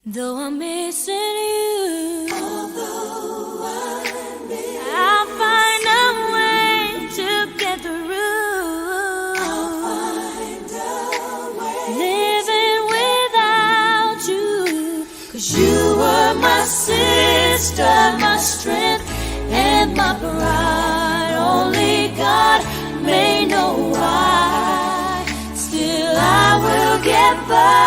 Though I'm missing you, although I'll find a way to get through. I'll find a way living without you, 'cause you were my sister, my strength, and my pride. Only God may know why. Still I will get by.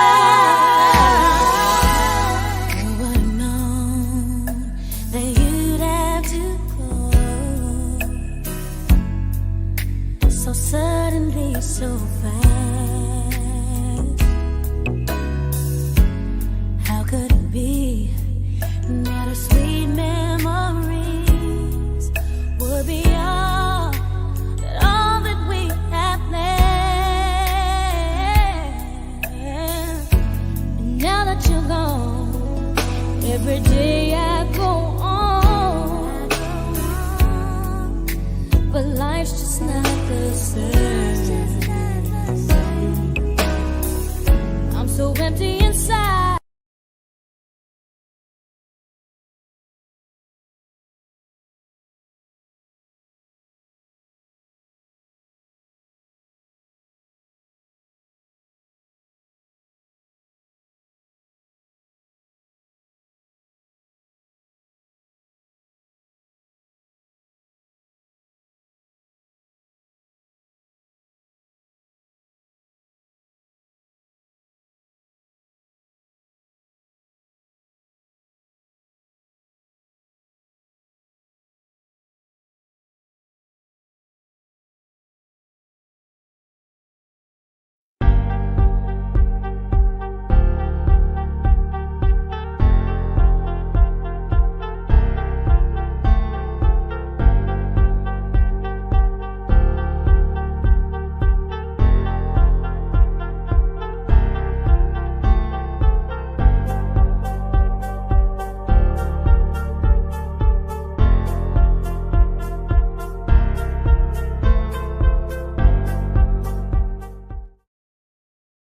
Suddenly so fast. How could it be that our sweet memories would be all that we have planned? And now that you're gone, every day I go on, but life's just not the same.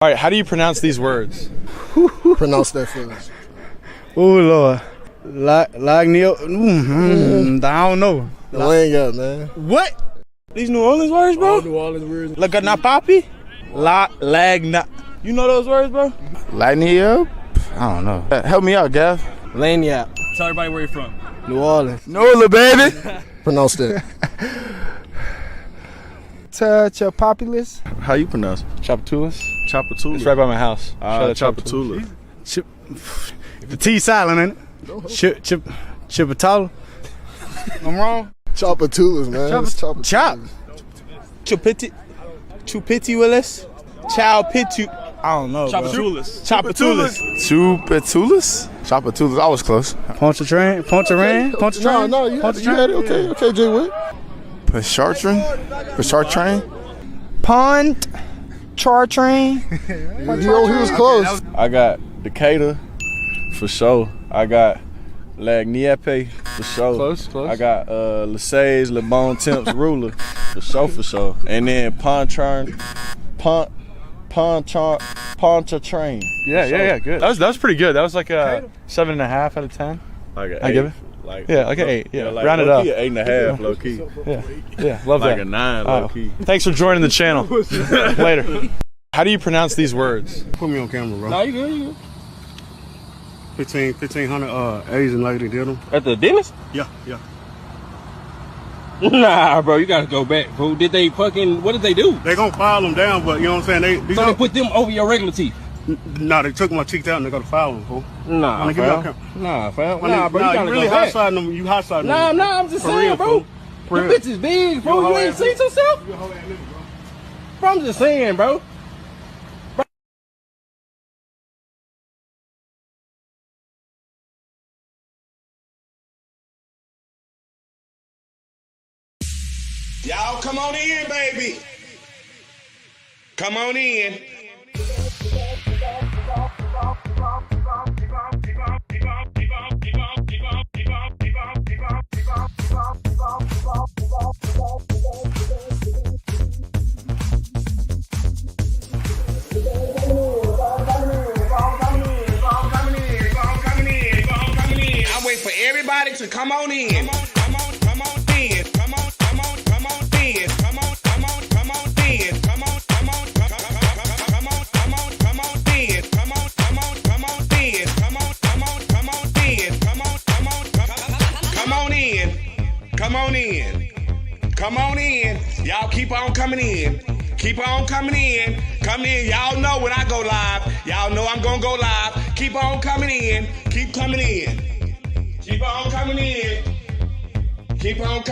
All right, how do you pronounce these words? Pronounce that for us. Oh Lord, Lagneo. I don't know. No, I ain't got, man. What? These New Orleans words, bro? All New Orleans words. Laganapapi? Lagna. You know those words, bro? Lagneo? I don't know. Help me out, Gav. Lanyap. Tell everybody where you're from. New Orleans. Nola, baby. Pronounce that. Chapopulous? How you pronounce it? Chapatulas? Chapatula. It's right by my house. Chapatula. The T silent, ain't it? Chipatala? I'm wrong? Chopatulas, man. Chop. Chupiti Willis? Chow Pitu. I don't know. Chapatulas. Chapatulas. Chapatulas. I was close. Pontchartrain? No, you had it. Okay, Jay Witt. Pachartrain? Pont. Chartrain. He was close. I got Decatur for sure. I got Lagniepe for sure. Close. I got Lesage, Le Bon Temps Ruler for sure. And then Pontchartrain. Yeah, good. That was pretty good. That was like a 7.5 out of 10. Like an I give it? Like an 8. Yeah, like round it up. 8.5 low key. Yeah, love Like that. a 9 low key. Thanks for joining the channel. Later. How do you pronounce these words? Put me on camera, bro. No, you good. 1,500 Asian lady did them. At the dentist? Yeah. Nah, bro, you gotta go back, bro. What did they do? They gonna file them down, but you know what I'm saying? So they put them over your regular teeth? Nah, they took my teeth out and they gotta file them, fool. Nah, fam. Bro, Nah, you gotta really go back. hot-siding them. You hot-siding them. Nah, I'm just For saying, real, bro. fool. The For real. bitch is big, bro. You ain't seen yourself? You a whole ass nigga, bro. Bro, I'm just saying, bro. Y'all come on in, baby. Come on in. I wait for everybody to come on in. Come on in. Come on in. Come on in. Come on in. Y'all keep on coming in. Keep on coming in. Come in. Y'all know when I go live. Y'all know I'm gonna go live. Keep on coming in. Keep coming in. Keep on coming in. Keep on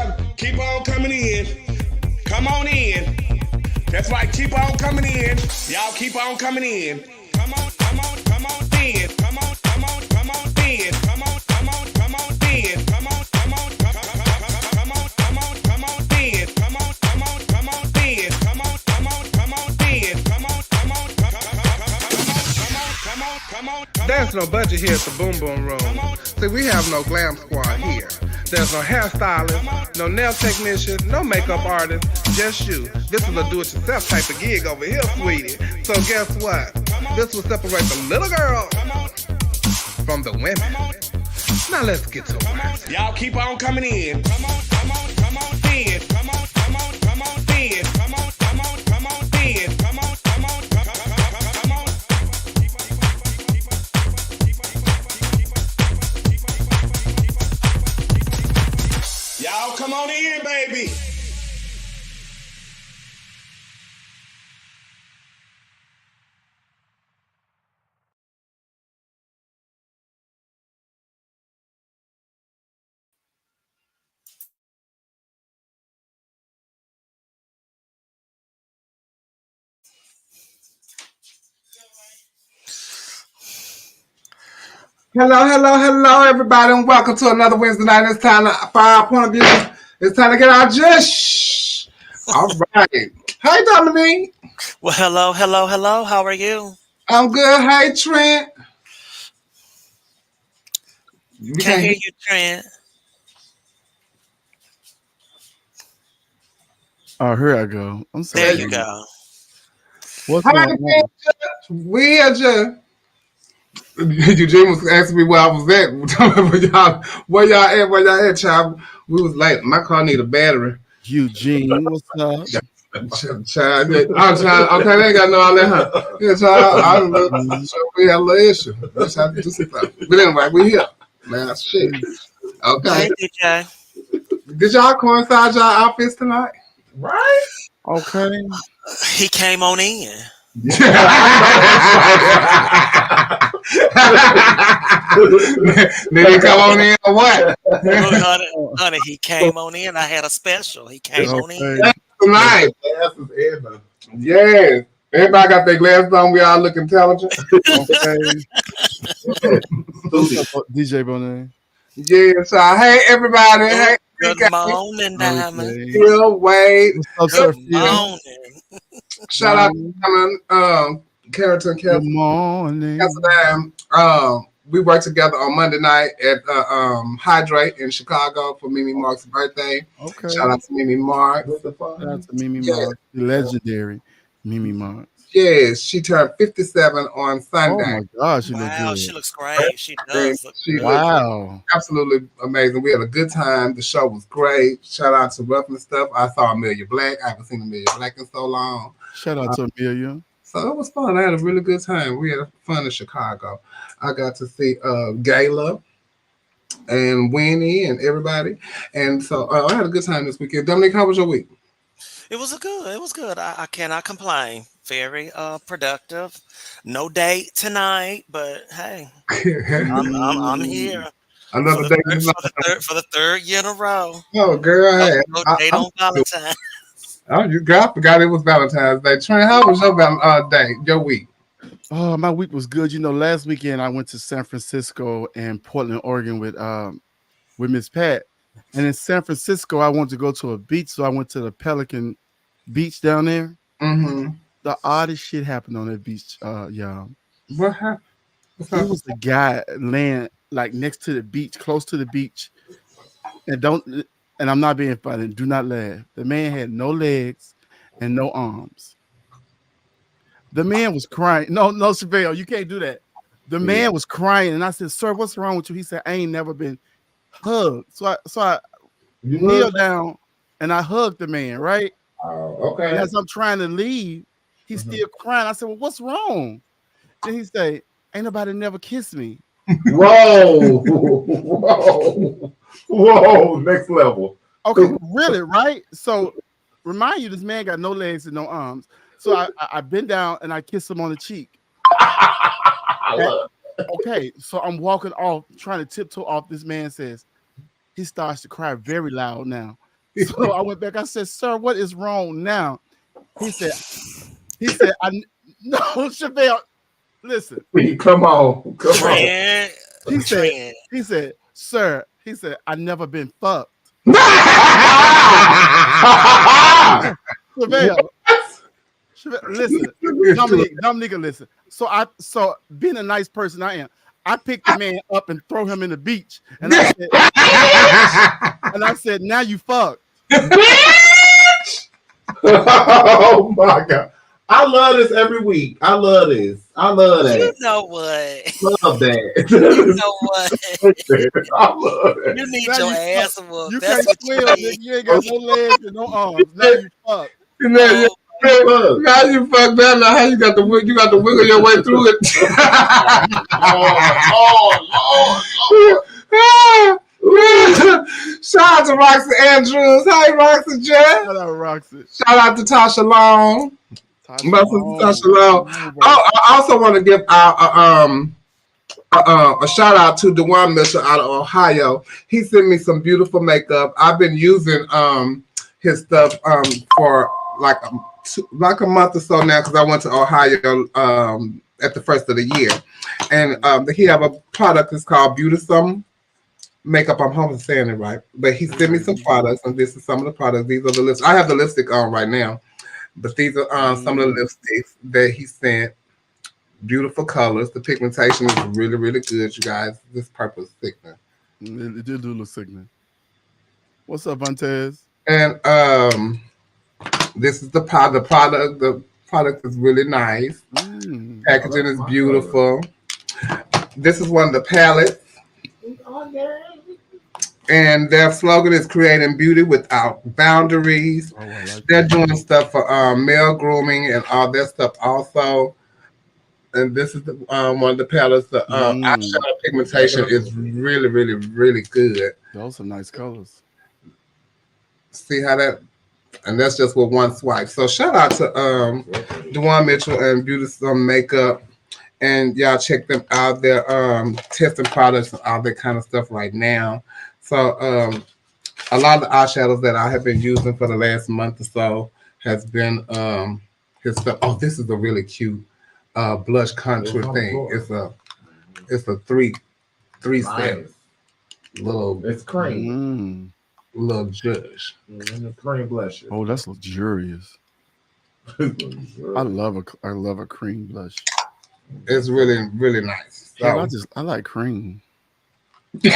coming in. Come on in. That's right. Keep on coming in. Y'all keep on coming in. Come on in. Come on in. Come on in. Come on in. Come on in. Come on in. Come on in. Come on in. There's no budget here at the Boom Boom Room. See, we have no glam squad here. There's no hairstylist, no nail technician, no makeup artist, just you. This is a do-it-yourself type of gig over here, sweetie. So guess what? This will separate the little girl from the women. Now let's get to it. Y'all keep on coming in. Come on in. Come on in. Come on in. Come on in. Come on in. Y'all come on in, baby. Hello, everybody, and welcome to another Wednesday night. It's time to, for our point of view, it's time to get our just. All right. Hey, Dominique. Well, hello. How are you? I'm good. Hey, Trent. Can't hear you, Trent. Oh, here I go. I'm sorry. There you go. What's Hi, going on? we here, Jeff. Eugene was asking me where I was at. Where y'all at, child? We was late. My car need a battery. Eugene, what's up? Child, I'm trying. Okay, they ain't got no all that, huh? Yeah, child. I was sure we had a little issue. Let's have to do some stuff. But anyway, we here. Man, shit. Okay. Hey, DJ. Did y'all coincide y'all outfits tonight? Right? Okay. He came on in. Did he come on in or what? Look, honey, he came on in. I had a special. He came on in. Tonight. Yes. Everybody got their glasses on. We all look intelligent. Okay. DJ Bonet. Yeah, so hey everybody. Hey, Good morning, Diamond. Phil, Wade. What's up, Good Phil? morning. Shout out to Carrington, Good morning. We worked together on Monday night at Hydrate in Chicago for Mimi Mark's birthday. Okay. Shout out to Mimi Mark. Shout out to Mimi Mark, the legendary Mimi Mark. Yes, she turned 57 on Sunday. Oh my gosh, she looks Wow, good. she looks great. She does look She good. Wow. Absolutely amazing. We had a good time. The show was great. Shout out to Rough and Stuff. I saw Amelia Black. I haven't seen Amelia Black in so long. Shout out to Amelia. So it was fun. I had a really good time. We had fun in Chicago. I got to see Gayla and Winnie and everybody. And so I had a good time this weekend. Dominique, how was your week? It was good. It was good. I cannot complain. Very productive. No date tonight, but hey, I'm here. Another for day. for the third year in a row. Oh, girl. No date on Valentine. Oh, you got, I forgot it was Valentine's Day. Trent, how was your day, your week? Oh, my week was good. You know, last weekend I went to San Francisco and Portland, Oregon with Miss Pat. And in San Francisco, I wanted to go to a beach, so I went to the Pelican Beach down there. Mm-hmm. The oddest shit happened on that beach, y'all. What happened? It was a guy laying like next to the beach, close to the beach, and I'm not being funny. Do not laugh. The man had no legs and no arms. The man was crying. No, Chevelle, you can't do that. The man was crying, and I said, "Sir, what's wrong with you?" He said, "I ain't never been hugged." So I kneeled down and I hugged the man, right? Oh, okay. And as I'm trying to leave, he's still crying. I said, "Well, what's wrong?" Then he said, "Ain't nobody never kissed me." Whoa. Whoa. Next level. Okay, really, right? So remind you, this man got no legs and no arms. So I bend down and I kiss him on the cheek. Okay, so I'm walking off, trying to tiptoe off. This man says, he starts to cry very loud now. So I went back. I said, "Sir, what is wrong now?" He said, no, Chevelle, listen. Come on. He said, "Sir," he said, "I never been fucked." Chevelle, listen, Dominique, listen. So being a nice person I am, I picked the man up and throw him in the beach, and I said, "Now you fucked." Oh my God. I love this every week. I love this. I love that. You know what? Love that. You know what? I love it. You need Now your you ass fuck. whooped. You That's can't what you swim. need. You ain't got no legs and no arms. Now you fucked. Now you fucked up. Now how you got to wiggle your way through it. Lord. Shout out to Roxy Andrews. Hi, Roxy Jen. Shout out Roxy. Shout out to Tasha Long. Tasha Long. I also want to give a shout out to DeJuan Mitchell out of Ohio. He sent me some beautiful makeup. I've been using his stuff for like a month or so now because I went to Ohio at the first of the year, and he have a product that's called Beautisome Makeup. I'm hoping I'm saying it right, but he sent me some products, and this is some of the products. These are the lipsticks. I have the lipstick on right now, but these are some of the lipsticks that he sent. Beautiful colors. The pigmentation is really, really good, you guys. This purple is sickening. It do look sickening. What's up, Montez? And this is the product product is really nice. Packaging is beautiful. This is one of the palettes. And their slogan is creating beauty without boundaries. They're doing stuff for male grooming and all that stuff also. And this is one of the palettes. The eyeshadow pigmentation is really, really, really good. Those are nice colors. See how that, and that's just with one swipe. So shout out to Dewan Mitchell and Beauty Some Makeup. And y'all check them out. They're testing products and all that kind of stuff right now. So a lot of the eyeshadows that I have been using for the last month or so has been his stuff. Oh, this is a really cute blush contour thing. It's a three step little. It's cream. Little judge. Cream blush. Oh, that's luxurious. I love a cream blush. It's really, really nice. So. Yeah, I like cream. I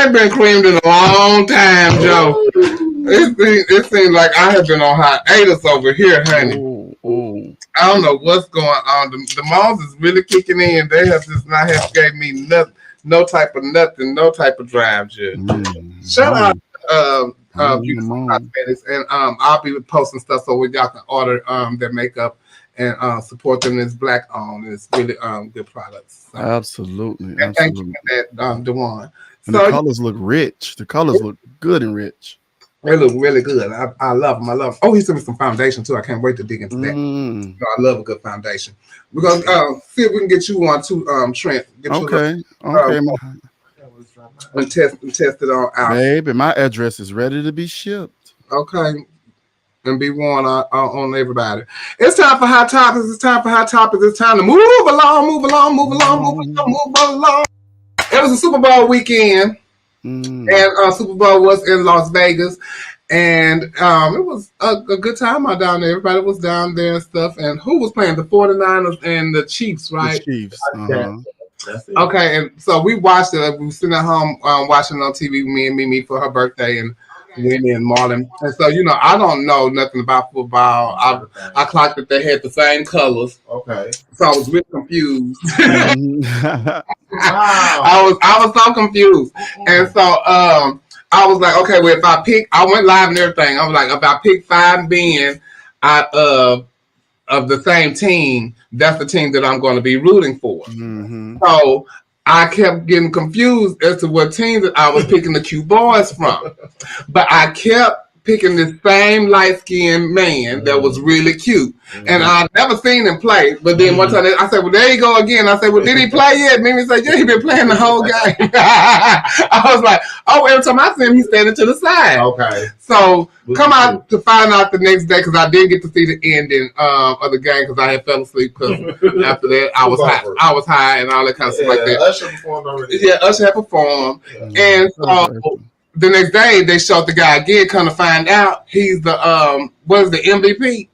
ain't been creamed in a long time, Joe. It seems like I have been on hiatus over here, honey. I don't know what's going on. The malls is really kicking in. They have just not gave me no type of nothing, no type of drive, Judge. Shout out Beauty Cosmetics, and I'll be posting stuff so y'all can order their makeup and support them. It's black owned. It's really good products. So. Absolutely. And thank you for that, Dewan. And the colors look rich. The colors look good and rich. They look really good. I love them. I love them. Oh, he sent me some foundation too. I can't wait to dig into that. So I love a good foundation. We're gonna see if we can get you one too, Trent. Okay. And test it on out. Baby, my address is ready to be shipped. Okay. And be worn on everybody. It's time for hot topics. It's time to move along. It was a Super Bowl weekend. And Super Bowl was in Las Vegas. And it was a good time out down there. Everybody was down there and stuff. And who was playing? The 49ers and the Chiefs, right? The Chiefs. Okay, and so we watched it. We were sitting at home watching it on TV, me and Mimi for her birthday, and Winnie and Marlon. And so, I don't know nothing about football. I clocked that they had the same colors. Okay. So I was really confused. Wow. I was so confused. And so I was like, okay, well, if I pick, I went live and everything. I was like, if I pick 5 men out of the same team, that's the team that I'm going to be rooting for. So I kept getting confused as to what team that I was picking the cute boys from. But I kept picking the same light-skinned man that was really cute. And I'd never seen him play. But then one time I said, well, there you go again. I said, well, did he play yet? Mimi said, yeah, he been playing the whole game. I was like, oh, every time I see him, he's standing to the side. Okay. So come out to find out the next day, because I didn't get to see the ending of the game because I had fell asleep, because after that I was high and all that kind of stuff like that. Usher performed already. Yeah, Usher had performed. And so the next day they showed the guy again, kind of find out he's the the MVP?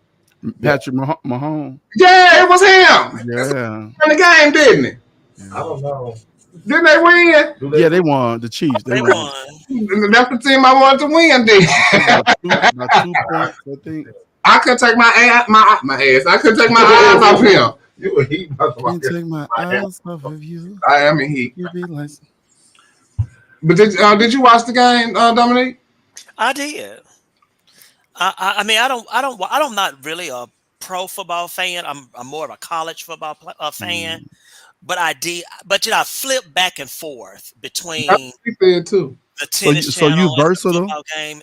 Patrick Mahomes. Yeah, it was him. Yeah. In the game, didn't it? Yeah. I don't know. Didn't they win? Yeah, they won. The Chiefs. They won. That's the team I wanted to win. Then. About 2 points, I think. I couldn't take my ass. I couldn't take my eyes off him. You were heat. Can't take my eyes off of you. I am in heat. You be like. But did you watch the game, Dominique? I did. I mean, I'm not really a pro football fan. I'm more of a college football fan. But I did. But I flipped back and forth between too. The tennis so you versatile football game.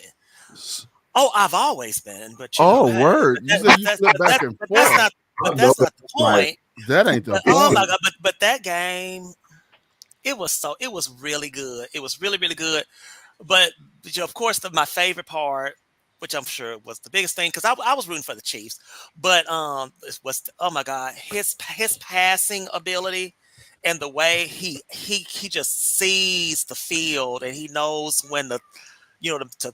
Oh, I've always been. But word! You said you flipped back and forth. That's not the point. That ain't the point. Oh my God! But that game, it was really good. It was really, really good. But of course, my favorite part, which I'm sure was the biggest thing, because I was rooting for the Chiefs, but was oh my God, his passing ability and the way he just sees the field and he knows when to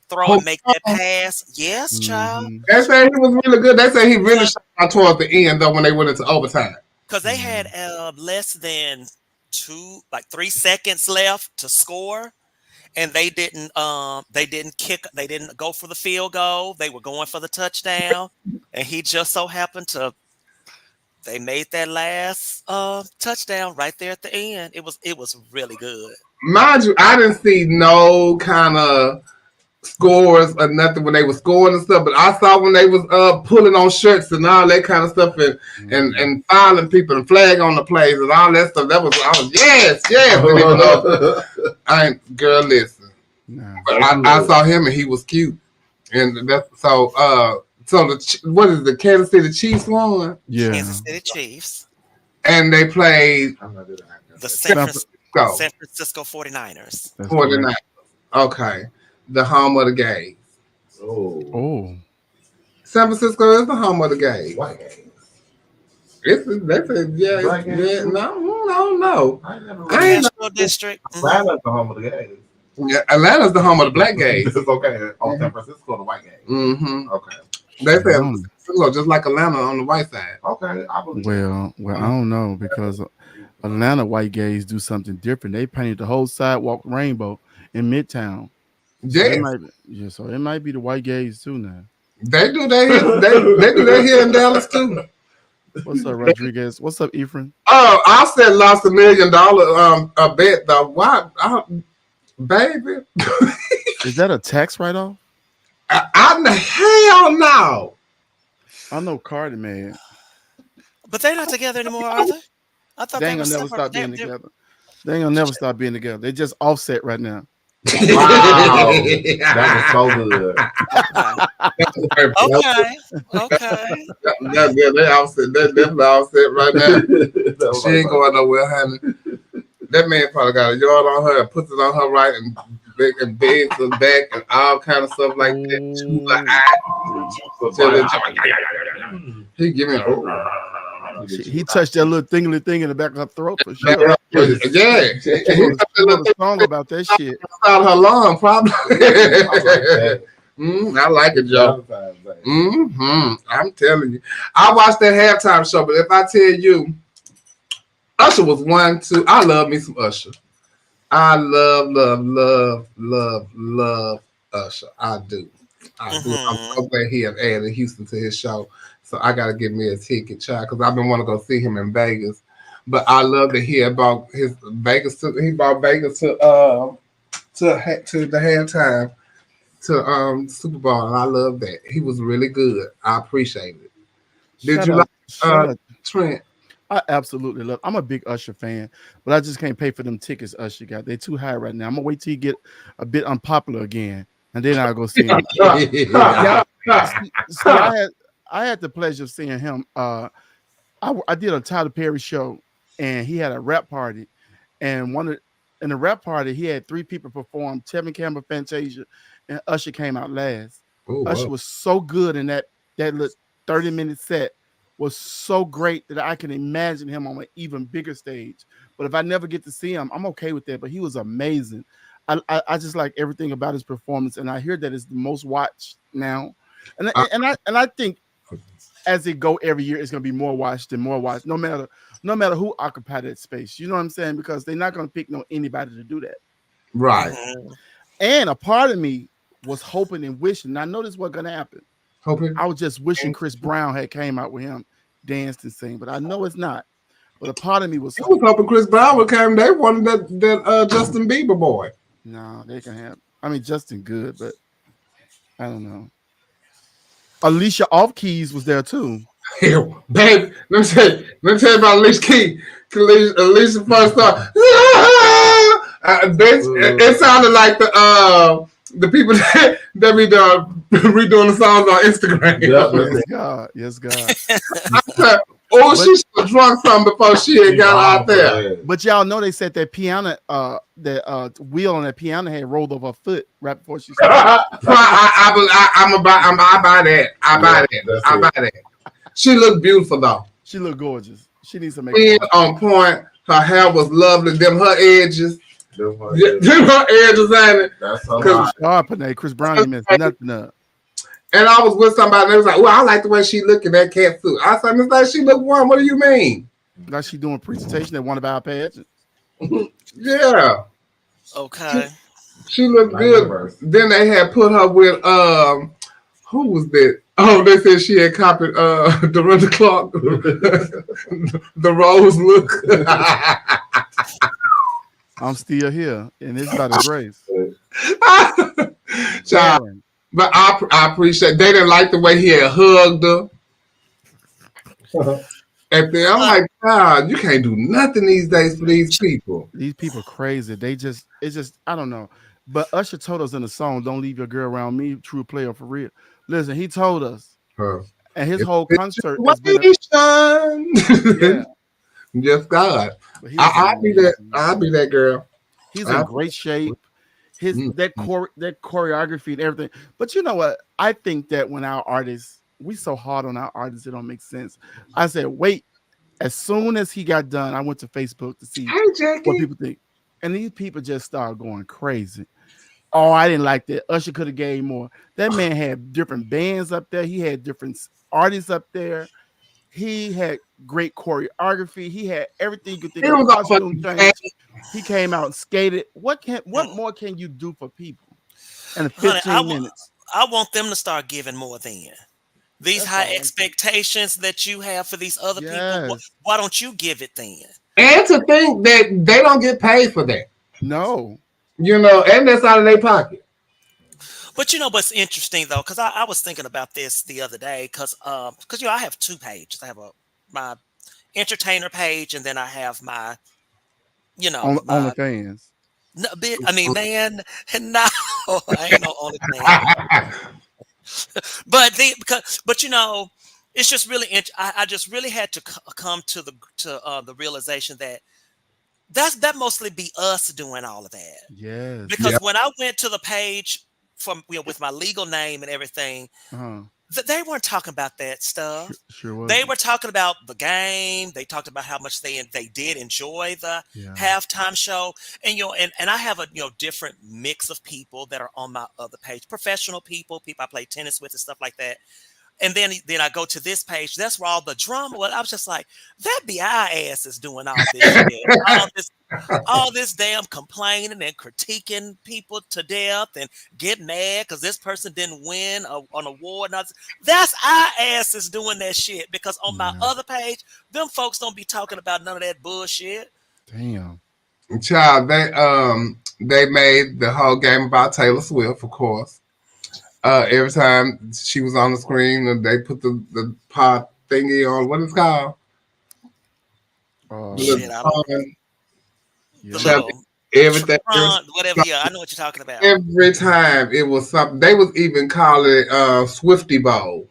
throw and make that pass. Yes, child. They say he was really good. They say he really shot out towards the end though when they went into overtime. Because they had less than 3 seconds left to score. and they didn't go for the field goal. They were going for the touchdown, and he just so happened to. They made that last touchdown right there at the end. It was really good. Mind you, I didn't see no kind of scores or nothing when they were scoring and stuff, but I saw when they was pulling on shirts and all that kind of stuff and filing people and flag on the plays and all that stuff. I was yes. And even though I ain't girl, listen. Nah, but I saw him and he was cute, and that's so. What is the Kansas City Chiefs won? Yeah, Kansas City Chiefs, and they played the San Francisco 49ers. 49ers. Okay. The home of the gays. Oh. San Francisco is the home of the gays. White gays. No. National District. Atlanta's the home of the gays. Yeah, Atlanta's the home of the black gays. It's okay. On San Francisco, the white gays. Mm-hmm. Okay. They say San Francisco just like Atlanta on the white side. Okay. I believe well, I don't know because Atlanta white gays do something different. They painted the whole sidewalk rainbow in Midtown. Yeah. So it might be the white gays too now. They do that. They do that here in Dallas too. What's up, Rodriguez? What's up, Ephraim? Oh, I said lost $1 million a bet though. Why, baby? Is that a tax write-off? Hell no. I know Cardi, man. But they're not together anymore, are they? I thought they ain't gonna never stop being together. They ain't gonna never stop being together. They just offset right now. Wow, that was so good. Okay. They offset. They definitely offset right now. She ain't going nowhere, honey. That man probably got a yard on her and puts it on her right and bends her back and all kind of stuff like that. He give me he touched that little thingly thing in the back of her throat for sure. Yeah. He wrote a song about that shit. Out her lung, probably. I like it, Joe. I'm telling you. I watched that halftime show, but if I tell you, Usher was 1, 2. I love me some Usher. I love Usher. I do. I'm so glad he have added Houston to his show. So I gotta get me a ticket, child, because I've been wanting to go see him in Vegas. But I love to hear about his Vegas. He brought Vegas to the halftime to Super Bowl, and I love that. He was really good. I appreciate it. Did you like Trent? I absolutely love. I'm a big Usher fan, but I just can't pay for them tickets Usher got. They're too high right now. I'm gonna wait till he get a bit unpopular again, and then I'll go see him. I had the pleasure of seeing him. I did a Tyler Perry show, and he had a rap party, and in the rap party he had 3 people perform: Tevin Campbell, Fantasia, and Usher came out last. Usher was so good in that little 30-minute set. Was so great that I can imagine him on an even bigger stage. But if I never get to see him, I'm okay with that. But he was amazing. I just like everything about his performance, and I hear that it's the most watched now. And I think as it go every year, it's gonna be more watched and more watched, no matter who occupy that space. You know what I'm saying? Because they're not gonna pick anybody to do that. Right. And a part of me was hoping and wishing. And I know this wasn't gonna happen. I was just wishing Chris Brown had came out with him, danced and sang, but I know it's not. But a part of me was hoping Chris Brown would come. They wanted that Justin Bieber boy. No, they can have. I mean, Justin good, but I don't know. Alicia Off Keys was there too. Babe, let me tell you about Alicia Keys. Alicia first started. It sounded like the people that be redoing the songs on Instagram. Yes, God. I said, she should have drunk something before she had got out there. But y'all know they said that piano, that wheel on that piano had rolled over her foot right before she started. I buy that. She looked beautiful though. She looked gorgeous. She needs to make on point. Her hair was lovely. Them her edges. Them her edges ain't it? That's so Chris Brown ain't messed nothing up. And I was with somebody and they was like, well, I like the way she look in that cat suit. I said, Miss Like, she look warm. What do you mean? Like she doing a presentation at one of our pageants. Yeah. Okay. She looked good. Then they had put her with who was that? Oh, they said she had copied Dorinda Clark, the Rose look. I'm still here, and it's by the grace. Child, but I appreciate they didn't like the way he had hugged her. And then I'm like, God, you can't do nothing these days for these people. These people crazy. It's just, I don't know. But Usher told us in the song, "Don't leave your girl around me." True player for real. Listen, he told us, and his whole concert has been. Yeah. Just God. I'll be that girl. He's in great shape. That choreography and everything. But you know what? I think that when our artists, we so hard on our artists, it don't make sense. I said, wait. As soon as he got done, I went to Facebook to see what people think. And these people just started going crazy. Oh, I didn't like that. Usher could have gave more. That man had different bands up there. He had different artists up there. He had great choreography. He had everything you could think of. Costume change. He came out and skated. What more can you do for people in 15 minutes? I want them to start giving more then. These high expectations that you have for these other people, why don't you give it then? And to think that they don't get paid for that. No. You know, and that's out of their pocket. But you know what's interesting though, because I was thinking about this the other day, because you know I have two pages. I have my entertainer page, and then I have my, you know, OnlyFans. No, I mean, man, no, I ain't no OnlyFans. But you know, it's just really I just really had to come to the realization that that mostly be us doing all of that. Yes. Because when I went to the page from with my legal name and everything, they weren't talking about that stuff. Sure was. They were talking about the game. They talked about how much they did enjoy the halftime show, and you know, and I have a different mix of people that are on my other page, professional people I play tennis with and stuff like that. And then I go to this page. That's where all the drama was. I was just like, that be our asses doing all this shit. all this damn complaining and critiquing people to death and get mad because this person didn't win an award. That's our asses doing that shit, because on my other page, them folks don't be talking about none of that bullshit. Damn. Child, they made the whole game about Taylor Swift, of course. Every time she was on the screen, they put the pod thingy on. What is it called? Everything. Whatever. Yeah, I know what you're talking about. Every time it was something. They was even calling it Swifty Bowl.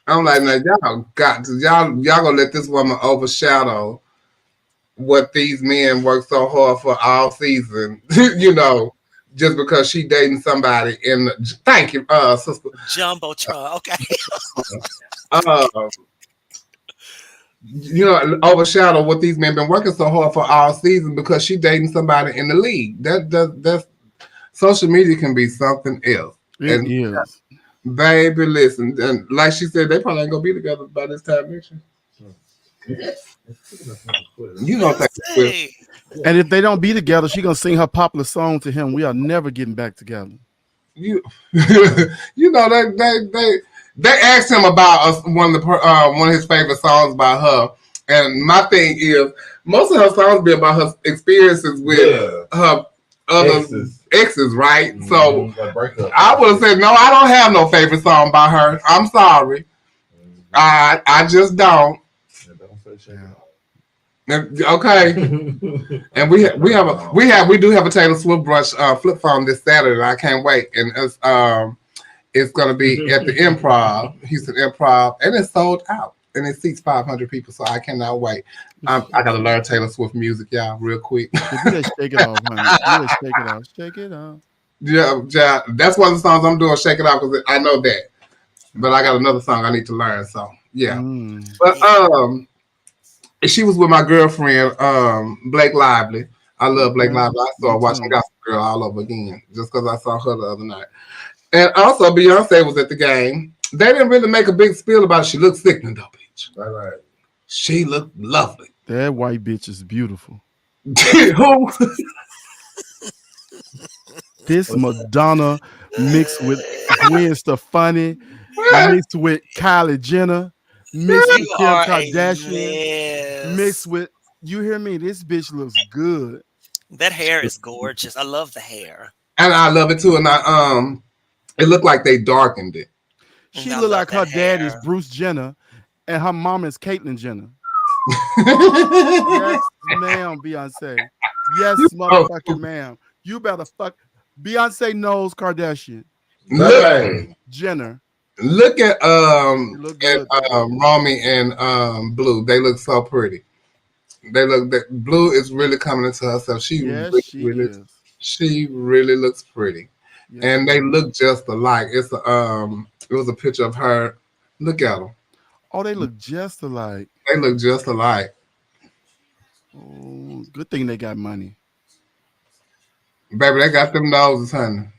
I'm like, now y'all gonna let this woman overshadow what these men work so hard for all season, you know. Just because she dating somebody in the, thank you, sister. Jumbotron, okay. You know, overshadow what these men been working so hard for all season because she dating somebody in the league. That's social media can be something else. It is. Baby, listen, and like she said, they probably ain't gonna be together by this time next year. You don't think. And if they don't be together, she gonna sing her popular song to him. We are never getting back together. You know they asked him about one of his favorite songs by her, and my thing is most of her songs be about her experiences with her other exes, right? Mm-hmm. So I would have said no. I don't have no favorite song by her. I'm sorry, I just don't. Okay, and we do have a Taylor Swift brunch flip phone this Saturday. I can't wait, and it's gonna be at the Improv, Houston Improv, and it's sold out, and it seats 500 people. So I cannot wait. I gotta learn Taylor Swift music, y'all, real quick. You just shake it off, honey. You just shake it off. Shake it off. Yeah, that's one of the songs I'm doing. Shake it off because I know that, but I got another song I need to learn. So yeah, but she was with my girlfriend, Blake Lively. I love Blake Lively. I started watching Gossip Girl all over again just because I saw her the other night. And also, Beyonce was at the game. They didn't really make a big spiel about it. She looked sickening, though, bitch. Right. She looked lovely. That white bitch is beautiful. Who? This Madonna mixed with Gwen Stefani, mixed with Kylie Jenner, mixed with You Kim are a Kardashian, mixed mess. with, you hear me? This bitch looks good. That hair is gorgeous. I love the hair. And I love it too. And it looked like they darkened it. She I looked love like her that dad is hair. Bruce Jenner and her mom is Caitlyn Jenner. Yes, ma'am, Beyonce. Yes, motherfucking ma'am. You better fuck. Beyonce knows Kardashian. Jenner. Look at look good, Romy and Blue. They look so pretty. They look that Blue is really coming into herself. She really looks pretty. Yes, and they look just alike. It was a picture of her. Look at them. Oh, they look just alike. They look just alike. Oh, good thing they got money. Baby, they got them noses, honey.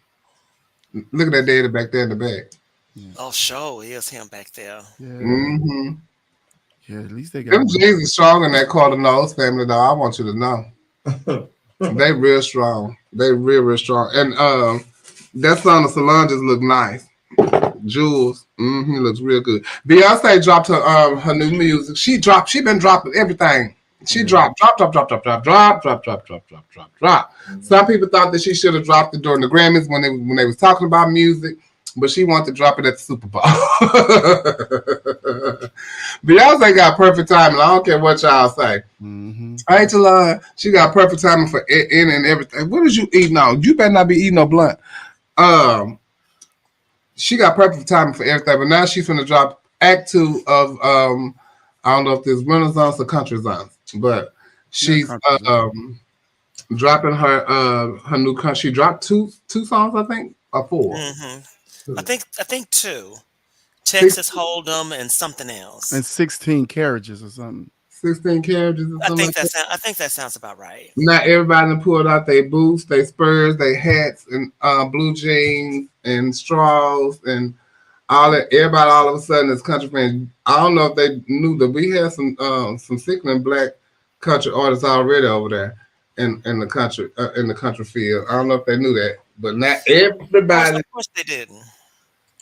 Look at that daddy back there in the back. Yeah. Oh, sure, is him back there. Yeah. Mm-hmm. Yeah, at least they got them G's is strong in that Carter Nose family, though. I want you to know. They real strong. They real strong. And that son of Solange just look nice. Jules, he looks real good. Beyonce dropped her new music. She been dropping everything. She drop. Some people thought that she should have dropped it during the Grammys when they was talking about music, but she wanted to drop it at the Super Bowl. Beyonce got perfect timing. I don't care what y'all say. I ain't to lie. She got perfect timing for in and everything. What is you eating on? You better not be eating no blunt. She got perfect timing for everything, but now she's gonna drop Act 2 of I don't know if there's Renaissance or Country Songs, but she's dropping her new country. She dropped two songs, I think, or 4. I think 2. Texas Hold'em and something else. And 16 carriages or something. 16 carriages or something. I think that sounds about right. Now everybody pulled out their boots, their spurs, their hats, and blue jeans and straws and all that. Everybody all of a sudden is country fans. I don't know if they knew that we had some sickening black country artists already over there in the country field. I don't know if they knew that, but not everybody. Of course they didn't.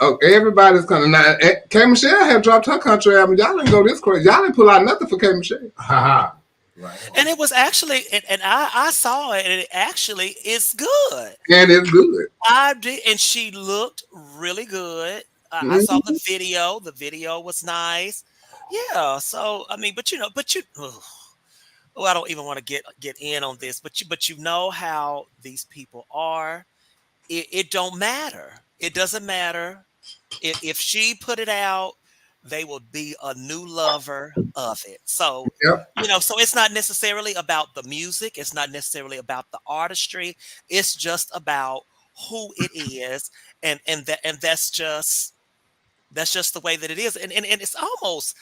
Oh, everybody's coming now. K. Michelle have dropped her country album. Y'all didn't go this crazy. Y'all didn't pull out nothing for K. Michelle. Right. And it was actually, and I saw it, and it actually is good. And it's good. I did, and she looked really good. I saw the video. The video was nice. Yeah. So I mean, but I don't even want to get in on this. But you know how these people are. It don't matter. It doesn't matter. If she put it out, they will be a new lover of it. So, so it's not necessarily about the music. It's not necessarily about the artistry. It's just about who it is. And that's just the way that it is. And it's almost,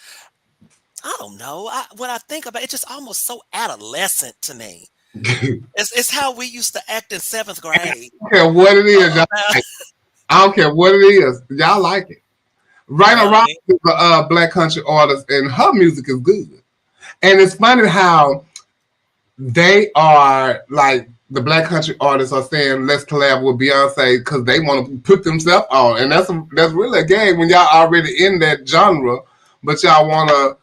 I don't know. When I think about it, it's just almost so adolescent to me. It's how we used to act in 7th grade. I don't care what it is. I don't care what it is. Y'all like it. Right around is a black country artist, and her music is good. And it's funny how they are like the black country artists are saying, let's collab with Beyonce because they want to put themselves on. And that's really a game when y'all already in that genre, but y'all want to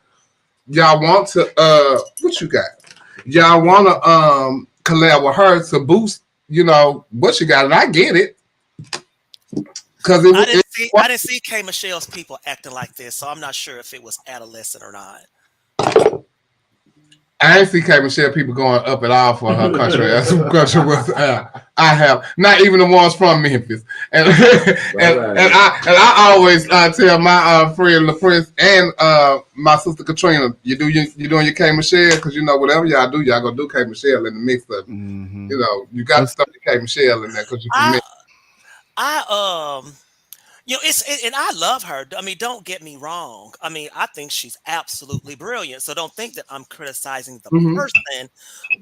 what you got? Y'all want to collab with her to boost, what you got. And I get it. I didn't see K. Michelle's people acting like this, so I'm not sure if it was adolescent or not. I ain't see K. Michelle people going up at all for her country. I have not even the ones from Memphis, and I always tell my friend LaFrance and my sister Katrina, you doing your K. Michelle because whatever y'all do, y'all gonna do K. Michelle in the mix of it. You got to stuff the K. Michelle in there because you can mix. And I love her. I mean, don't get me wrong. I mean, I think she's absolutely brilliant. So don't think that I'm criticizing the person,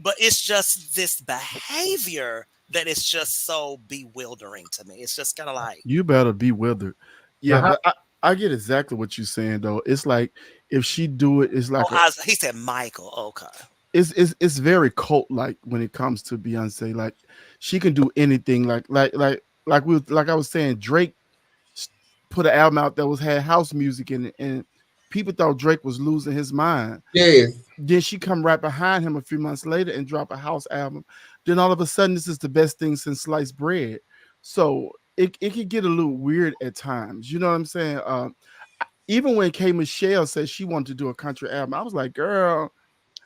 but it's just this behavior that is just so bewildering to me. It's just kind of like, you better bewildered. Yeah, but I get exactly what you're saying though. It's like if she do it, it's like he said Michael. Okay. it's very cult like when it comes to Beyonce. Like she can do anything. Like I was saying, Drake put an album out that had house music in it, and people thought Drake was losing his mind. Yes. Then she come right behind him a few months later and drop a house album. Then all of a sudden, this is the best thing since sliced bread. So it can get a little weird at times. You know what I'm saying? Even when K. Michelle said she wanted to do a country album, I was like, girl,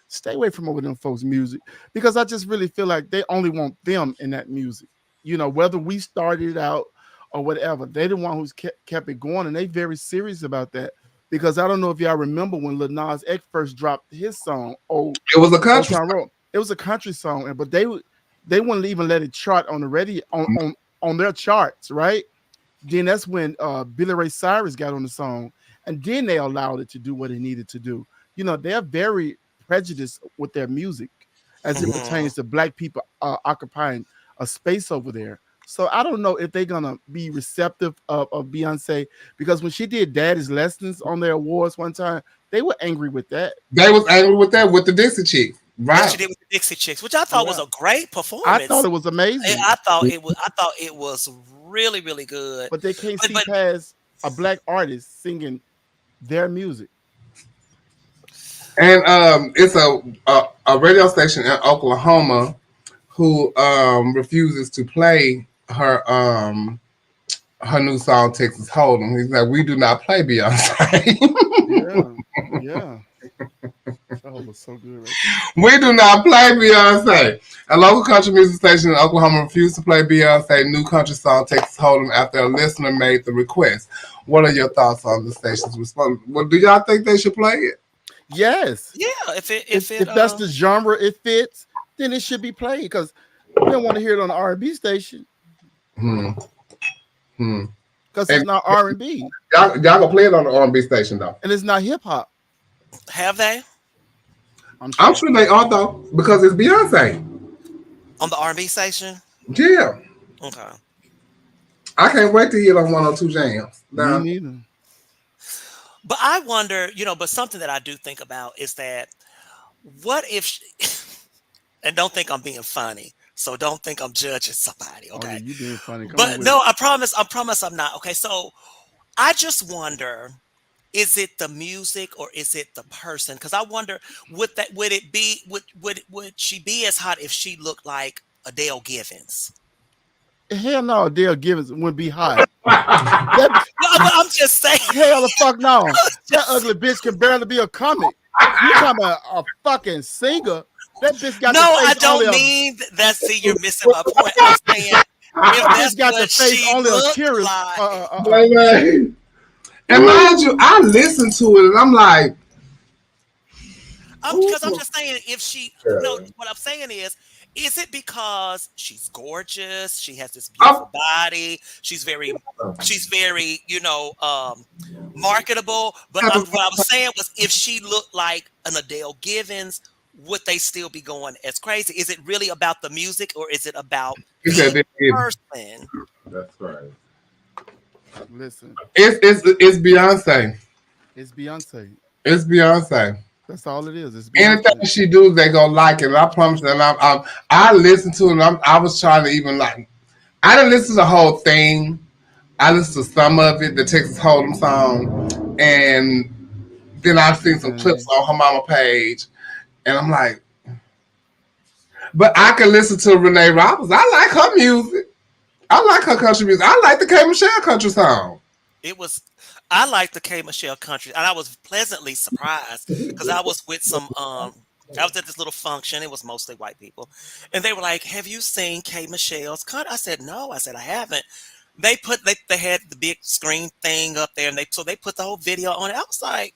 stay away from over them folks' music, because I just really feel like they only want them in that music. You know, whether we started it out or whatever, they the one who's kept it going, and they very serious about that. Because I don't know if y'all remember when Lil Nas X first dropped his song. It was a country song. It was a country song, but they wouldn't even let it chart on the radio on their charts, right? Then that's when Billy Ray Cyrus got on the song, and then they allowed it to do what it needed to do. You know, they're very prejudiced with their music as it pertains to Black people occupying a space over there. So I don't know if they're gonna be receptive of Beyonce, because when she did Daddy's Lessons on their awards one time, they were angry with that. They was angry with that with the Dixie Chicks, right? Yeah, she did with the Dixie Chicks, which I thought was a great performance. I thought it was amazing. I thought it was really, really good. But they can't see past a Black artist singing their music. And it's a radio station in Oklahoma who refuses to play her new song Texas Hold'em. He's like, we do not play Beyonce. yeah. That was so good. Right? We do not play Beyonce. A local country music station in Oklahoma refused to play Beyonce's new country song Texas Hold'em after a listener made the request. What are your thoughts on the station's response? Well, do y'all think they should play it? Yes. Yeah, if that's the genre it fits, then it should be played, because we don't want to hear it on the R&B station. Because it's not R&B. Y'all gonna play it on the R&B station though, and it's not hip hop. Have they? I'm sure they are though, because it's Beyonce on the R&B station. Yeah. Okay. I can't wait to hear it on 102 Jams. Me neither. But I wonder, but something that I do think about is that what if and don't think I'm being funny. So don't think I'm judging somebody, okay? Oh, you being funny. But no, I promise I'm not. Okay, so I just wonder, is it the music or is it the person? Because I wonder, would she be as hot if she looked like Adele Givens? Hell no, Adele Givens wouldn't be hot. I'm just saying. Hell the fuck no. That ugly bitch can barely be a comic. You talking about a fucking singer? That bitch got no, the face I don't mean that. See, you're missing my point. I'm saying if that's got what the face she only a curious. like. And mind you, I listen to it and I'm like, because I'm just saying, if she, no, what I'm saying is it because she's gorgeous? She has this beautiful body. She's very, marketable. But what I was saying was, if she looked like an Adele Givens, would they still be going as crazy? Is it really about the music, or is it about the person? That's right. Listen, it's Beyonce. It's Beyonce. It's Beyonce. That's all it is. It's anything she do, they gonna like it. And I promise. And I listened to it. And I was trying to even like. I didn't listen to the whole thing. I listened to some of it, the Texas Hold'em song, and then I've seen some clips on her mama page, and I'm like, but I can listen to Renee Roberts. I like her music. I like her country music. I like the K. Michelle country song. I like the K. Michelle country, and I was pleasantly surprised because I was with some. I was at this little function. It was mostly white people, and they were like, "Have you seen K. Michelle's country?" I said, "No." I said, "I haven't." They had the big screen thing up there, and they put the whole video on it. I was like,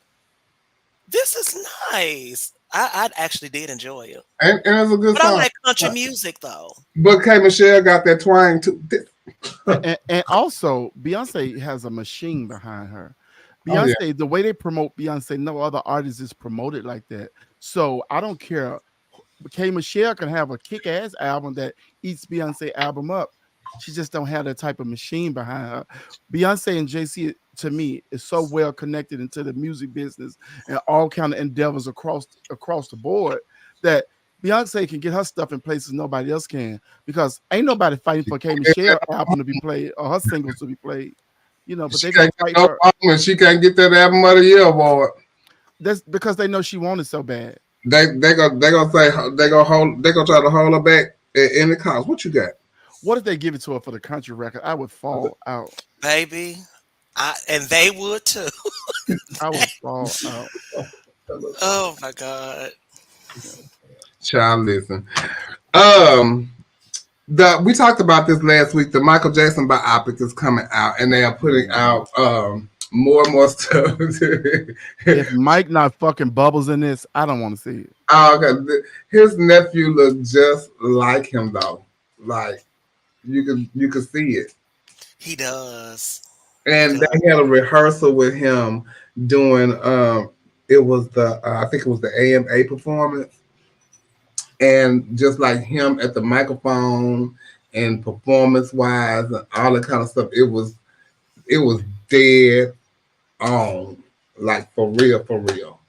"This is nice." I actually did enjoy it, and it's a good song. I like country music though. But K. Michelle got that twang too. and also, Beyonce has a machine behind her. Beyonce, the way they promote Beyonce, no other artist is promoted like that. So I don't care. K. Michelle can have a kick-ass album that eats Beyonce album up. She just don't have that type of machine behind her. Beyonce and JC, to me, is so well connected into the music business and all kind of endeavors across the board that Beyonce can get her stuff in places nobody else can, because ain't nobody fighting for K Michelle album to be played or her singles to be played. But She they're gonna can't fight get for. no she can't get that album of the year award. That's because they know she wanted so bad. They gonna say they gonna try to hold her back at any cost. What you got? What if they give it to her for the country record? I would fall out. Baby, and they would too. I would fall out. Oh my God. Child, listen. We talked about this last week. The Michael Jackson biopic is coming out, and they are putting out more and more stuff. If Mike not fucking bubbles in this, I don't want to see it. Okay, his nephew looks just like him though. Like you can see it. He does. And they had a rehearsal with him doing it was I think it was the AMA performance. And just like him at the microphone and performance wise and all that kind of stuff, it was dead on, like for real.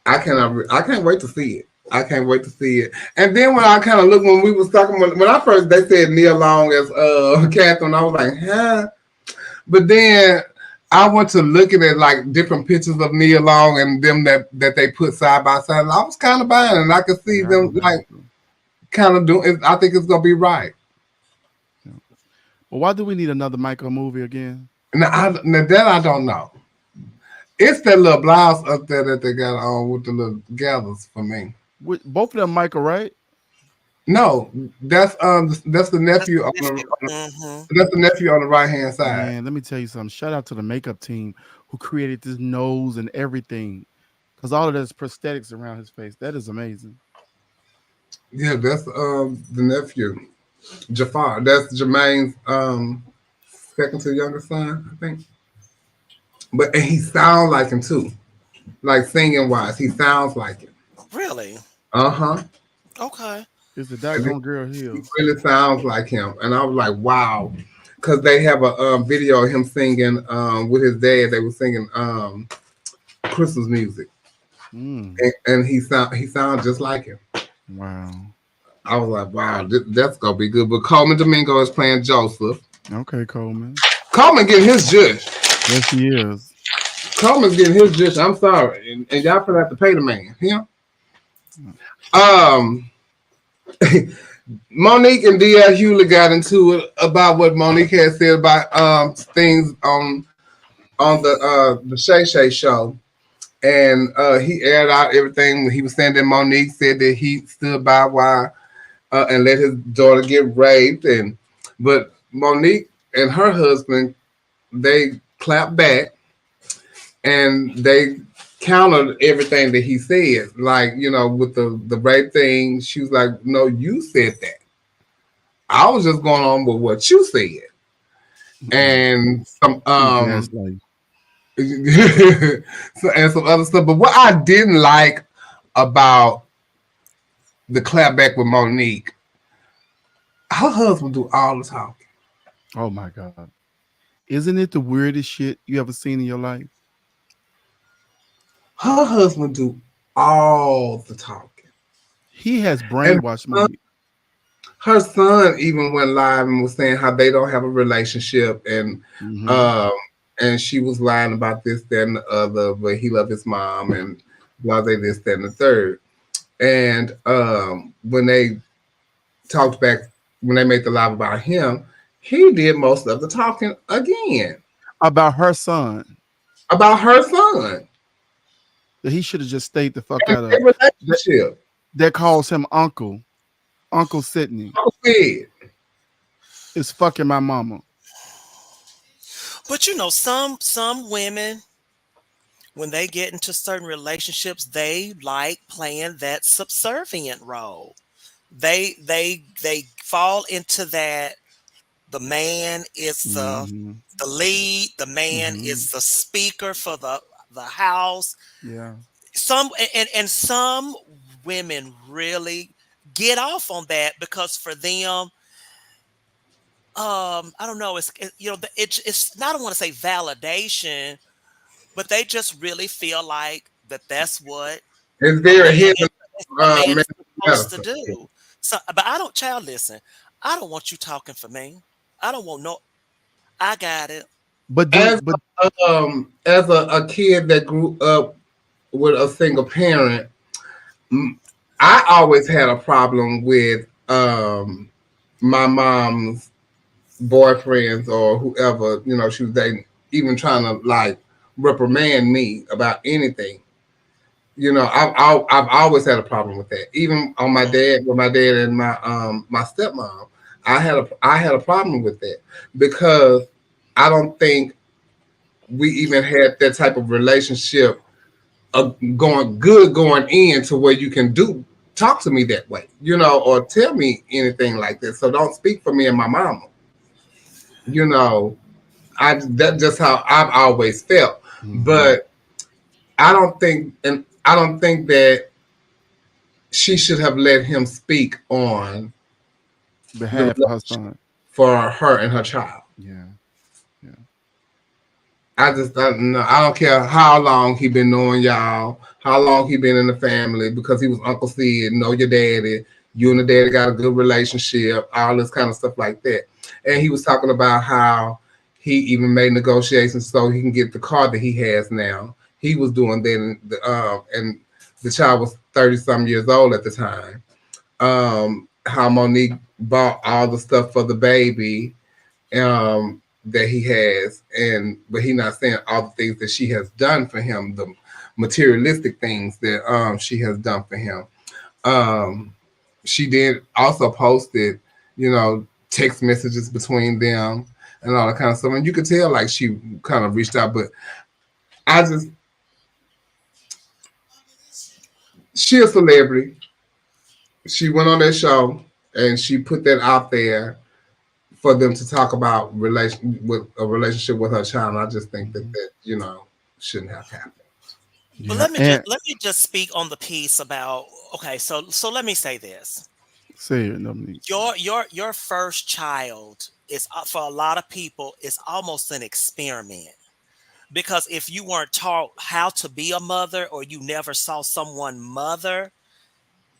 I can't wait to see it. I can't wait to see it. And then when I kind of looked, when we was talking, when I first, they said Nia Long as Catherine, I was like, huh? But then I went to looking at like different pictures of Nia Long and them that they put side by side. And I was kind of buying it, and I could see them like kind of doing. I think it's gonna be right. Well, why do we need another Michael movie again? Now that I don't know. It's that little blouse up there that they got on with the little gathers for me. Both of them Michael, right? No, that's the nephew on the that's the nephew on the right hand side. Man, let me tell you something. Shout out to the makeup team who created this nose and everything, because all of this prosthetics around his face. That is amazing. Yeah, that's the nephew, Jafar. That's Jermaine's second to youngest son, I think. But and he sounds like him too, like singing wise. He sounds like him. Really? Okay. It's the doggone girl here. He really sounds like him, and I was like, wow, because they have a video of him singing with his dad. They were singing Christmas music, and he sounds just like him. Wow. I was like, wow, that's gonna be good. But Coleman Domingo is playing Joseph. Okay, Coleman. Coleman getting his judge. Yes, he is. Coleman's getting his judge. I'm sorry, and y'all gonna have to pay the man. Yeah. Monique and D.L. Hewley got into it about what Monique had said about things on the Shay Shay show, and he aired out everything when he was saying that Monique said that he stood by why and let his daughter get raped, but Monique and her husband, they clapped back and they countered everything that he said, like, with the rape thing. She was like, no, you said that. I was just going on with what you said. And some and some other stuff. But what I didn't like about the clapback with Monique, her husband do all the talking. Oh my God. Isn't it the weirdest shit you ever seen in your life? Her husband do all the talking. He has brainwashed me. Her son even went live and was saying how they don't have a relationship, and and she was lying about this, that, and the other, but he loved his mom and blah, they this, that, and the third. And when they talked back, when they made the live about him, he did most of the talking again. About her son. About her son. That he should have just stayed the fuck out of. That calls him Uncle Sidney. Uncle Sid. Is fucking my mama. But some women, when they get into certain relationships, they like playing that subservient role. They fall into that. The man is the lead. The man is the speaker for the house. Yeah. Some women really get off on that, because for them, I don't know. It's not, I don't want to say validation, but they just really feel like that's what it's very hidden supposed to do. So, but I don't, child, listen, I don't want you talking for me. I don't want no, I got it. But as a kid that grew up with a single parent, I always had a problem with my mom's boyfriends or whoever, she was dating, even trying to like reprimand me about anything. I've always had a problem with that. Even on my dad, with my dad and my stepmom, I had a problem with that because I don't think we even had that type of relationship going in to where you can talk to me that way, or tell me anything like this. So don't speak for me and my mama. That's just how I've always felt. But I don't think that she should have let him speak on behalf of her son, for her and her child. Yeah. I just don't know. I don't care how long he been knowing y'all, how long he been in the family, because he was Uncle Sid, know your daddy. You and the daddy got a good relationship, all this kind of stuff like that. And he was talking about how he even made negotiations so he can get the car that he has now. He was doing that, and the child was 30-some years old at the time. How Monique bought all the stuff for the baby. That he has, but he's not saying all the things that she has done for him, the materialistic things that she has done for him. She did also posted, text messages between them and all that kind of stuff. And you could tell like she kind of reached out, but she a celebrity. She went on that show and she put that out there for them to talk about relationship with her child. I just think that shouldn't have happened. But let me just speak on the piece about, okay, so let me say this. Say it, Dominique. Your first child is, for a lot of people, is almost an experiment. Because if you weren't taught how to be a mother, or you never saw someone mother,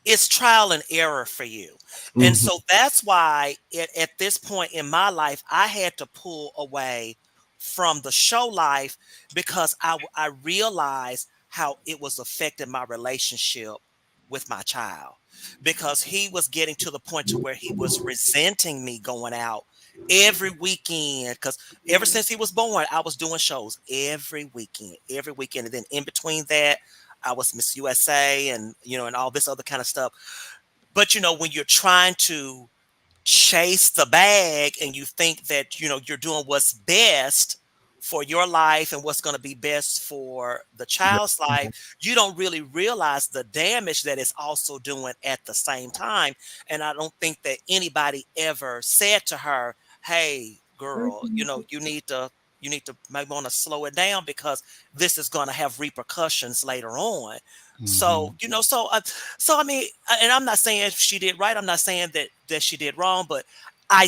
it's trial and error for you. And so that's why at this point in my life, I had to pull away from the show life, because I realized how it was affecting my relationship with my child, because he was getting to the point to where he was resenting me going out every weekend, because ever since he was born, I was doing shows every weekend. And then in between that, I was Miss USA and all this other kind of stuff. But when you're trying to chase the bag and you think that you're doing what's best for your life and what's going to be best for the child's life, you don't really realize the damage that it's also doing at the same time. And I don't think that anybody ever said to her, hey girl, you need to maybe want to slow it down, because this is going to have repercussions later on. So, so I mean, and I'm not saying she did right. I'm not saying that she did wrong, but I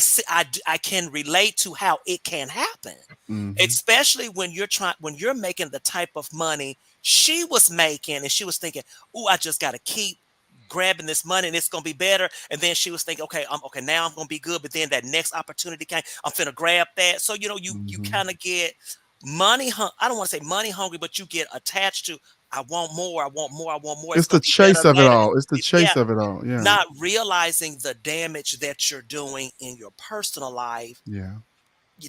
can relate to how it can happen, especially when you're making the type of money she was making, and she was thinking, "Ooh, I just got to keep grabbing this money and it's gonna be better." And then she was thinking, okay, now I'm gonna be good. But then that next opportunity came, I'm finna grab that. So you kind of get money. I don't want to say money hungry, but you get attached to, I want more, I want more, I want more. It's the chase of it all. It's the chase of it all. Yeah. Not realizing the damage that you're doing in your personal life. Yeah.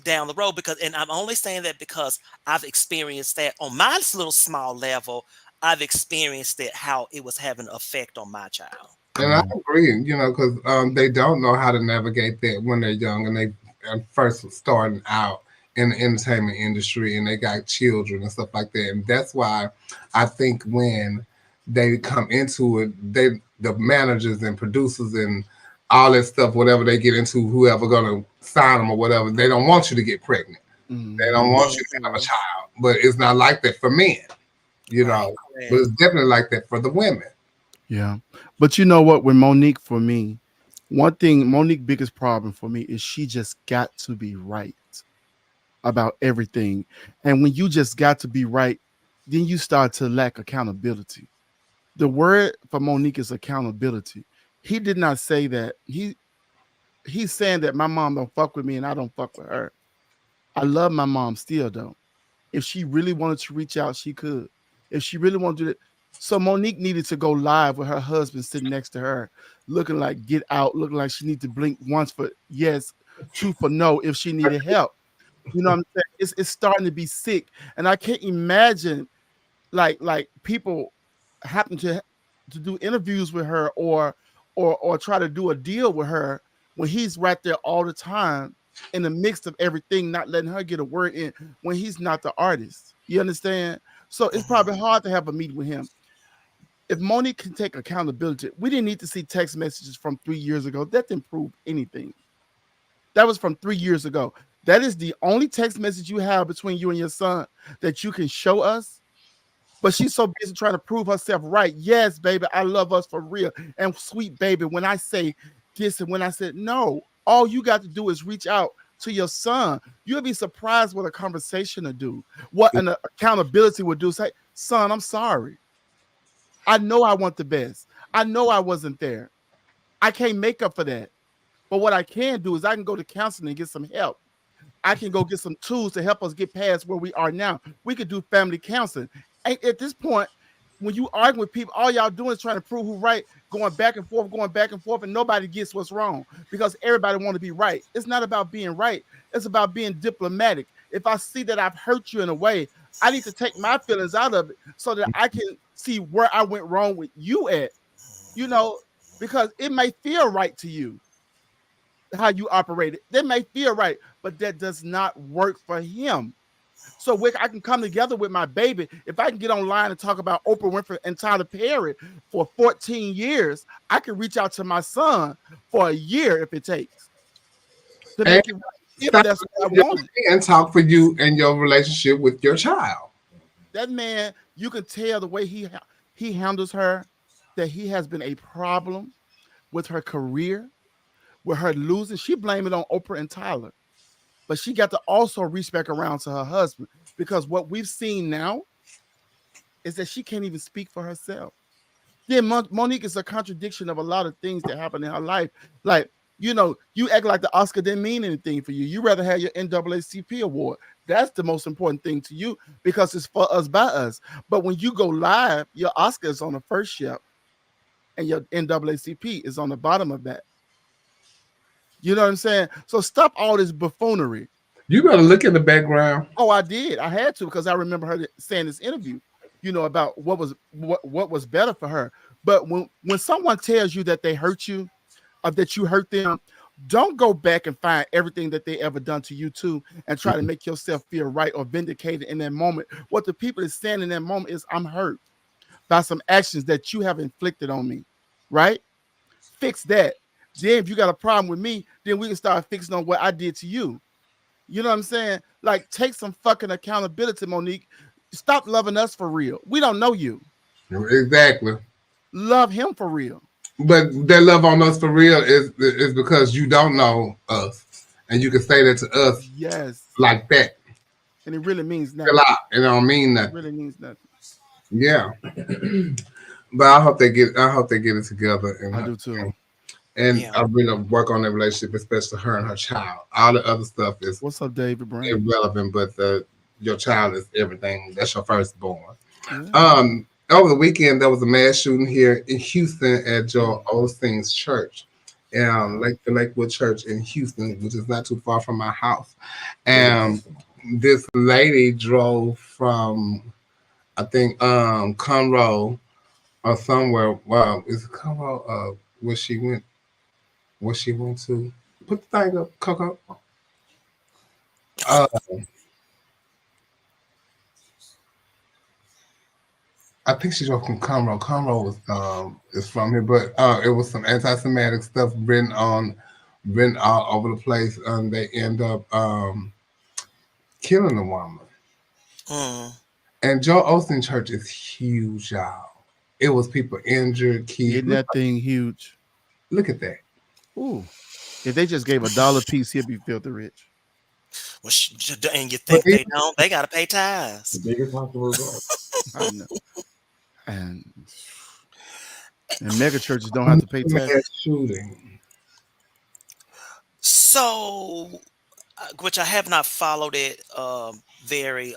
Down the road, and I'm only saying that because I've experienced that on my little small level. I've experienced it, how it was having an effect on my child. And I agree, because they don't know how to navigate that when they're young and they first starting out in the entertainment industry and they got children and stuff like that. And that's why I think when they come into it, the managers and producers and all that stuff, whatever they get into, whoever gonna sign them or whatever, they don't want you to get pregnant. They don't want you to have a child. But it's not like that for men. But it's definitely like that for the women. Yeah. But you know what? With Monique, for me, one thing, Monique's biggest problem for me is she just got to be right about everything. And when you just got to be right, then you start to lack accountability. The word for Monique is accountability. he did not say that. He's saying that my mom don't fuck with me and I don't fuck with her. I love my mom still though. If she really wanted to reach out, she could. If she really wanted to do it. So Monique needed to go live with her husband sitting next to her, looking like get out, looking like she needed to blink once for yes, two for no if she needed help. You know what I'm saying? It's starting to be sick. And I can't imagine like people happen to do interviews with her or try to do a deal with her when he's right there all the time in the mix of everything, not letting her get a word in when he's not the artist. You understand? So it's probably hard to have a meeting with him. If Monique can take accountability, we didn't need to see text messages from 3 years ago. That didn't prove anything. That was from 3 years ago. That is the only text message you have between you and your son that you can show us. But she's so busy trying to prove herself right. Yes, baby, I love us for real. And sweet baby, when I say this and when I said no, all you got to do is reach out to your son. You'll be surprised what a conversation will do, what an accountability would do. Say, son, I'm sorry. I know I want the best. I know I wasn't there. I can't make up for that. But what I can do is I can go to counseling and get some help. I can go get some tools to help us get past where we are now. We could do family counseling. At this point, when you argue with people, all y'all doing is trying to prove who's right, going back and forth, and nobody gets what's wrong because everybody want to be right. It's not about being right. It's about being diplomatic. If I see that I've hurt you in a way, I need to take my feelings out of it so that I can see where I went wrong with you at, you know, because it may feel right to you how you operate it. That may feel right, but that does not work for him. So I can come together with my baby. If I can get online and talk about Oprah Winfrey and Tyler Perry for 14 years, I can reach out to my son for a year if it takes to make it right. If that's what I want. And talk for you and your relationship with your child. That man, you can tell the way he handles her that he has been a problem with her career, with her losing. She blamed it on Oprah and Tyler. But she got to also reach back around to her husband because what we've seen now is that she can't even speak for herself. Then Monique is a contradiction of a lot of things that happen in her life. Like, you know, you act like the Oscar didn't mean anything for you. You rather have your NAACP award. That's the most important thing to you because it's for us by us. But when you go live, your Oscar is on the first shelf and your NAACP is on the bottom of that. You know what I'm saying? So stop all this buffoonery. You better look in the background. Oh, I did. I had to because I remember her saying this interview, you know, about what was better for her. But when someone tells you that they hurt you or that you hurt them, don't go back and find everything that they ever done to you too and try to make yourself feel right or vindicated in that moment. What the people is saying in that moment is, I'm hurt by some actions that you have inflicted on me, right? Fix that. Then if you got a problem with me, then we can start fixing on what I did to you. You know what I'm saying? Like, take some fucking accountability, Monique. Stop loving us for real. We don't know you. Exactly. Love him for real. But that love on us for real is because you don't know us. And you can say that to us like that. And it really means nothing. A lot. It don't mean nothing. It really means nothing. Yeah. But I hope they get it together. And I do too. And I really work on that relationship, especially her and her child. All the other stuff is what's up, David Brown? Irrelevant, but your child is everything. That's your firstborn. Yeah. Over the weekend, there was a mass shooting here in Houston at Joel Osteen's church, the Lakewood Church in Houston, which is not too far from my house. And this lady drove from, I think, Conroe or somewhere. Wow, is it Conroe? Where she went? What she went to? Put the thing up, Coco. I think she drove from Conroe. Conroe is from here, but it was some anti-Semitic stuff written all over the place, and they end up killing the woman. And Joel Osteen Church is huge, y'all. It was people injured, kids. Isn't that thing huge? Look at that. Ooh. If they just gave $1 piece, he'd be filthy rich. Well, and you think they don't? They got to pay tithes. The biggest hospital. I know. And And mega churches don't have to pay tax. Shooting. So, which I have not followed it very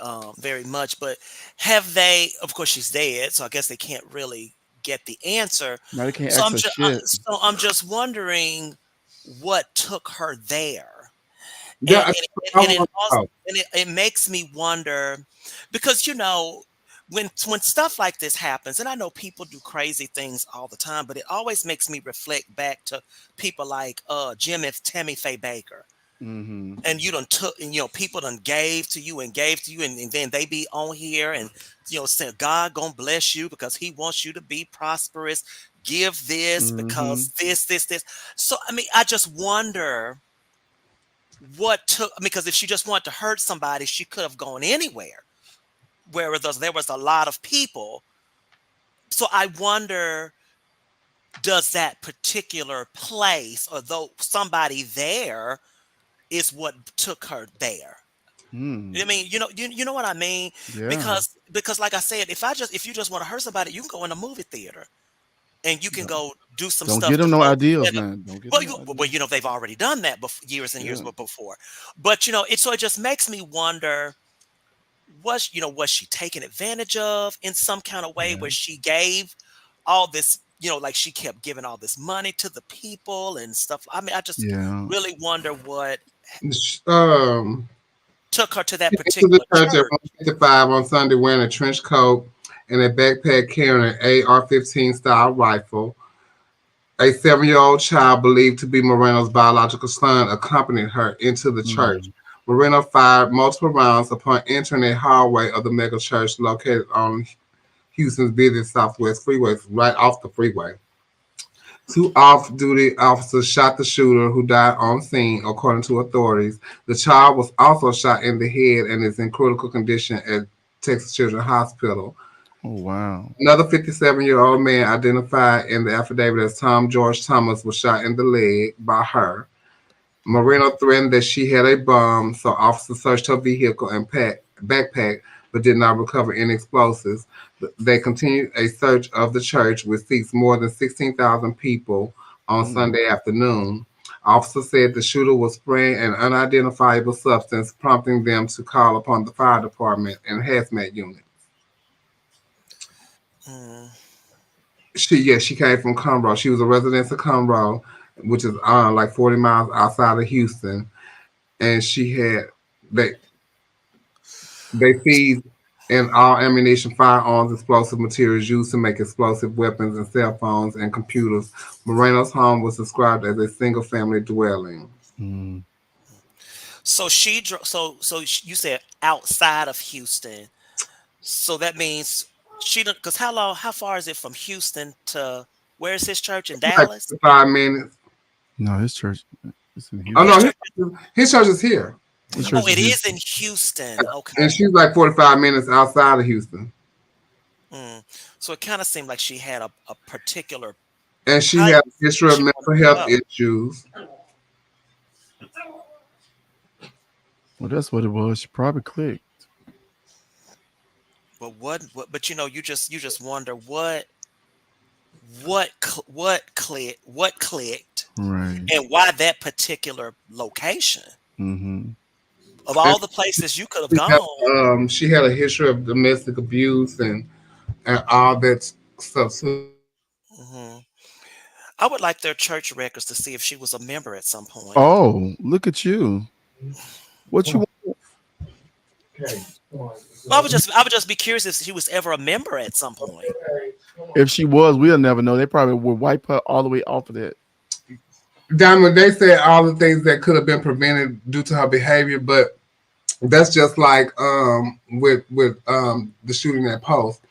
much, but have they? Of course, she's dead, so I guess they can't really get the answer. No, they can't So access shit. I'm just wondering what took her there, Yeah, it makes me wonder because when stuff like this happens, and I know people do crazy things all the time, but it always makes me reflect back to people like Jim and Tammy Faye Baker. Mm-hmm. And you done took, and people done gave to you, and then they be on here and say God gonna bless you because He wants you to be prosperous. Give this because this. So I mean, I just wonder what took. I mean, because if she just wanted to hurt somebody, she could have gone anywhere. Whereas there was a lot of people. So I wonder, does that particular place or though somebody there is what took her there? I mean, you know what I mean? Yeah. Because like I said, if you just want to hurt somebody, you can go in a movie theater and you can go do some Don't stuff. get them no ideas, man. Don't get Well, they've already done that years and years before. But it just makes me wonder, was she taken advantage of in some kind of way where she gave all this, like she kept giving all this money to the people and stuff. I mean, I just really wonder what took her to that particular to the church at 155 on Sunday wearing a trench coat and a backpack carrying an AR-15 style rifle. A 7-year-old child believed to be Moreno's biological son accompanied her into the church. Moreno fired multiple rounds upon entering a hallway of the mega church located on Houston's busy Southwest Freeway, right off the freeway. 2 off-duty officers shot the shooter, who died on scene, according to authorities. The child was also shot in the head and is in critical condition at Texas Children's Hospital. Oh, wow. Another 57-year-old man identified in the affidavit as Tom George Thomas was shot in the leg by her. Moreno threatened that she had a bomb, so officers searched her vehicle and backpack, but did not recover any explosives. They continued a search of the church, which seats more than 16,000 people on Sunday afternoon. Officers said the shooter was spraying an unidentifiable substance, prompting them to call upon the fire department and hazmat units. She came from Conroe. She was a resident of Conroe, which is like 40 miles outside of Houston, and she had they seized in all ammunition, firearms, explosive materials used to make explosive weapons, and cell phones and computers. Moreno's home was described as a single-family dwelling. So you said outside of Houston. So that means because how far is it from Houston to where's his church in Dallas? Like 5 minutes. No, his church is in Houston. Oh no, his church is here. It is in Houston. Okay. And she's like 45 minutes outside of Houston. So it kind of seemed like she had a particular. And she had a history of mental health issues. Well, that's what it was. She probably clicked. But but you just wonder what clicked, right? And why that particular location. Of all the places you could have gone. She had a history of domestic abuse and all that stuff too. I would like their church records to see if she was a member at some point. Oh, look at you! What you want? Okay. I would just be curious if she was ever a member at some point. If she was, we'll never know. They probably would wipe her all the way off of that. Diamond, they said all the things that could have been prevented due to her behavior, but that's just like with the shooting at Post.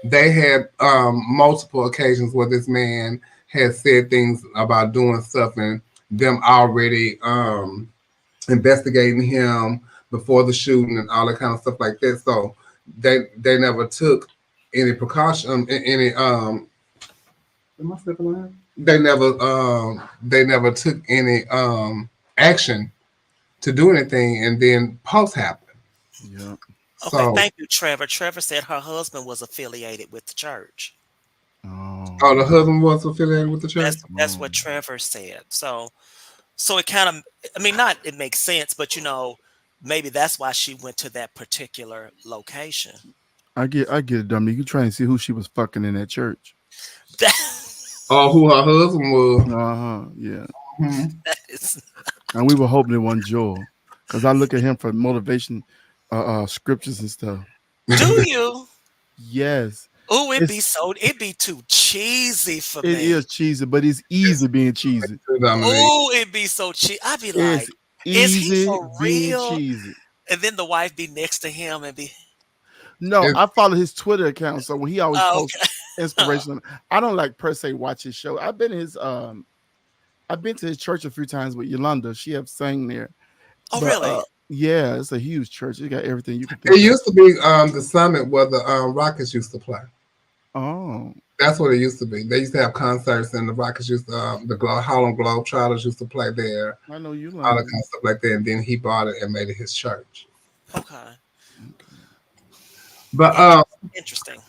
They had multiple occasions where this man had said things about doing stuff and them already investigating him before the shooting and all that kind of stuff like that. So they never took any precaution, They never took any action to do anything, and then Post happened. Yeah. Okay, thank you, Trevor. Trevor said her husband was affiliated with the church. Oh, the husband was affiliated with the church. That's what Trevor said. So it kind of, I mean, not it makes sense, but maybe that's why she went to that particular location. I get it, dummy. You trying to see who she was fucking in that church? Oh, who her husband was? Yeah. Mm-hmm. And we were hoping it wasn't Joel, because I look at him for motivation, scriptures and stuff. Do you? Yes. Oh, it'd be too cheesy for me. It is cheesy, but it's easy being cheesy. Oh, it'd be so cheesy. I'd be like, it's easy is he for being real? cheesy. And then the wife be next to him and be. No, I follow his Twitter account, so when he always posts inspirational. I don't like per se watch his show. I've been to his church a few times with Yolanda. She have sang there. Oh, really? Yeah, it's a huge church. It got everything you can think It used to be the Summit where the Rockets used to play. Oh. That's what it used to be. They used to have concerts, and the Rockets used to, the Harlem Globetrotters used to play there. I know you. All that kind of stuff like that. And then he bought it and made it his church. Okay. But interesting.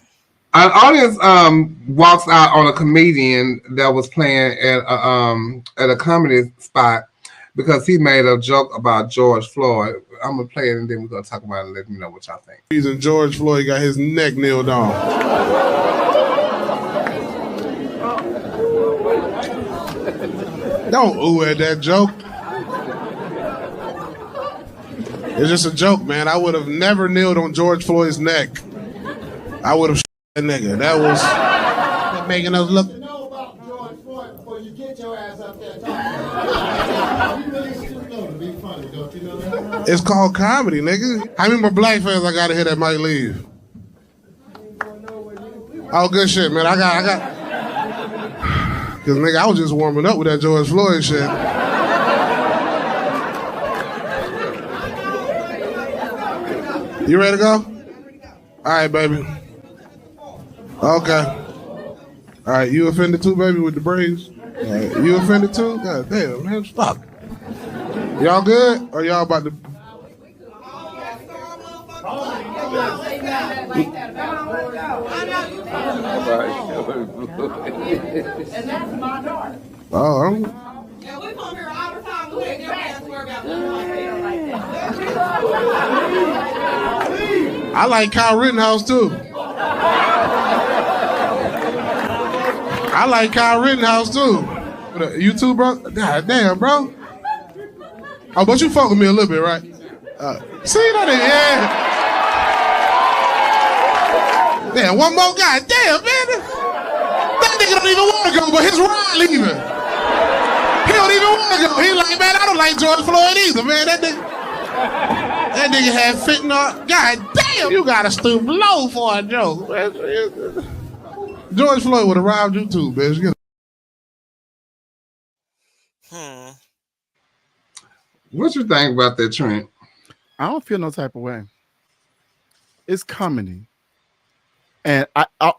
An audience walks out on a comedian that was playing at a comedy spot because he made a joke about George Floyd. I'm gonna play it and then we're gonna talk about it and let me know what y'all think. Reason George Floyd got his neck nailed on. Don't ooh at that joke. It's just a joke, man. I would have never kneeled on George Floyd's neck. I would have that nigga. That was making us look. You know about George Floyd before you get your ass up there talking. You really should know to be funny, don't you know that? It's called comedy, nigga. How many more black fans I gotta hit that might leave? Oh, good shit, man. I got. Cause nigga, I was just warming up with that George Floyd shit. You ready to go? All right, baby. Okay. All right, you offended too, baby, with the braids? All right, you offended too? God damn, man, fuck. Y'all good? Or y'all about to... Oh, Yeah, we come here all the time. We ain't never asked to worry about I like Kyle Rittenhouse too. I like Kyle Rittenhouse too. You too, bro? God damn, bro. Oh, but you fuck with me a little bit, right? See that? Yeah. Damn, one more guy. Damn, man. That nigga don't even want to go, but his ride leaving. He don't even want to go. He like, man, I don't like George Floyd either, man. That nigga had fentanyl. God damn, you gotta stoop low for a joke. George Floyd would have robbed you too, bitch. What you think about that, Trent? I don't feel no type of way. It's comedy. And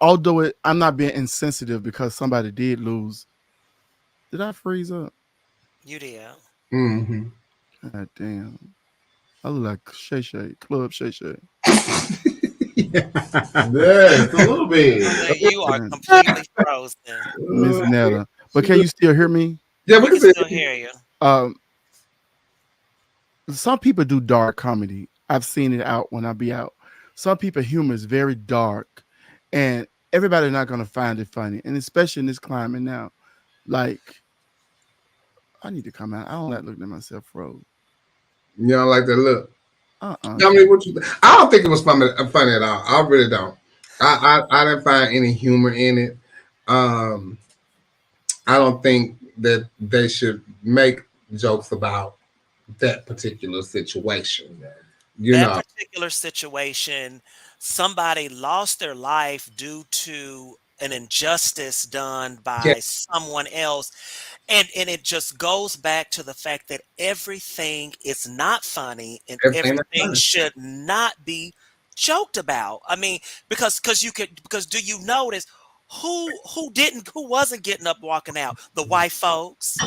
although I'm not being insensitive because somebody did lose. Did I freeze up? You did. Mm-hmm. God damn. I look like Shay Shay, Club Shay Shay. Yeah, a little bit. You are completely frozen. Miss Netta. But can you still hear me? Yeah, we can still hear you. Some people do dark comedy. I've seen it out when I be out. Some people humor is very dark, and everybody's not gonna find it funny. And especially in this climate now, like I need to come out. I don't like looking at myself froze. You don't like that look? Tell me what you think. I don't think it was funny at all. I really don't. I didn't find any humor in it. I don't think that they should make jokes about that particular situation. That particular situation, somebody lost their life due to an injustice done by someone else. And it just goes back to the fact that everything is not funny and everything should not be joked about. I mean, because do you notice who wasn't getting up walking out? The white folks.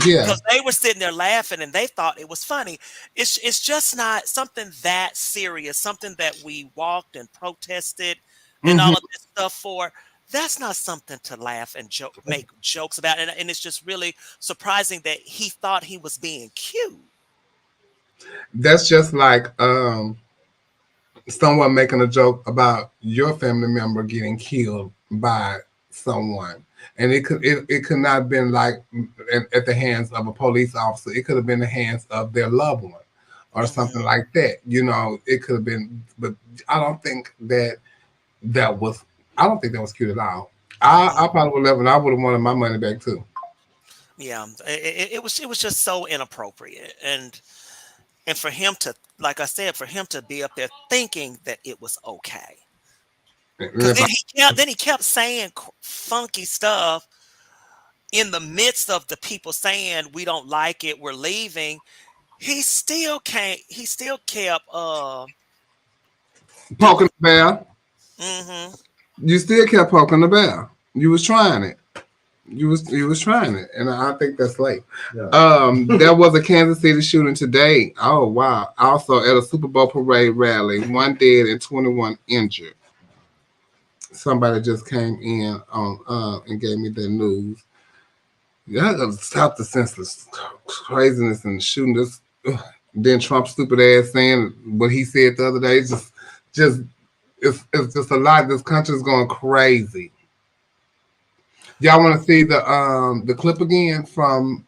Yeah. Because they were sitting there laughing and they thought it was funny. It's just not something that serious, something that we walked and protested and all of this stuff for. That's not something to laugh and make jokes about. And it's just really surprising that he thought he was being cute. That's just like someone making a joke about your family member getting killed by someone. And it could not have been like at the hands of a police officer. It could have been the hands of their loved one or something like that. You know, it could have been, but I don't think that was cute at all. I probably would have, and I would have wanted my money back too. Yeah, it was just so inappropriate, and for him to, like I said, for him to be up there thinking that it was okay. Because then he kept saying funky stuff in the midst of the people saying we don't like it, we're leaving. He still kept poking the bear. Mm-hmm. You still kept poking the bear. You was trying it. You was trying it, and I think that's late. Yeah. There was a Kansas City shooting today. Oh wow! Also at a Super Bowl parade rally, 1 dead and 21 injured. Somebody just came in on and gave me the news. Yeah, I gotta stop the senseless craziness and shooting this. Then Trump's stupid ass saying what he said the other day. It's just a lot. This country's going crazy. Y'all want to see the clip again from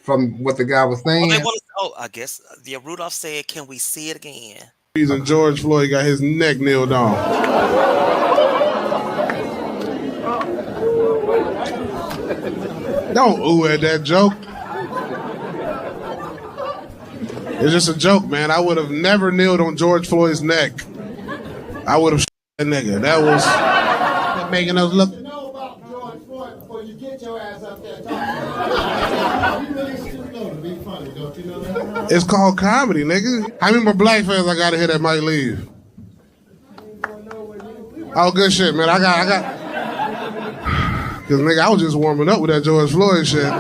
what the guy was saying? I guess Rudolph said, "Can we see it again?" Reason George Floyd got his neck nailed on. Don't ooh at that joke. It's just a joke, man. I would have never kneeled on George Floyd's neck. I would have that nigga. That was making us look. You know about George Floyd before you get your ass up there talking. You really should know to be funny, don't you know that? It's called comedy, nigga. How many more black fans I gotta hear that might leave? Oh, good shit, man. I got. Cause nigga, I was just warming up with that George Floyd shit.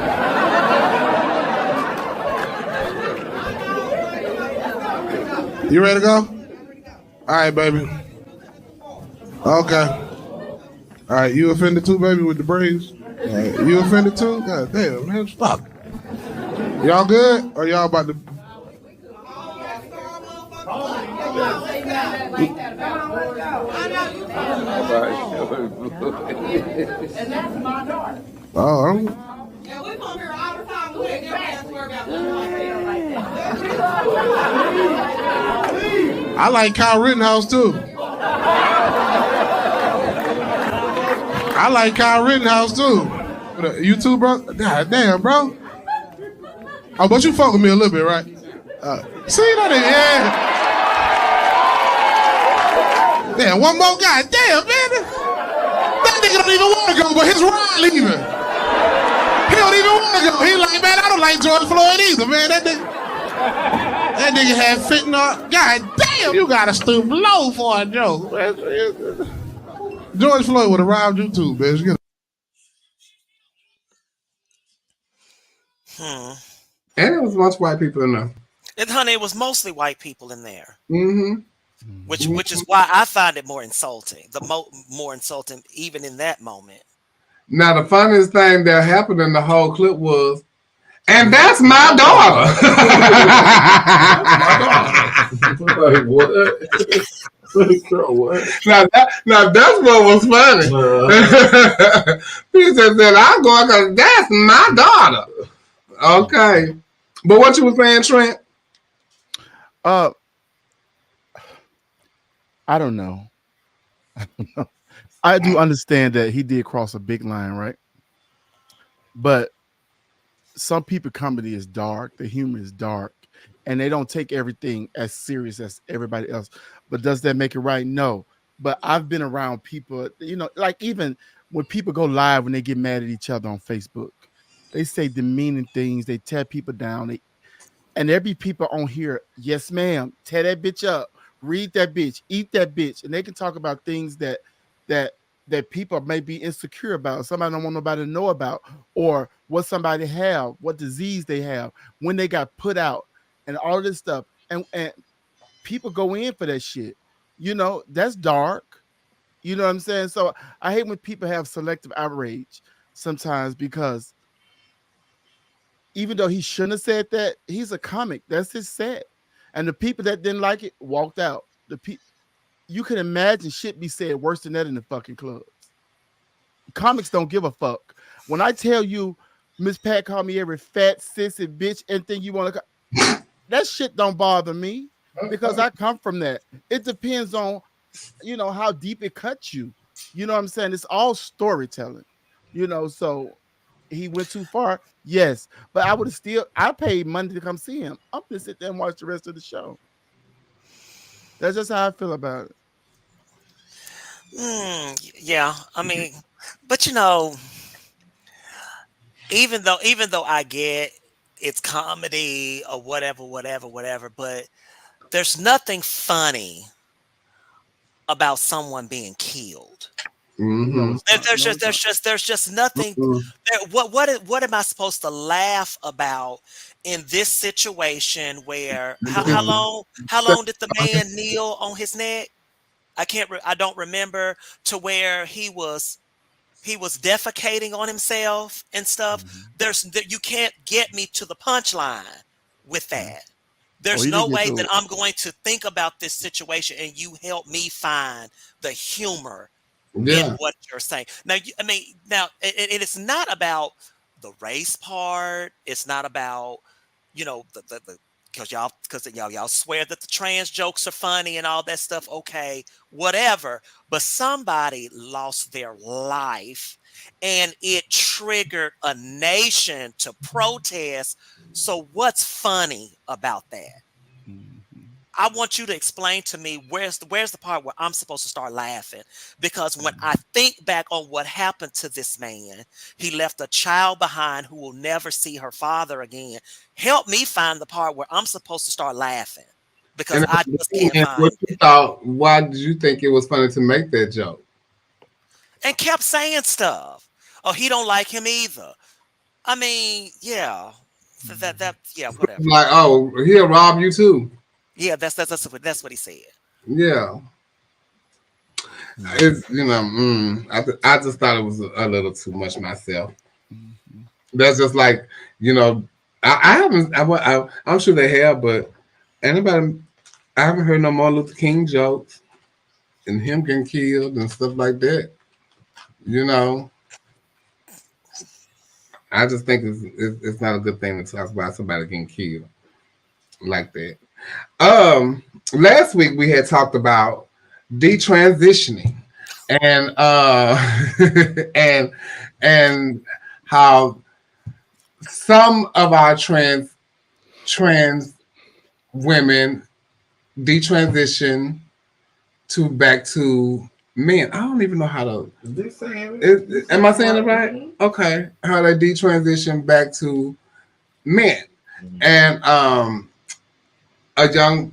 You ready to go? All right, baby. Okay. All right, you offended too, baby, with the braids? All right, you offended too? God damn, man, fuck. Y'all good? Or y'all about to... And that's my daughter. Oh, And we come here all the time. We ain't never asked her about I like Kyle Rittenhouse too. I like Kyle Rittenhouse too. You too, bro? God damn, bro. Oh, but you fuck with me a little bit, right? See that? Yeah. Damn, one more guy. Damn, man. That nigga don't even want to go, but his ride leaving. He don't even want to go. He like, man, I don't like George Floyd either, man. That nigga had fentanyl. God damn, you gotta stoop low for a joke. George Floyd would have robbed you too, bitch. And it was much white people in there. And honey, it was mostly white people in there. Mm-hmm. Which is why I find it more insulting. More insulting even in that moment. Now the funniest thing that happened in the whole clip was, and that's my daughter. Like, what? What? Now that's what was funny. He just said, "I'm going because that's my daughter." Okay, but what you were saying, Trent? I don't know. I do understand that he did cross a big line, right? But some people comedy is dark, the humor is dark, and they don't take everything as serious as everybody else. But does that make it right? No. But I've been around people, you know, like even when people go live when they get mad at each other on Facebook, they say demeaning things, they tear people down, and there be people on here, yes, ma'am, tear that bitch up, read that bitch, eat that bitch, and they can talk about things that people may be insecure about, somebody don't want nobody to know about, or what somebody have, what disease they have, when they got put out, and all this stuff, and people go in for that shit. You know, that's dark. You know what I'm saying? So I hate when people have selective outrage sometimes, because even though he shouldn't have said that, he's a comic. That's his set. And the people that didn't like it walked out. You can imagine shit be said worse than that in the fucking clubs. Comics don't give a fuck. When I tell you Miss Pat called me every fat, sissy bitch, anything you want to, that shit don't bother me, because I come from that. It depends on, how deep it cuts you. You know what I'm saying? It's all storytelling. So he went too far, yes. But I paid money to come see him. I'm gonna sit there and watch the rest of the show. That's just how I feel about it. Yeah, I mean, but even though I get it's comedy or whatever, but there's nothing funny about someone being killed. Mm-hmm. There's just nothing. What am I supposed to laugh about in this situation where how long did the man kneel on his neck? I don't remember, to where he was defecating on himself and stuff. You can't get me to the punchline with that. There's no way that I'm going to think about this situation and you help me find the humor in what you're saying. Now, it's not about the race part. It's not about, the because y'all swear that the trans jokes are funny and all that stuff. Okay, whatever. But somebody lost their life and it triggered a nation to protest. So what's funny about that? I want you to explain to me where's the part where I'm supposed to start laughing. Because when I think back on what happened to this man, he left a child behind who will never see her father again. Help me find the part where I'm supposed to start laughing, because I just can't find what you thought, why did you think it was funny to make that joke? And kept saying stuff. Oh, he don't like him either. I mean, yeah. Whatever. Like, oh, he'll rob you too. Yeah, that's what he said. Yeah. It's I just thought it was a little too much myself. That's just like, I'm sure they have, but I haven't heard no more Luther King jokes and him getting killed and stuff like that. I just think it's not a good thing to talk about somebody getting killed like that. Last week we had talked about detransitioning and and how some of our trans women detransition back to men. I don't even know how to. Am I saying it right? Okay, how they detransition back to men, and a young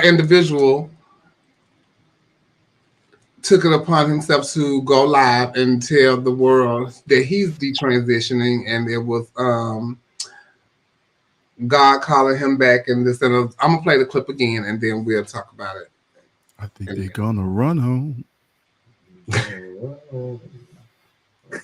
individual took it upon himself to go live and tell the world that he's detransitioning, and it was God calling him back. And this, and I'm gonna play the clip again, and then we'll talk about it. I think they're gonna run home.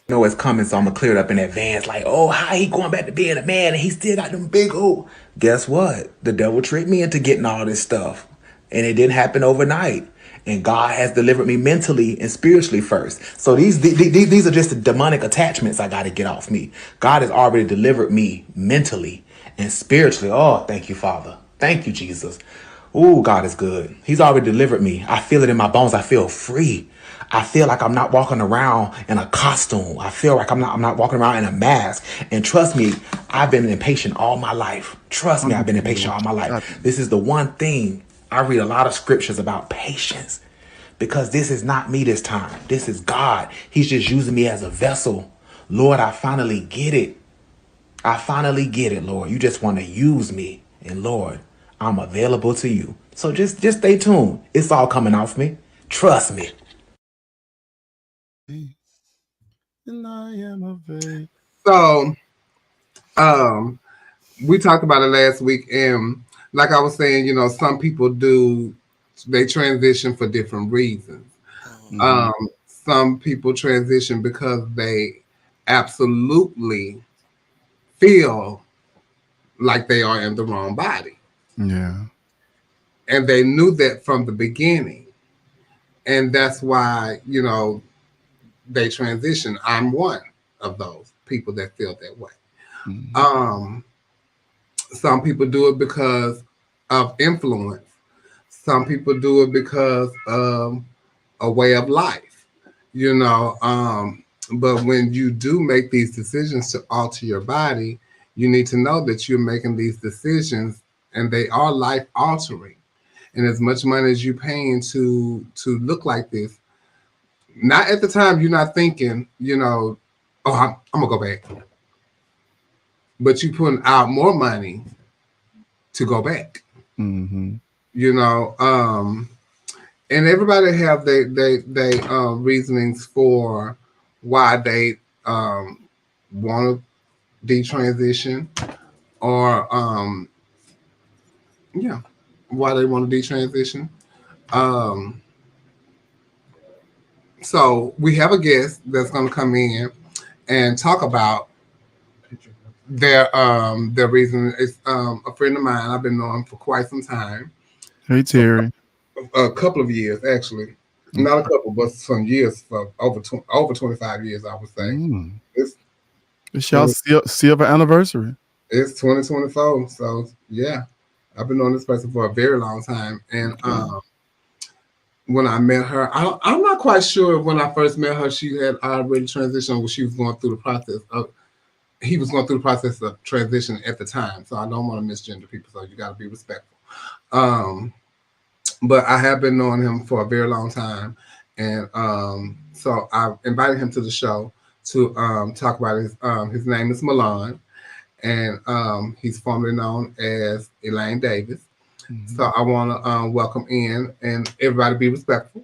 Know it's coming, so I'm gonna clear it up in advance. Like, oh, how he going back to being a man and he still got them big old. Guess what? The devil tricked me into getting all this stuff, and it didn't happen overnight. And God has delivered me mentally and spiritually first. So these are just the demonic attachments I got to get off me. God has already delivered me mentally and spiritually. Oh, thank you, Father. Thank you, Jesus. Oh, God is good. He's already delivered me. I feel it in my bones. I feel free. I feel like I'm not walking around in a costume. I feel like I'm not walking around in a mask. And trust me, I've been impatient all my life. Trust me, I've been impatient all my life. This is the one thing. I read a lot of scriptures about patience, because this is not me this time. This is God. He's just using me as a vessel. Lord, I finally get it. I finally get it, Lord. You just want to use me. And Lord, I'm available to you. So just stay tuned. It's all coming off me. Trust me. And I am available. So, we talked about it last week, and like I was saying, some people they transition for different reasons. Some people transition because they absolutely feel like they are in the wrong body. Yeah. And they knew that from the beginning. And that's why, they transition. I'm one of those people that feel that way. Some people do it because of influence. Some people do it because of a way of life, but when you do make these decisions to alter your body, you need to know that you're making these decisions and they are life altering. And as much money as you're paying to look like this, not at the time you're not thinking, oh, I'm gonna go back. But you're putting out more money to go back. Mm-hmm. And everybody have they reasonings for why they want to detransition, or why they want to detransition. So we have a guest that's going to come in and talk about their reason. It's a friend of mine. I've been knowing for quite some time. Hey, Terry. A couple of years, actually. Not a couple, but some years, for over 25 years, I would say. It's y'all silver anniversary. It's 2024, so yeah, I've been on this person for a very long time. And when I met her, I'm not quite sure when I first met her, she had already transitioned when she was going through the process of. He was going through the process of transition at the time, so I don't want to misgender people. So you got to be respectful. But I have been knowing him for a very long time, and so I invited him to the show to talk about his name is Milan, and he's formerly known as Elaine Davis. Mm-hmm. So I want to welcome in, and everybody be respectful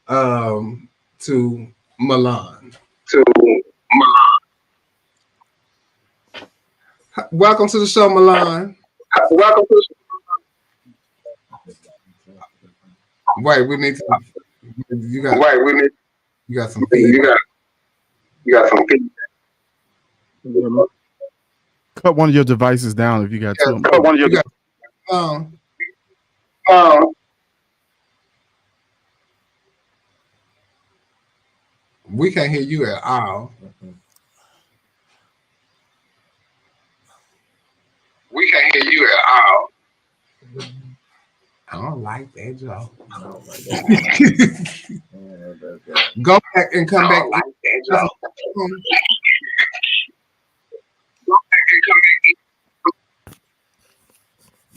to Milan. Welcome to the show, Milan. Welcome to the show. Wait, we need to. You got. Wait, we need. You got some feedback. You got some feedback. Cut one of your devices down if you got two. Cut one of your. We can't hear you at all. We can't hear you at all. I don't like that joke. Go back and come back. Like that joke. Go back and come back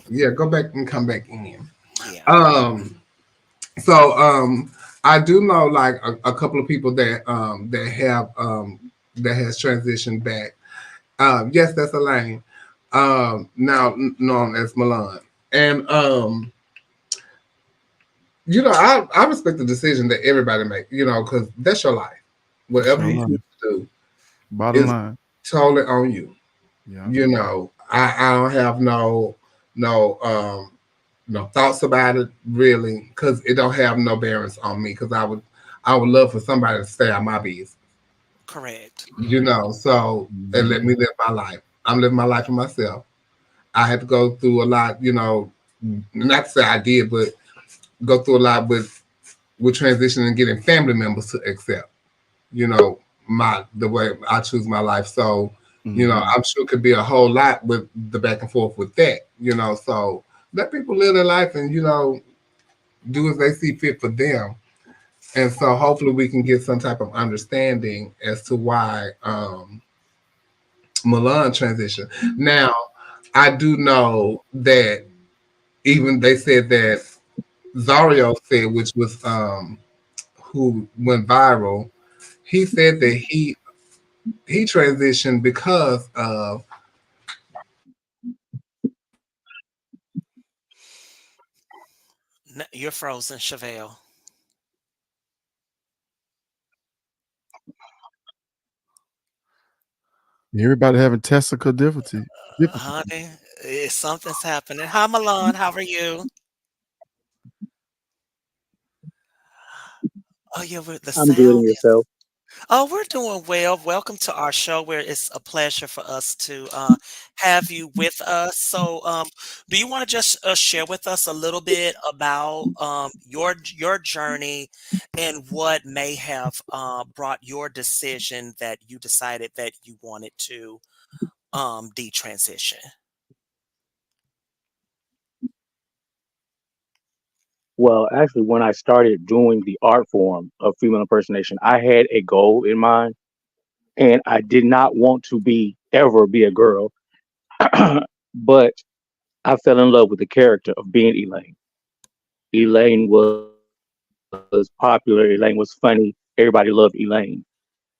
in. Yeah, go back and come back in. Yeah. So I do know like a couple of people that that has transitioned back. Yes, that's Elaine. Now known as Milan. And I respect the decision that everybody makes, because that's your life. Whatever you choose to do, bottom line, totally on you. Yeah. I don't have no thoughts about it really, because it don't have no bearings on me. Because I would love for somebody to stay on my business. Correct. So and let me live my life. I'm living my life for myself. I had to go through a lot, not to say I did, but go through a lot with transitioning and getting family members to accept, the way I choose my life. So, I'm sure it could be a whole lot with the back and forth with that, so let people live their life and, do as they see fit for them. And so hopefully we can get some type of understanding as to why Milan transitioned. Now, I do know that even they said that Zario said, which was who went viral, he said that he transitioned because of You're frozen, Chevelle. Everybody having testicle difficulty. Honey, something's happening. Hi, Milan. How are you? Oh yeah, the I'm good in sound is. yourself. Oh, we're doing well. Welcome to our show where it's a pleasure for us to have you with us. So, do you want to just share with us a little bit about your journey and what may have brought your decision that you decided that you wanted to detransition? Well, actually, when I started doing the art form of female impersonation, I had a goal in mind, and I did not want to be ever be a girl, but I fell in love with the character of being Elaine. Elaine was popular. Elaine was funny. Everybody loved Elaine.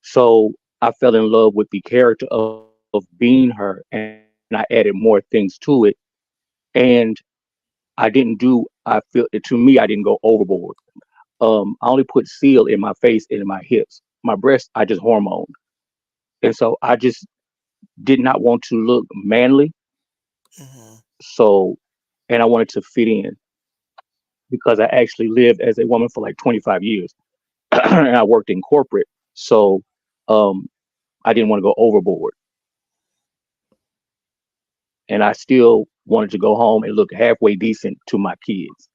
So I fell in love with the character of being her, and I added more things to it. And I feel to me, I didn't go overboard. I only put seal in my face and in my hips. My breast, I just hormoned. And so I just did not want to look manly. Hmm. So, and I wanted to fit in because I actually lived as a woman for like 25 years and I worked in corporate. So, um, I didn't want to go overboard. And I still wanted to go home and look halfway decent to my kids.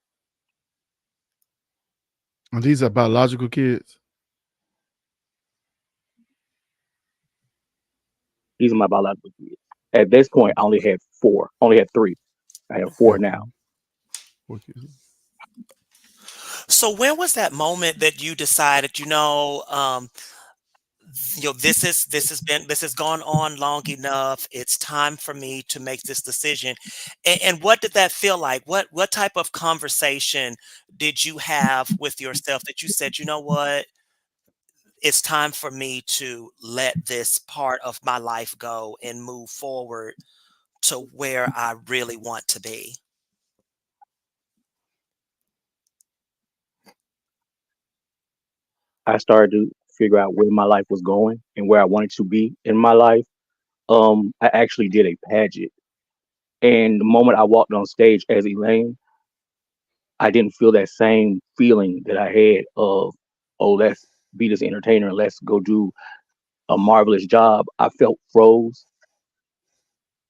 And these are biological kids. These are my biological kids. At this point, I only had four, only had three. I have four Okay. now. 4 kids. So when was that moment that you decided, this has gone on long enough. It's time for me to make this decision. And what did that feel like? What type of conversation did you have with yourself that you said, you know what? It's time for me to let this part of my life go and move forward to where I really want to be. I started to figure out where my life was going and where I wanted to be in my life. I actually did a pageant. And the moment I walked on stage as Elaine, I didn't feel that same feeling that I had of, oh, let's be this entertainer and let's go do a marvelous job. I felt froze.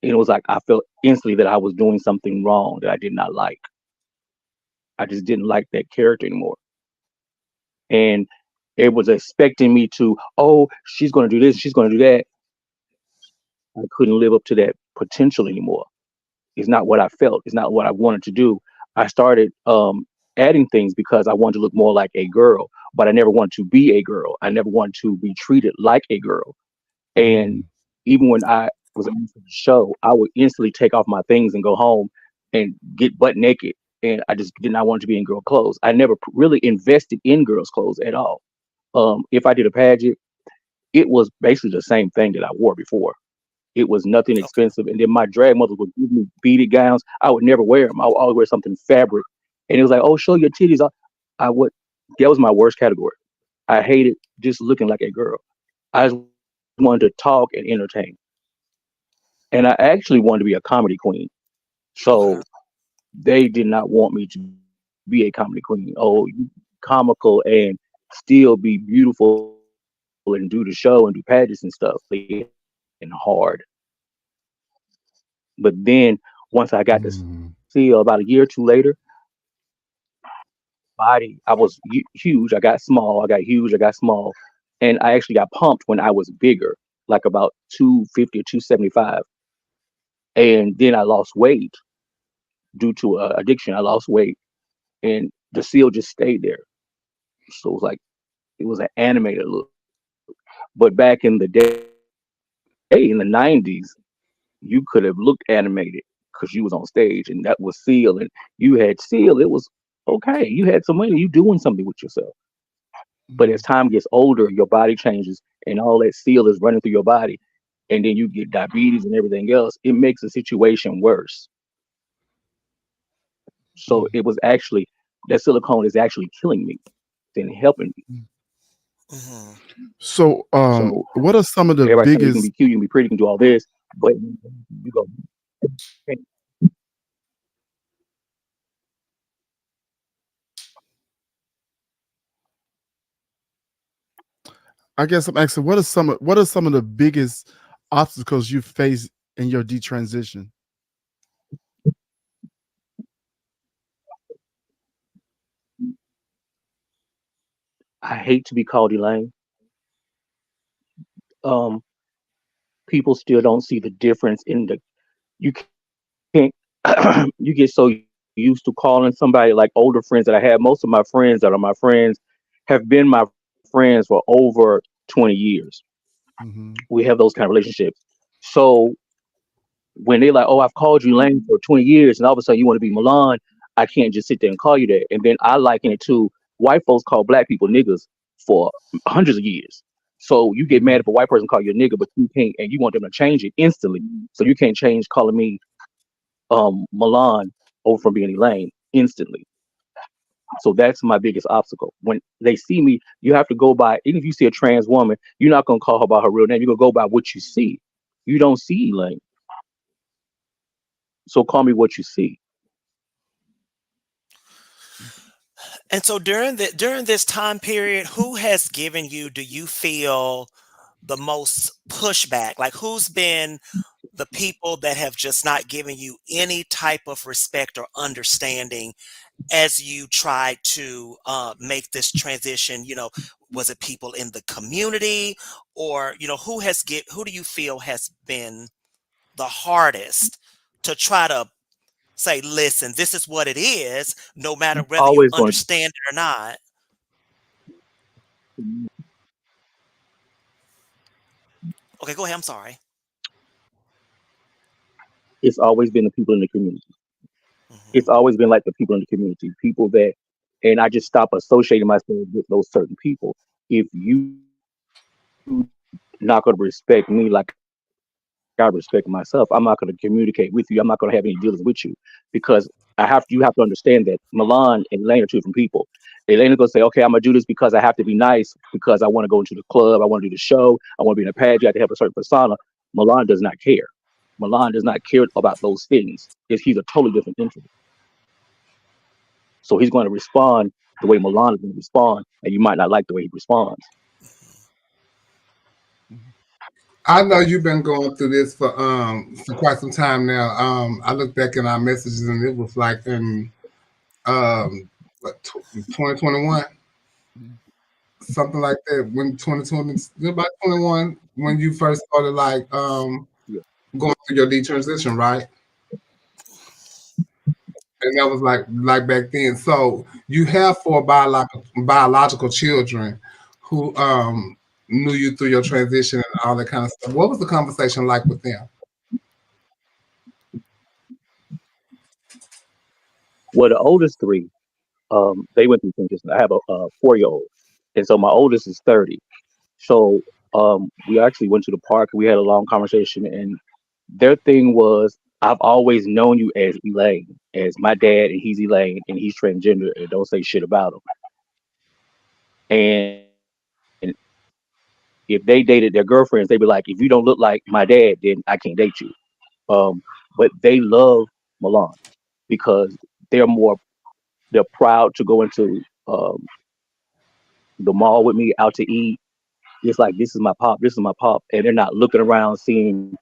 And it was like I felt instantly that I was doing something wrong that I did not like. I just didn't like that character anymore. And it was expecting me to, oh, she's going to do this, she's going to do that. I couldn't live up to that potential anymore. It's not what I felt. It's not what I wanted to do. I started adding things because I wanted to look more like a girl, but I never wanted to be a girl. I never wanted to be treated like a girl. And even when I was on the show, I would instantly take off my things and go home and get butt naked. And I just did not want to be in girl clothes. I never really invested in girls' clothes at all. If I did a pageant, it was basically the same thing that I wore before. It was nothing Okay. expensive. And then my drag mother would give me beaded gowns. I would never wear them. I would always wear something fabric. And it was like, oh, show your titties. I would, that was my worst category. I hated just looking like a girl. I just wanted to talk and entertain. And I actually wanted to be a comedy queen. So Okay. they did not want me to be a comedy queen. Oh, you comical and still be beautiful and do the show and do pageants and stuff. They had me working hard. But then once I got to see about a year or two later, body, I was huge. I got small. I got huge. I got small. And I actually got pumped when I was bigger, like about 250 or 275. And then I lost weight due to addiction. I lost weight and the seal just stayed there. So it was like, it was an animated look. But back in the day, in the 90s, you could have looked animated because you was on stage and that was seal and you had seal. It was okay. You had some money. You doing something with yourself. But as time gets older, your body changes and all that seal is running through your body. And then you get diabetes and everything else. It makes the situation worse. So it was actually, that silicone is actually killing me than helping me. Hmm. So, So what are some of the everybody tell me you can be biggest? cute, you can be pretty, you can do all this, but you go, I guess I'm asking, what are some of the biggest obstacles you face in your detransition? I hate to be called Elaine. Um, People still don't see the difference in the. You can't. You get so used to calling somebody like older friends that I have. Most of my friends that are my friends have been my friends for over 20 years. Mm-hmm. We have those kind of relationships. So when they're like, "Oh, I've called you Lane for 20 years," and all of a sudden you want to be Milan, I can't just sit there and call you that. And then I liken it to white folks call black people niggas for hundreds of years. So you get mad if a white person call you a nigga, but you can't, and you want them to change it instantly. So you can't change calling me Milan over from being Elaine instantly. So that's my biggest obstacle. When they see me, you have to go by. Even if you see a trans woman, you're not gonna call her by her real name. You're gonna go by what you see. You don't see Elaine, so call me what you see. And so during this time period, who has given you, do you feel, the most pushback? Like, who's been the people that have just not given you any type of respect or understanding as you try to make this transition? Was it people in the community, or who do you feel has been the hardest to try to say, listen, this is what it is, no matter whether you Always going. understand it or not? Okay, go ahead. I'm sorry. It's always been the people in the community. It's Hmm. always been like the people in the community, people that, and I just stop associating myself with those certain people. If you not going to respect me like I respect myself, I'm not going to communicate with you. I'm not going to have any dealings with you because you have to understand that Milan and Elaine are two different people. Elena gonna say, okay, I'm gonna do this because I have to be nice, because I want to go into the club, I want to do the show, I want to be in a pageant, I have to have a certain persona. Milan does not care. Milan does not care about those things. He's a totally different entity. So he's going to respond the way Milan is going to respond, and you might not like the way he responds. I know you've been going through this for quite some time now. I look back in our messages and it was like in 2021, something like that. When 2020, about 21, when you first started like Yeah. going through your detransition, right? And that was like back then. So you have four biological children who knew you through your transition and all that kind of stuff. What was the conversation like with them? Well, the oldest three, they went through transition. I have a 4-year-old, and so my oldest is 30. So we actually went to the park. We had a long conversation, and their thing was, I've always known you as Elaine, as my dad, and he's Elaine, and he's transgender, and don't say shit about him. And if they dated their girlfriends, they'd be like, if you don't look like my dad, then I can't date you. But they love Milan because they're more they're proud to go into the mall with me, out to eat. It's like, this is my pop, this is my pop, and they're not looking around seeing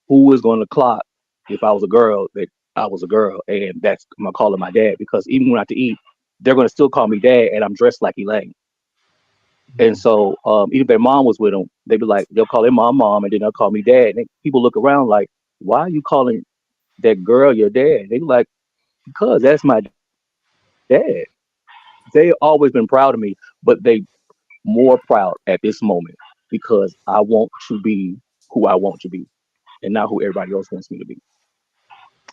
who was going to clock if I was a girl that I was a girl, and that's I'm gonna call him my dad, because even when I have to eat, they're gonna still call me dad, and I'm dressed like Elaine. And so even if their mom was with them, they'd be like, they'll call their mom, and then they'll call me dad. And then people look around like, why are you calling that girl your dad? They be like, because that's my dad. They always been proud of me, but they more proud at this moment because I want to be who I want to be and not who everybody else wants me to be.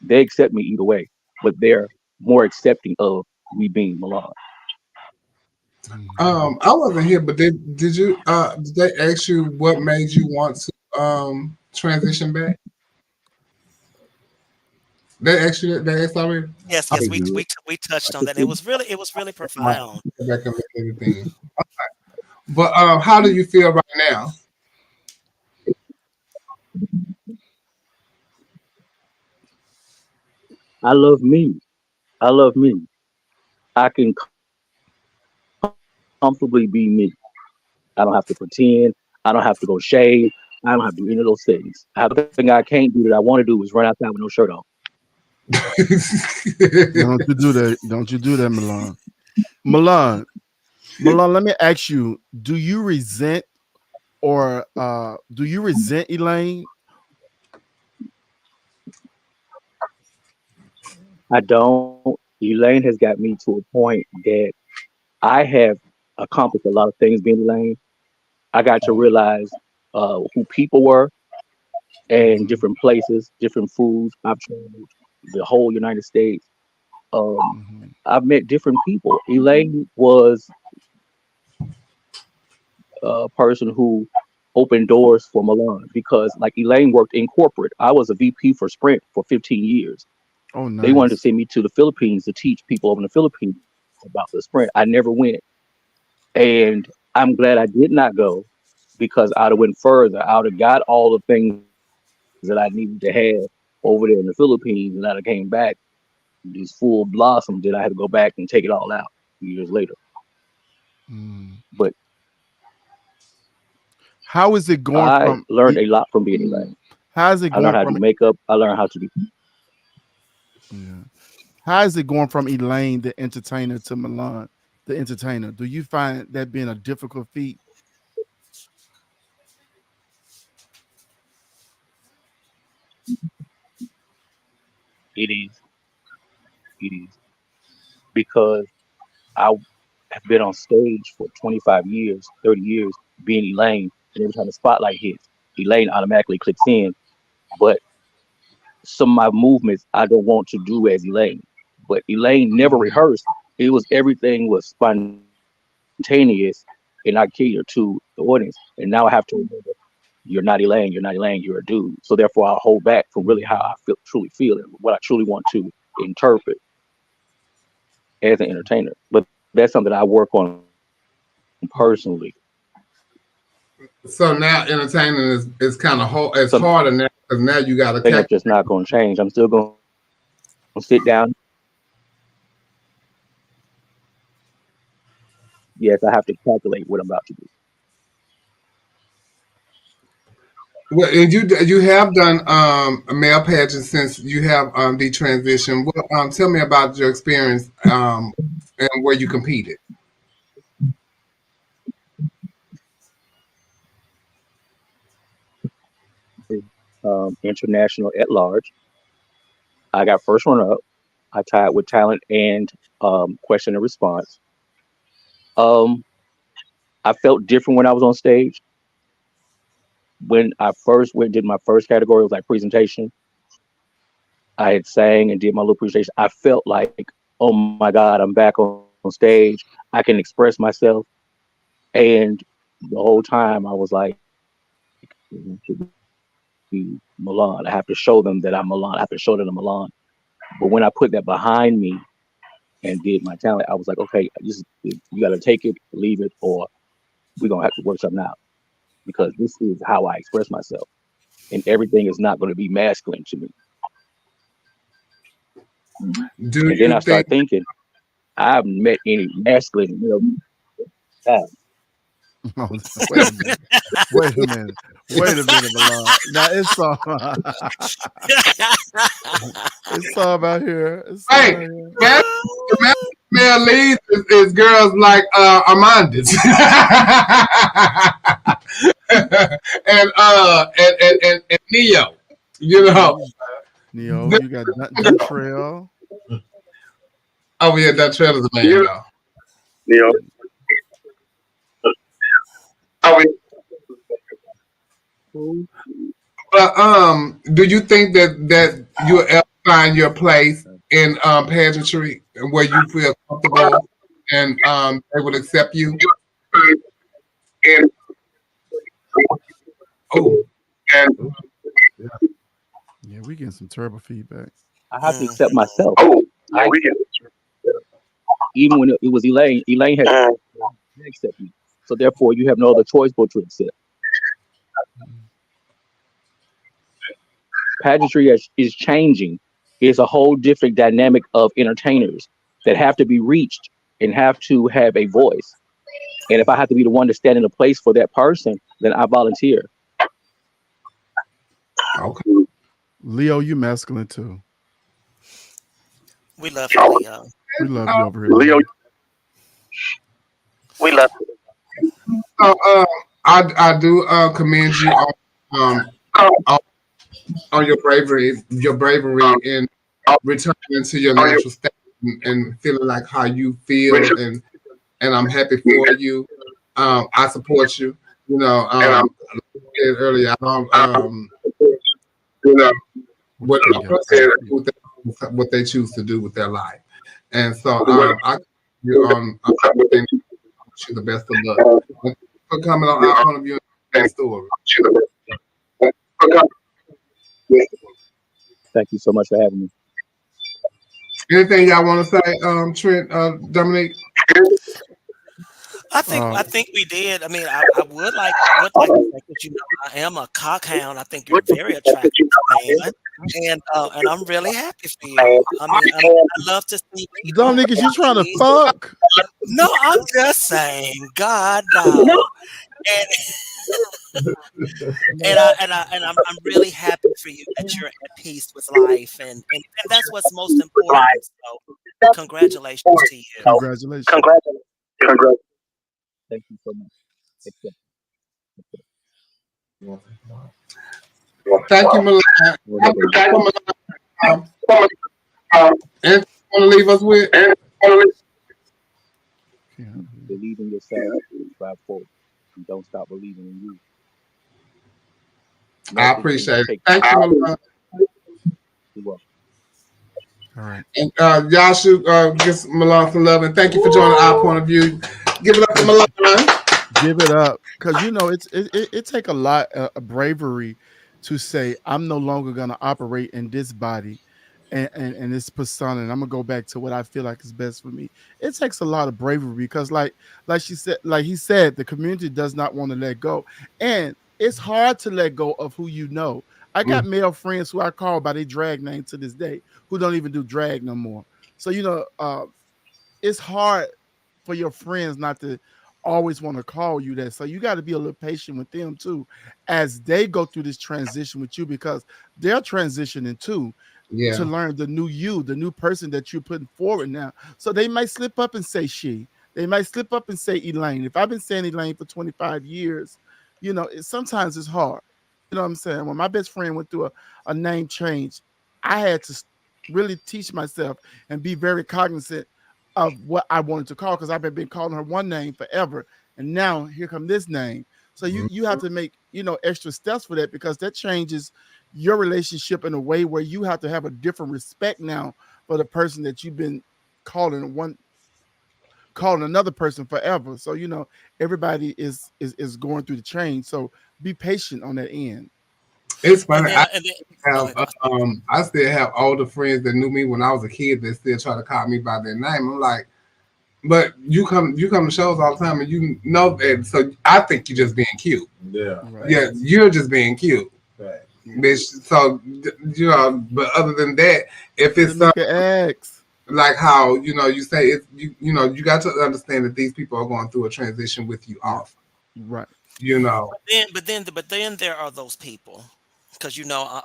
They accept me either way, but they're more accepting of me being Milan. I wasn't here, but did you did they ask you what made you want to transition back? They asked you that, they asked already? Yes, I yes, think we you we would. we touched on I that. think It was really Right. profound. Go back and look at everything. Okay. But how do you feel right now? I love me. I love me. I can comfortably be me. I don't have to pretend. I don't have to go shave. I don't have to do any of those things. The thing I can't do that I want to do is run outside with no shirt on. Don't you do that? Don't you do that, Milan? Milan, let me ask you: do you resent Elaine? I don't. Elaine has got me to a point that I have accomplished a lot of things being Elaine. I got to realize who people were and different places, different foods. I've traveled the whole United States. I've met different people. Elaine was a person who opened doors for Milan because, like, Elaine worked in corporate. I was a VP for Sprint for 15 years. Oh, nice. They wanted to send me to the Philippines to teach people over in the Philippines about the Sprint. I never went. And I'm glad I did not go because I'd have went further. I would have got all the things that I needed to have over there in the Philippines, and I'd have came back these full blossoms that I had to go back and take it all out years later. But how is it going? I learned a lot from being Elaine. How is it going? I learned how to do makeup. I learned how to be. Yeah. How is it going from Elaine, the entertainer, to Milan, the entertainer? Do you find that being a difficult feat? It is. It is. Because I have been on stage for 25 years, 30 years, being Elaine, and every time the spotlight hits, Elaine automatically clicks in. But some of my movements I don't want to do as Elaine. But Elaine never rehearsed. Everything was spontaneous and I cater to the audience. And now I have to remember, you're not Elaine, you're a dude. So therefore I'll hold back from really how I truly feel and what I truly want to interpret as an entertainer. But that's something I work on personally. So now entertaining is kind of hard. It's harder now because now you got to. That's just not going to change. I'm still going to sit down. Yes, I have to calculate what I'm about to do. Well, and you have done a male pageant since you have Detransitioned. Well, tell me about your experience and where you competed. International at large. I got first runner up. I tied with talent and question and response. I felt different when I was on stage. When I first did my first category, it was like presentation. I had sang and did my little presentation. I felt like, oh my God, I'm back on stage. I can express myself. And the whole time I was like, Milan. I have to show them that I'm Milan. I have to show them I'm Milan. But when I put that behind me and did my talent, I was like, okay, you got to take it, leave it, or we're going to have to work something out because this is how I express myself. And everything is not going to be masculine to me. And then I start thinking, I haven't met any masculine Oh, wait a minute, Milan. Now it's all it's all about here. Hey, male leads is girls like Armandus and Neo. You know, Neo. You got Detrail. Oh yeah, Detrail is a man. Yeah. Neo. But do you think that you'll ever find your place in pageantry and where you feel comfortable and they would accept you? Yeah, we getting some terrible feedback. I have to accept myself. Even when it was Elaine had to accept me. So therefore, you have no other choice but to accept. Pageantry is changing. It's a whole different dynamic of entertainers that have to be reached and have to have a voice. And if I have to be the one to stand in the place for that person, then I volunteer. Okay. Leo, you masculine too. We love you, Leo. We love you over here, Leo. We love. So, I do commend you on your bravery in returning to your natural state and feeling like how you feel, and I'm happy for you. I support you. You know, like I said earlier, I don't what they choose to do with their life, and so I you on everything. Wish you the best of luck. For coming on our point of view and story. Thank you so much for having me. Anything y'all want to say, Trent, Dominique? I think we did. I mean, I would like to say that, you know, I am a cockhound. I think you're a very attractive man, and I'm really happy for you. I mean, I love to see people. Dominic, is you trying to fuck? No, I'm just saying, God, dog. And I'm really happy for you that you're at peace with life, and that's what's most important. So, congratulations to you. Congratulations. Congratulations. Thank you so much. Thank you, Milan. And want to leave us with? Believe in yourself, strive forward, and don't stop believing in you. I appreciate it. Thank you, Milan. You're welcome. All right. And y'all should give Milan some love, and thank you for joining our point of view. Give it up to Milan. Give it up, because you know it take a lot of bravery to say I'm no longer gonna operate in this body and this persona, and I'm gonna go back to what I feel like is best for me. It takes a lot of bravery because, like she said, like he said, the community does not want to let go, and it's hard to let go of who you know. I got male friends who I call by their drag name to this day who don't even do drag no more. So you know, it's hard for your friends not to always want to call you that. So you got to be a little patient with them too as they go through this transition with you, because they're transitioning too to learn the new you, the new person that you're putting forward now. So they might slip up and say she. They might slip up and say Elaine. If I've been saying Elaine for 25 years, you know, sometimes it's hard. You know what I'm saying? When my best friend went through a name change, I had to really teach myself and be very cognizant of what I wanted to call, because I've been calling her one name forever, and now here come this name. So you have to make, you know, extra steps for that, because that changes your relationship in a way where you have to have a different respect now for the person that you've been calling another person forever. So you know, everybody is going through the change. So be patient on that end. It's funny. I still have older friends that knew me when I was a kid that still try to call me by their name. I'm like, but you come to shows all the time, and you know that. So I think you're just being cute. Yeah. Right. Yeah, you're just being cute. Right. Bitch. So you know, but other than that, if it's like how you say it, you know, you got to understand that these people are going through a transition with you off. Right. You know. But then there are those people, because you know,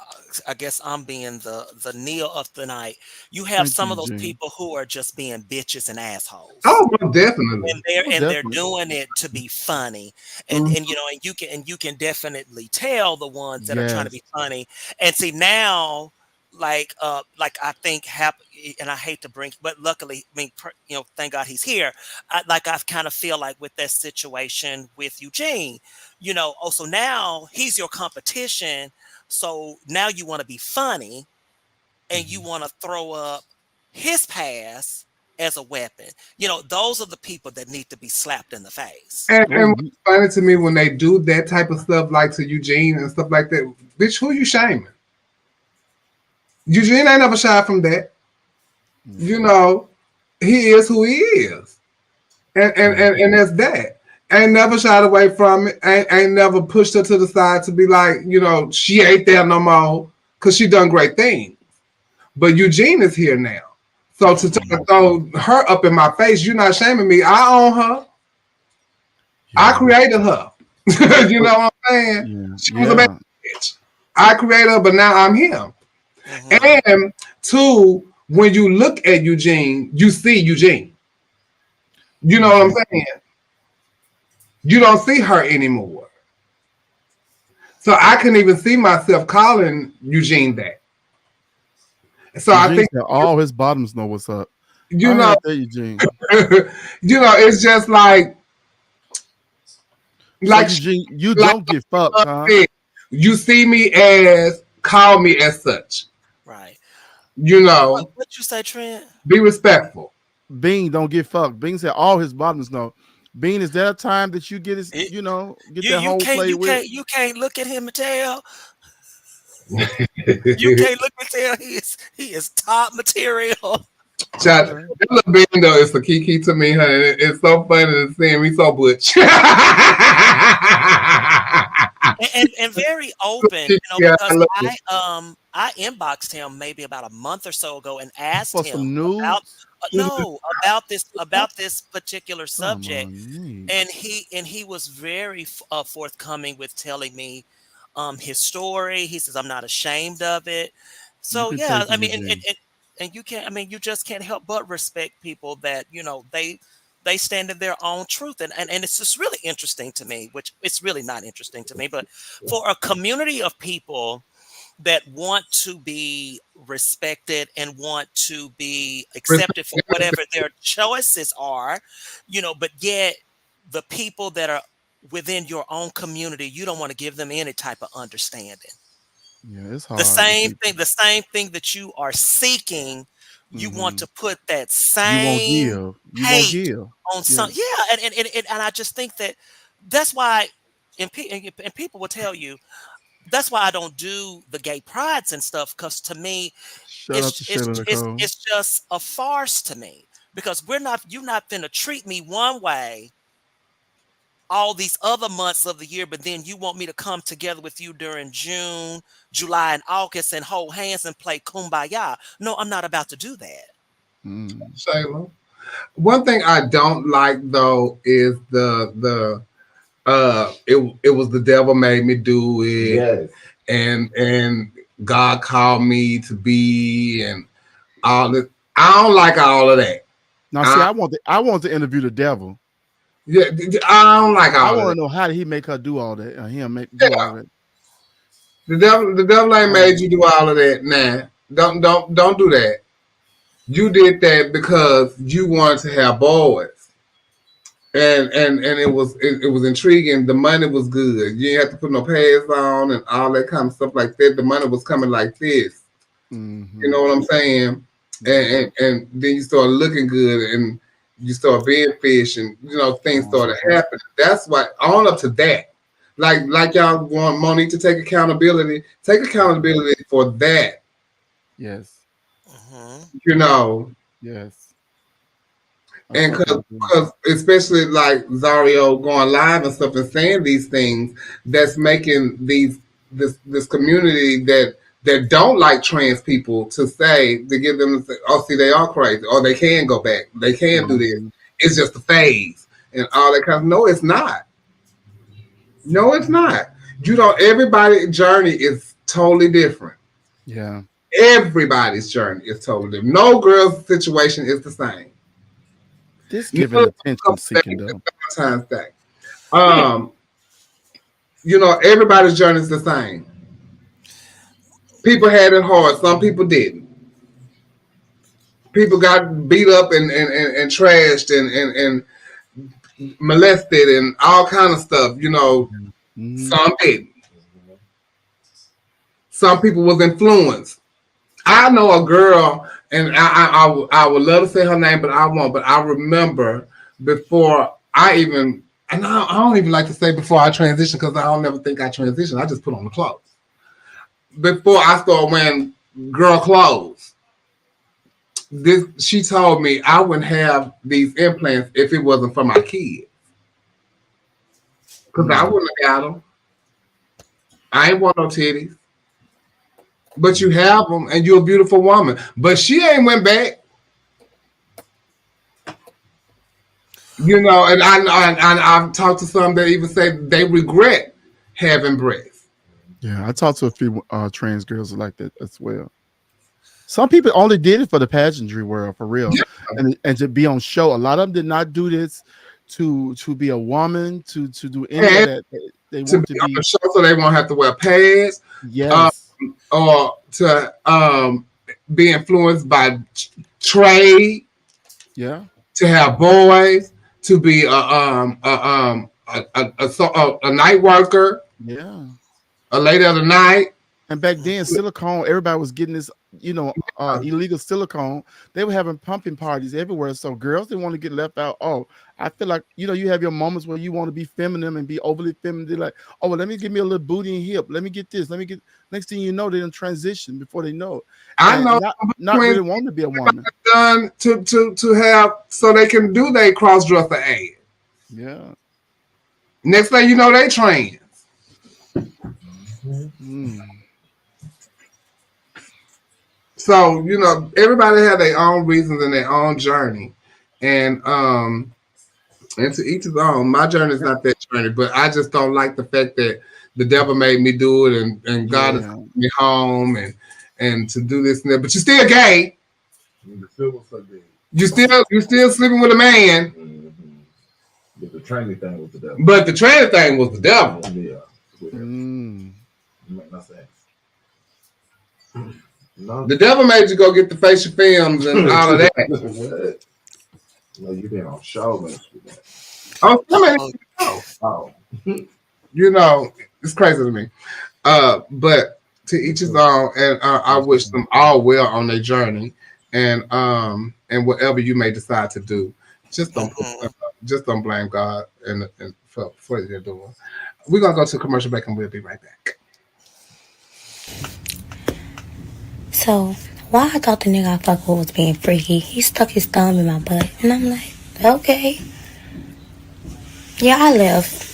I guess I'm being the Neil of the night. You have some of those people who are just being bitches and assholes. Oh, definitely. And they're doing it to be funny, and you know, and you can definitely tell the ones that are trying to be funny. And see now, like I think and I hate to bring, but luckily, I mean, you know, thank God he's here. I kind of feel like with that situation with Eugene, you know, so now he's your competition. So now you want to be funny, and you want to throw up his past as a weapon. You know, those are the people that need to be slapped in the face. And what's funny to me when they do that type of stuff, like to Eugene and stuff like that, bitch, who you shaming? Eugene ain't never shy from that. You know, he is who he is. And that's that. Ain't never shied away from it. Ain't never pushed her to the side to be like, you know, she ain't there no more, because she done great things. But Eugene is here now. So to throw her up in my face, you're not shaming me. I own her. I created her. You know what I'm saying? Yeah. She was a bad bitch. I created her, but now I'm him. And two, when you look at Eugene, you see Eugene. You know what I'm saying? You don't see her anymore. So I couldn't even see myself calling Eugene that. So Eugene I think said all his bottoms know what's up. you I know, heard that, Eugene. you know, it's just like So Eugene, you don't get fucked, huh? You see me as, call me as such. Right. You know. What you say, Trent? Be respectfful. Bean don't get fucked. Bean said all his bottoms know. Bean, is there a time that you get his, get that You whole play with? you can't look at him and tell. You can't look and tell he is top material. Child, that little Bean though is a kiki to me, honey. It's so funny to see me so butch. and very open, because I inboxed him maybe about a month or so ago and asked For him some nudes? about this particular subject, and he was very forthcoming with telling me his story. He says, I'm not ashamed of it. So yeah, I mean, and you can't, I mean, you just can't help but respect people that, they stand in their own truth. And it's just really interesting to me, which it's really not interesting to me, but for a community of people that want to be respected and want to be accepted for whatever their choices are, but yet the people that are within your own community, you don't want to give them any type of understanding. Yeah, it's hard. The same thing that you are seeking, you want to put that same hate on some. Yeah, and I just think that's why, and people will tell you, that's why I don't do the gay prides and stuff, because to me, it's just a farce to me, because you're not finna treat me one way all these other months of the year, but then you want me to come together with you during June, July, and August and hold hands and play kumbaya. No, I'm not about to do that. Shayla, one thing I don't like though is it was the devil made me do it. Yes. And God called me to be, and all this. I don't like all of that. Now see, I want to interview the devil. Yeah, I don't like all I of want that. to know, how did he make her do all that? Do all that? The devil ain't made you do all of that. Nah, don't do that. You did that because you wanted to have boys. And it was intriguing. The money was good. You didn't have to put no pads on and all that kind of stuff like that. The money was coming like this. You know what I'm saying? And then you start looking good, and you start being fish, and things started happening. That's why on up to that. Like y'all want Monique to take accountability. Take accountability for that. Yes. Yes. And because especially like Zario going live and stuff and saying these things, that's making this community that don't like trans people to give them, oh, see, they are crazy, or they can go back, they can do this. It's just a phase and all that kind of. No, it's not. No, it's not. Everybody's journey is totally different. Yeah. Everybody's journey is totally different. No girl's situation is the same. This giving attention seeking though. Valentine's Day. Everybody's journey is the same. People had it hard. Some people didn't. People got beat up and trashed and molested and all kind of stuff. Some didn't. Some people was influenced. I know a girl, and I would love to say her name, but I won't. But I remember before I even, and I don't even like to say before I transitioned, because I don't never think I transitioned. I just put on the clothes. Before I started wearing girl clothes, she told me I wouldn't have these implants if it wasn't for my kids, because I wouldn't have got them. I ain't want no titties. But you have them, and you're a beautiful woman. But she ain't went back. You know, and I've talked to some that even say they regret having breasts. Yeah, I talked to a few trans girls like that as well. Some people only did it for the pageantry world, for real, and to be on show. A lot of them did not do this to be a woman, to do any of that. They want to be on the show so they won't have to wear pads. Yes. Or to be influenced by trade. Yeah. To have boys, to be a night worker. Yeah. A lady of the night. And back then, silicone, everybody was getting this, illegal silicone. They were having pumping parties everywhere. So girls didn't want to get left out. Oh, I feel like, you have your moments where you want to be feminine and be overly feminine. They're like, oh, well, let me give me a little booty and hip. Let me get this. Let me get. Next thing you know, they're in transition before they know it. I know not really wanting to be a woman. Done to have so they can do their cross-dresser ad. Yeah. Next thing you know, they trans. So, everybody have their own reasons and their own journey. And to each his own. My journey is not that journey, but I just don't like the fact that the devil made me do it and God has taken me home and to do this and that. But you're still gay. You still sleeping with a man. But the tranny thing was the devil. Yeah. Make no sense. No. The devil made you go get the facial films and all of that. No, you been on show, man. It's crazy to me. But to each his own, and I wish them all well on their journey, and whatever you may decide to do, just don't blame God and for what you're doing. We're gonna go to a commercial break and we'll be right back. So, why I thought the nigga I fuck with was being freaky, he stuck his thumb in my butt. And I'm like, okay. Yeah, I left.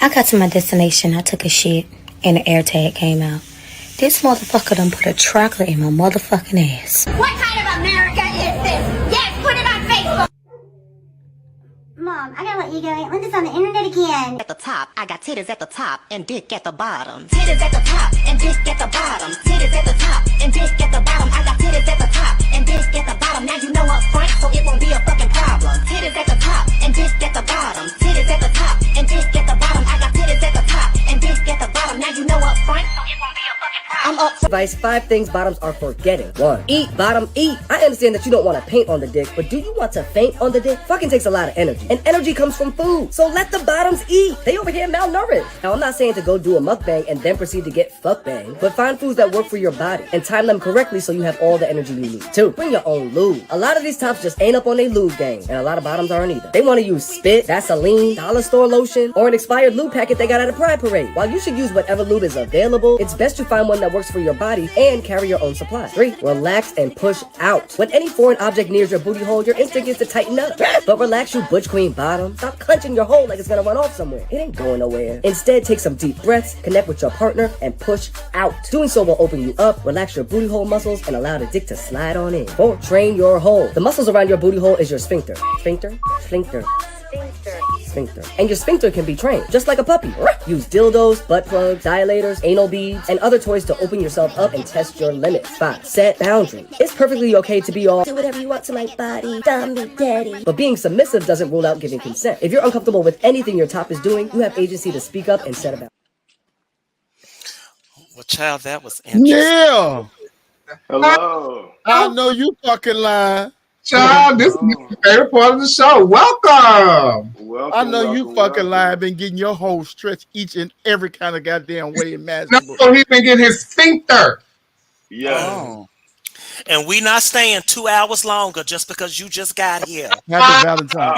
I got to my destination, I took a shit, and the air tag came out. This motherfucker done put a tracker in my motherfucking ass. What kind of America is this? Yes, put it on Facebook. Mom, I gotta let you go. I learned this on the internet again. At the top, I got titties at the top and dick at the bottom. Titties at the top and dick at the bottom. Titties at the top and dick at the bottom. I got titties at the top and dick at the bottom. Now you know up front, so it won't be a fucking problem. Titties at the top and dick at the bottom. Titties at the top and dick at the bottom. I got titties at the top and dick at the bottom. Now you know up front, so it won't be a fucking problem. I'm up for advice. 5 things bottoms are for getting. 1. Eat, bottom, eat. I understand that you don't want to paint on the dick, but do you want to faint on the dick? Fucking takes a lot of energy, and energy comes from food. So let the bottoms eat. They over here malnourished. Now I'm not saying to go do a mukbang and then proceed to get fuck bang, but find foods that work for your body and time them correctly so you have all the energy you need. 2. Bring your own lube. A lot of these tops just ain't up on their lube game, and a lot of bottoms aren't either. They want to use spit, Vaseline, dollar store lotion, or an expired lube packet they got at a Pride Parade. While you should use whatever lube is available, it's best you find one that works for your body and carry your own supply. 3. Relax and push out. When any foreign object nears your booty hole, your instinct is to tighten up. But relax, you butch queen bottom. Stop clenching your hole like it's gonna run off somewhere. It ain't going nowhere. Instead, take some deep breaths, connect with your partner, and push out. Doing so will open you up, relax your booty hole muscles, and allow the dick to slide on in. 4. Train your hole. The muscles around your booty hole is your sphincter. Sphincter? Sphincter. Sphincter. And your sphincter can be trained, just like a puppy. Use dildos, butt plugs, dilators, anal beads, and other toys to open yourself up and test your limits. 5. Set boundaries. It's perfectly okay to be all Do whatever you want to my body, dummy daddy. but being submissive doesn't rule out giving consent. If you're uncomfortable with anything your top is doing, you have agency to speak up and set a boundary. Well, child, that was interesting. Yeah. Hello. I know you fucking lying. Child, this is the favorite part of the show. Welcome. I know you fucking lying. Been getting your whole stretch each and every kind of goddamn way imaginable. No, he been getting his sphincter. Yeah. Oh. And we not staying 2 hours longer just because you just got here. Happy Valentine.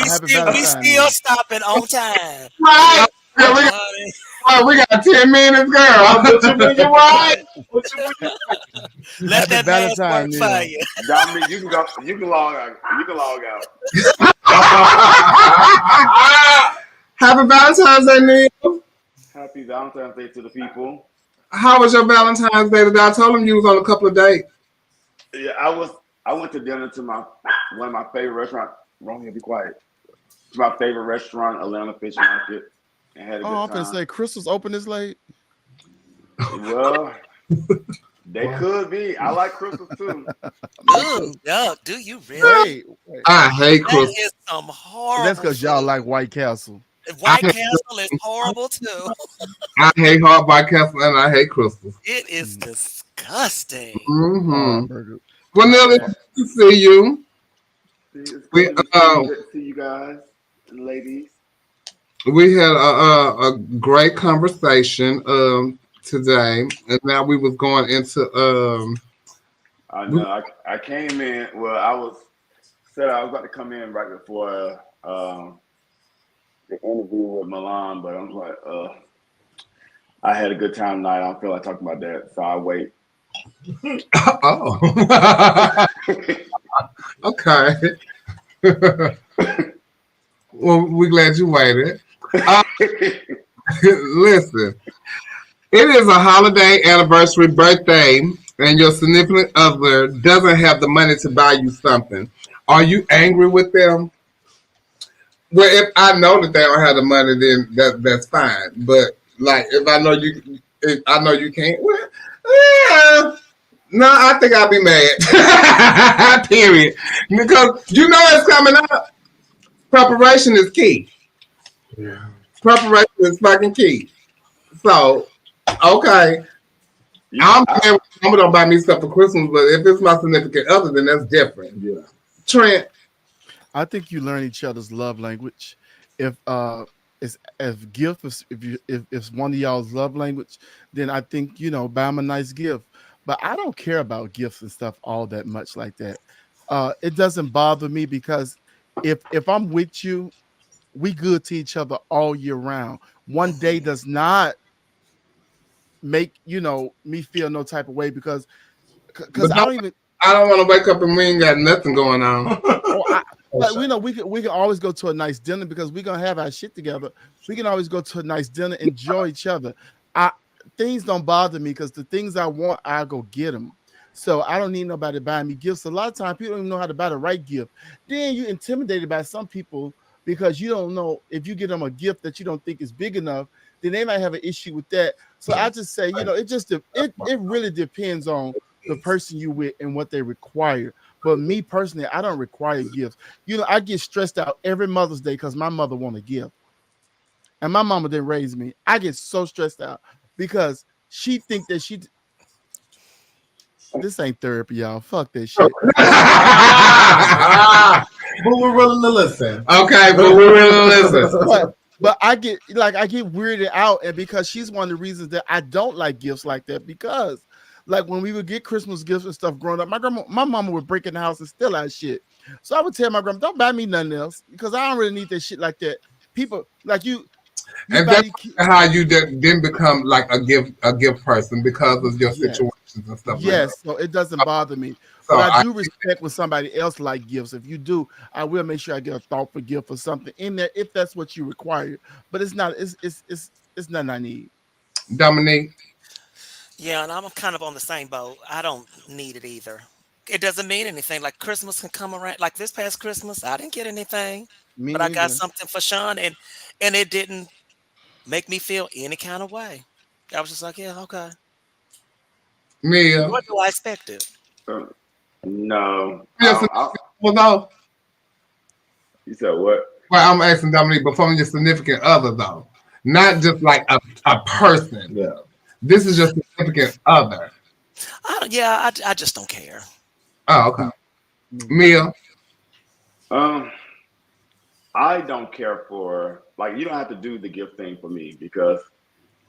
We still stopping on time. Right. We got 10 minutes, girl. What you mean, you right? Let that Valentine fire you. Dominic, you can go. You can log out. You can log out. Happy Valentine's Day, Neil. Happy Valentine's Day to the people. How was your Valentine's Day today? I told him you was on a couple of dates. Yeah, I went to dinner to one of my favorite restaurants. Romeo, be quiet. to my favorite restaurant, Atlanta Fish Market, and had a Oh, good I'm gonna time. say Crystal's open this late. Well, they could be. I like crystals too. Ooh, yuck. Do you really? Wait. I hate That crystals. is some That's horrible because y'all food. like White Castle. I White hate, Castle is horrible too. I hate hard White Castle and I hate crystals. It is disgusting. Mm-hmm. Burger. Well, Nelly, good to see you. It's We good to see you guys and ladies. we had a great conversation today, and now we was going into I know. I came in. Well, I was about to come in right before the interview with Milan, but I'm like, I had a good time tonight. I don't feel like talking about that, so I wait. Oh, okay. Well, we're glad you waited. Listen, it is a holiday, anniversary, birthday, and your significant other doesn't have the money to buy you something. Are you angry with them? Well, if I know that they don't have the money, then that's fine. But like, if I know you can't. Well, yeah. No, I think I'll be mad. Period. Because you know it's coming up. Preparation is key. Yeah. Preparation is fucking key. So, okay. I'm paying someone don't buy me stuff for Christmas, but if it's my significant other, then that's different. Yeah. Trent. I think you learn each other's love language. If it's one of y'all's love language, then I think buy them a nice gift. But I don't care about gifts and stuff all that much like that. It doesn't bother me because if I'm with you, we good to each other all year round. One day does not make me feel no type of way because I don't want to wake up and we ain't got nothing going on. we can always go to a nice dinner because we're gonna have our shit together. We can always go to a nice dinner, enjoy each other. Things don't bother me because the things I want, I'll go get them. So I don't need nobody buying me gifts. A lot of times people don't even know how to buy the right gift. Then you're intimidated by some people because you don't know if you get them a gift that you don't think is big enough, then they might have an issue with that. So I just say, it really depends on the person you with and what they require. But me personally, I don't require gifts. I get stressed out every Mother's Day because my mother want a gift. And my mama didn't raise me. I get so stressed out because she think that this ain't therapy, y'all. Fuck that shit. But we're willing to listen. Okay, but we're willing to listen. But I get weirded out, and because she's one of the reasons that I don't like gifts like that, because like when we would get Christmas gifts and stuff growing up, my mama would break in the house and steal our shit. So I would tell my grandma, don't buy me nothing else because I don't really need that shit like that. People like you and that's how you didn't become like a gift person because of your situations and stuff. Yes, so it doesn't bother me. So but I do respect when somebody else like gifts. If you do, I will make sure I get a thoughtful gift or something in there if that's what you require. But it's not. It's nothing I need. Dominique. Yeah, and I'm kind of on the same boat. I don't need it either. It doesn't mean anything. Like Christmas can come around. Like this past Christmas, I didn't get anything, but I got something for Sean, and it didn't make me feel any kind of way. I was just like, yeah, okay. Mia. What do I expect it? No. Well, no. You said what? Well, I'm asking Dominique, but from your significant other though, not just like a person. Yeah. This is your significant other. I just don't care. Oh, okay. Mia. I don't care for you don't have to do the gift thing for me because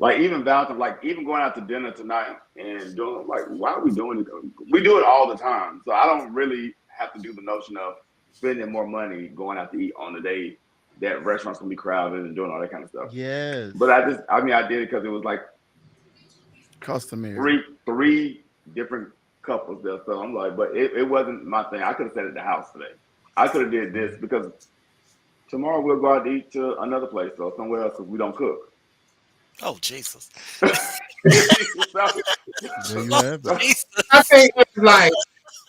even Valentine, even going out to dinner tonight and doing why are we doing it? We do it all the time. So I don't really have to do the notion of spending more money going out to eat on the day that restaurants can be crowded and doing all that kind of stuff. Yes. But I did it because it was customary. Three different couples there. So I'm like, but it wasn't my thing. I could have sat at the house today. I could have did this because tomorrow we'll go out to eat to another place or somewhere else because we don't cook. Oh, Jesus. There you have it. I think it's for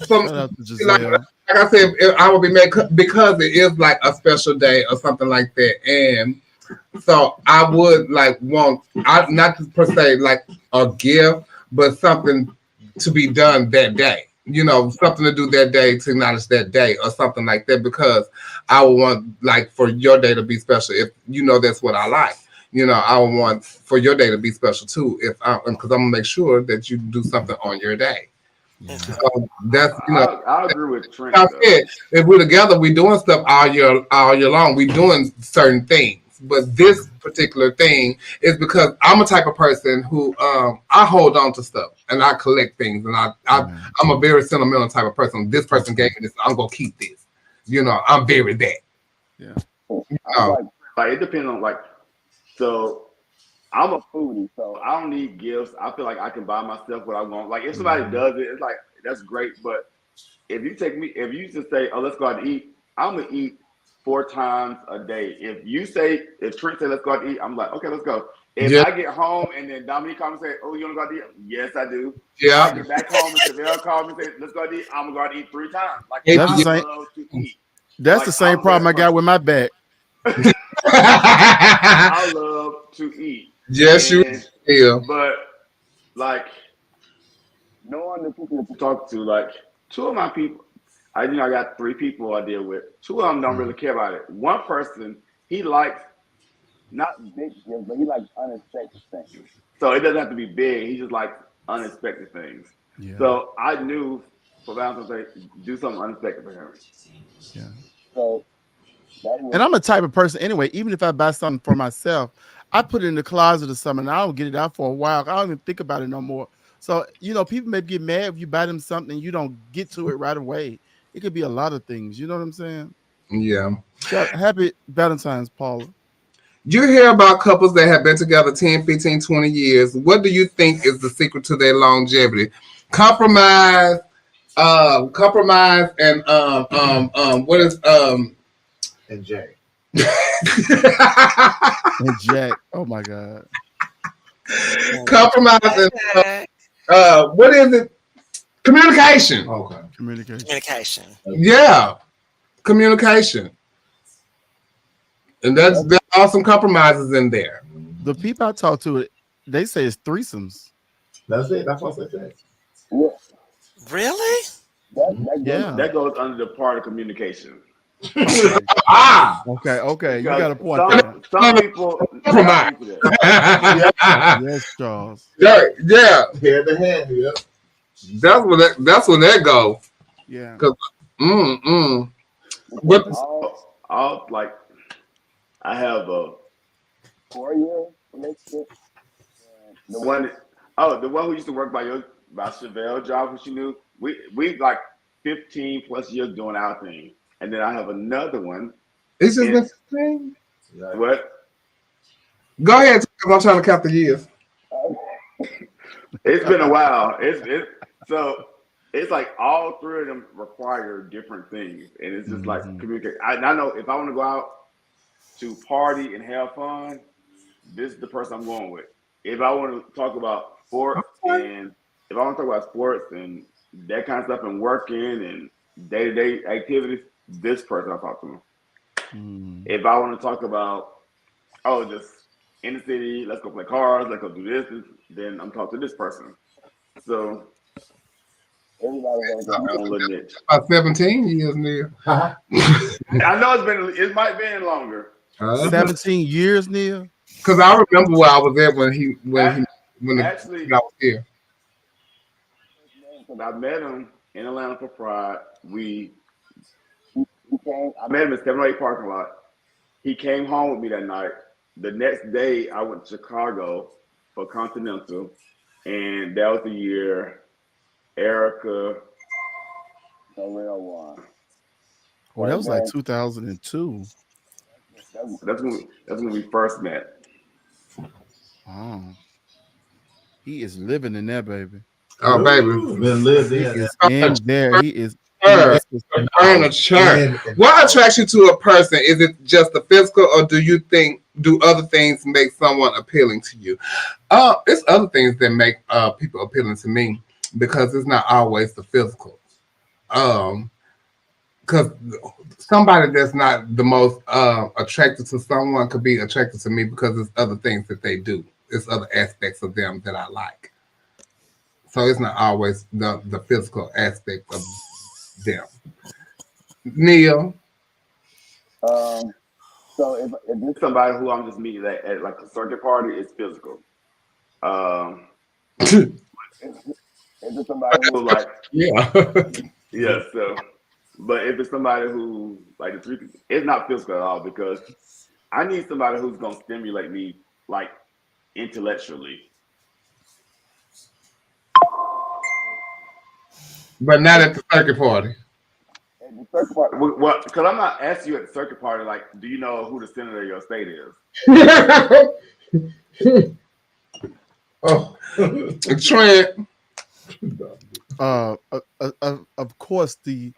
Shout out to Giselle. like I said, I would be mad because it is like a special day or something like that, and so I would like want not per se like a gift, but something to be done that day. You know, something to do that day to acknowledge that day or something like that, because I would want like for your day to be special. If you know that's what I like, you know, I would want for your day to be special too. Because I'm gonna make sure that you do something on your day. So that's I agree with Trent. I said, if we're together, we doing stuff all year long. We doing certain things, but this particular thing is because I'm a type of person who I hold on to stuff and I collect things, and I'm a very sentimental type of person. This person gave me this, I'm gonna keep this. You know, I'm very that. Yeah. Like it depends on like. So I'm a foodie, so I don't need gifts. I feel like I can buy myself what I want. Like if somebody does it, it's like that's great. But if you just say, "Oh, let's go out to eat," I'm gonna eat 4 times a day. If Trent say, "Let's go out to eat," I'm like, "Okay, let's go." If I get home and then Dominique calls me and say, "Oh, you wanna go out to eat?" Yes, I do. Yeah. I get back home and Chevelle calls me and say, "Let's go out to eat." I'm gonna go out to eat 3 times. Like That's the I same. love to eat. That's Like, the same I'm problem that I got with my back. I love to eat. Yes, you will. But like knowing the people that you talk to, like 2 of my people, I got 3 people I deal with. 2 of them don't really care about it. One person, he likes not big gifts, but he likes unexpected things. So it doesn't have to be big. He just likes unexpected things. Yeah. So I knew for Valentine's Day, do something unexpected for him. Yeah. So And I'm a type of person anyway, even if I buy something for myself, I put it in the closet or something, and I don't get it out for a while. I don't even think about it no more. So, you know, people may get mad if you buy them something and you don't get to it right away. It could be a lot of things. You know what I'm saying? Yeah. Happy Valentine's, Paula. You hear about couples that have been together 10, 15, 20 years. What do you think is the secret to their longevity? Compromise, and what is and Jay. And Jack. Oh my God. Compromise and what is it? Communication. Okay. Communication. Yeah. Communication. And there are some compromises in there. The people I talk to, they say it's threesomes. That's it. That's what I said. Really? That goes under the part of communication. Okay. You got a point. Some people. Yes, Charles. Yeah. Hand to hand. Yeah. That's when that goes. Yeah. But I'll like. I have a 4-year relationship. The one who used to work by Chevelle job, who she knew. We like 15 plus years doing our thing, and then I have another one. It's just the thing. What? Go ahead, because I'm trying to count the years. It's been a while. So it's like all 3 of them require different things, and it's just like communicate. I know if I want to go out to party and have fun, this is the person I'm going with. If I want to talk about sports and that kind of stuff and working and day-to-day activities, this person I'll talk to. If I want to talk about, just in the city, let's go play cards, let's go do this, then I'm talking to this person. So everybody has their own little niche. About 17 years Neil. I know it might be longer. 17 years, Neil? Because I remember where I was at when I was here. I met him in Atlanta for Pride. I met him in 708 parking lot. He came home with me that night. The next day, I went to Chicago for Continental, and that was the year Erica Norrell won. Well, that was like 2002. That's when we first met. Oh, he is living in there, baby. Oh, baby, in there. He is. What attracts you to a person? Is it just the physical, or do other things make someone appealing to you? It's other things that make people appealing to me, because it's not always the physical. because somebody that's not the most attracted to someone could be attracted to me because there's other things that they do. It's other aspects of them that I like. So it's not always the physical aspect of them. Neil. So if it's somebody who I'm just meeting at like a circuit party, it's physical. If it's somebody who like yeah. So, but if it's somebody who like it's not physical at all because I need somebody who's gonna stimulate me like intellectually. But not at the circuit party. At the circuit party, well, because I'm not asking you at the circuit party, like, do you know who the senator of your state is? Oh, Trent. Of course, the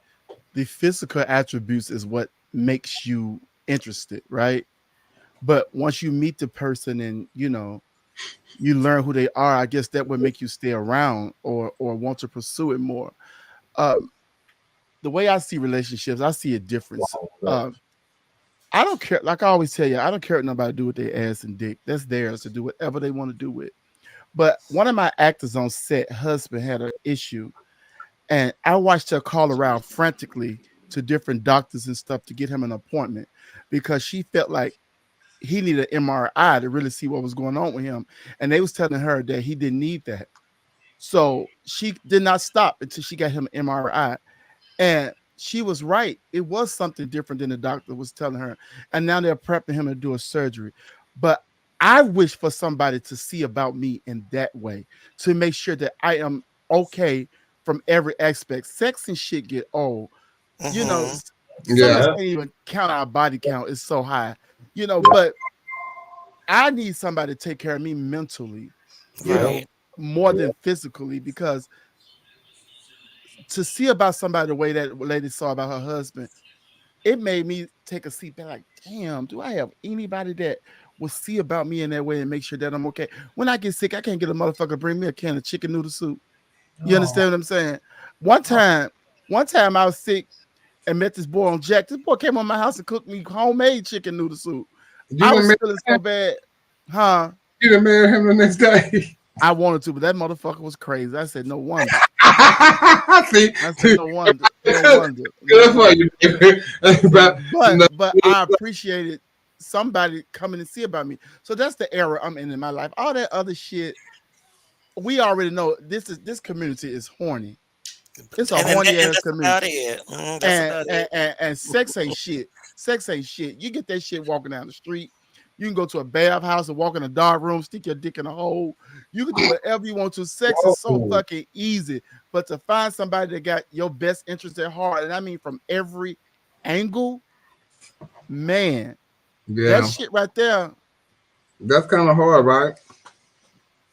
physical attributes is what makes you interested, right? But once you meet the person and you learn who they are, I guess that would make you stay around or want to pursue it more. The way I see relationships, I see a difference. I don't care. Like I always tell you, I don't care what nobody do with their ass and dick. That's theirs to do whatever they want to do with. But one of my actors on set, husband, had an issue, and I watched her call around frantically to different doctors and stuff to get him an appointment because she felt like he needed an MRI to really see what was going on with him. And they was telling her that he didn't need that. So she did not stop until she got him an MRI. And she was right. It was something different than the doctor was telling her. And now they're prepping him to do a surgery. But I wish for somebody to see about me in that way, to make sure that I am okay from every aspect. Sex and shit get old. Some of us can't even count our body count. It's so high. But I need somebody to take care of me mentally, more than physically, because to see about somebody the way that lady saw about her husband, it made me take a seat back like, damn, do I have anybody that will see about me in that way and make sure that I'm okay? When I get sick, I can't get a motherfucker to bring me a can of chicken noodle soup. You understand what I'm saying? One time I was sick and met this boy on Jack. This boy came on my house and cooked me homemade chicken noodle soup. I was feeling so bad. Huh? You done married him the next day. I wanted to, but that motherfucker was crazy. I said, no wonder. See, I said, no wonder. Good for you. But I appreciated somebody coming and see about me. So that's the era I'm in my life. All that other shit, we already know this community is horny. It's a horny ass community. And sex ain't shit. Sex ain't shit. You get that shit walking down the street. You can go to a bathhouse and walk in a dark room, stick your dick in a hole. You can do whatever you want to. Sex is so fucking easy. But to find somebody that got your best interest at heart, and I mean from every angle, man, that shit right there. That's kind of hard, right?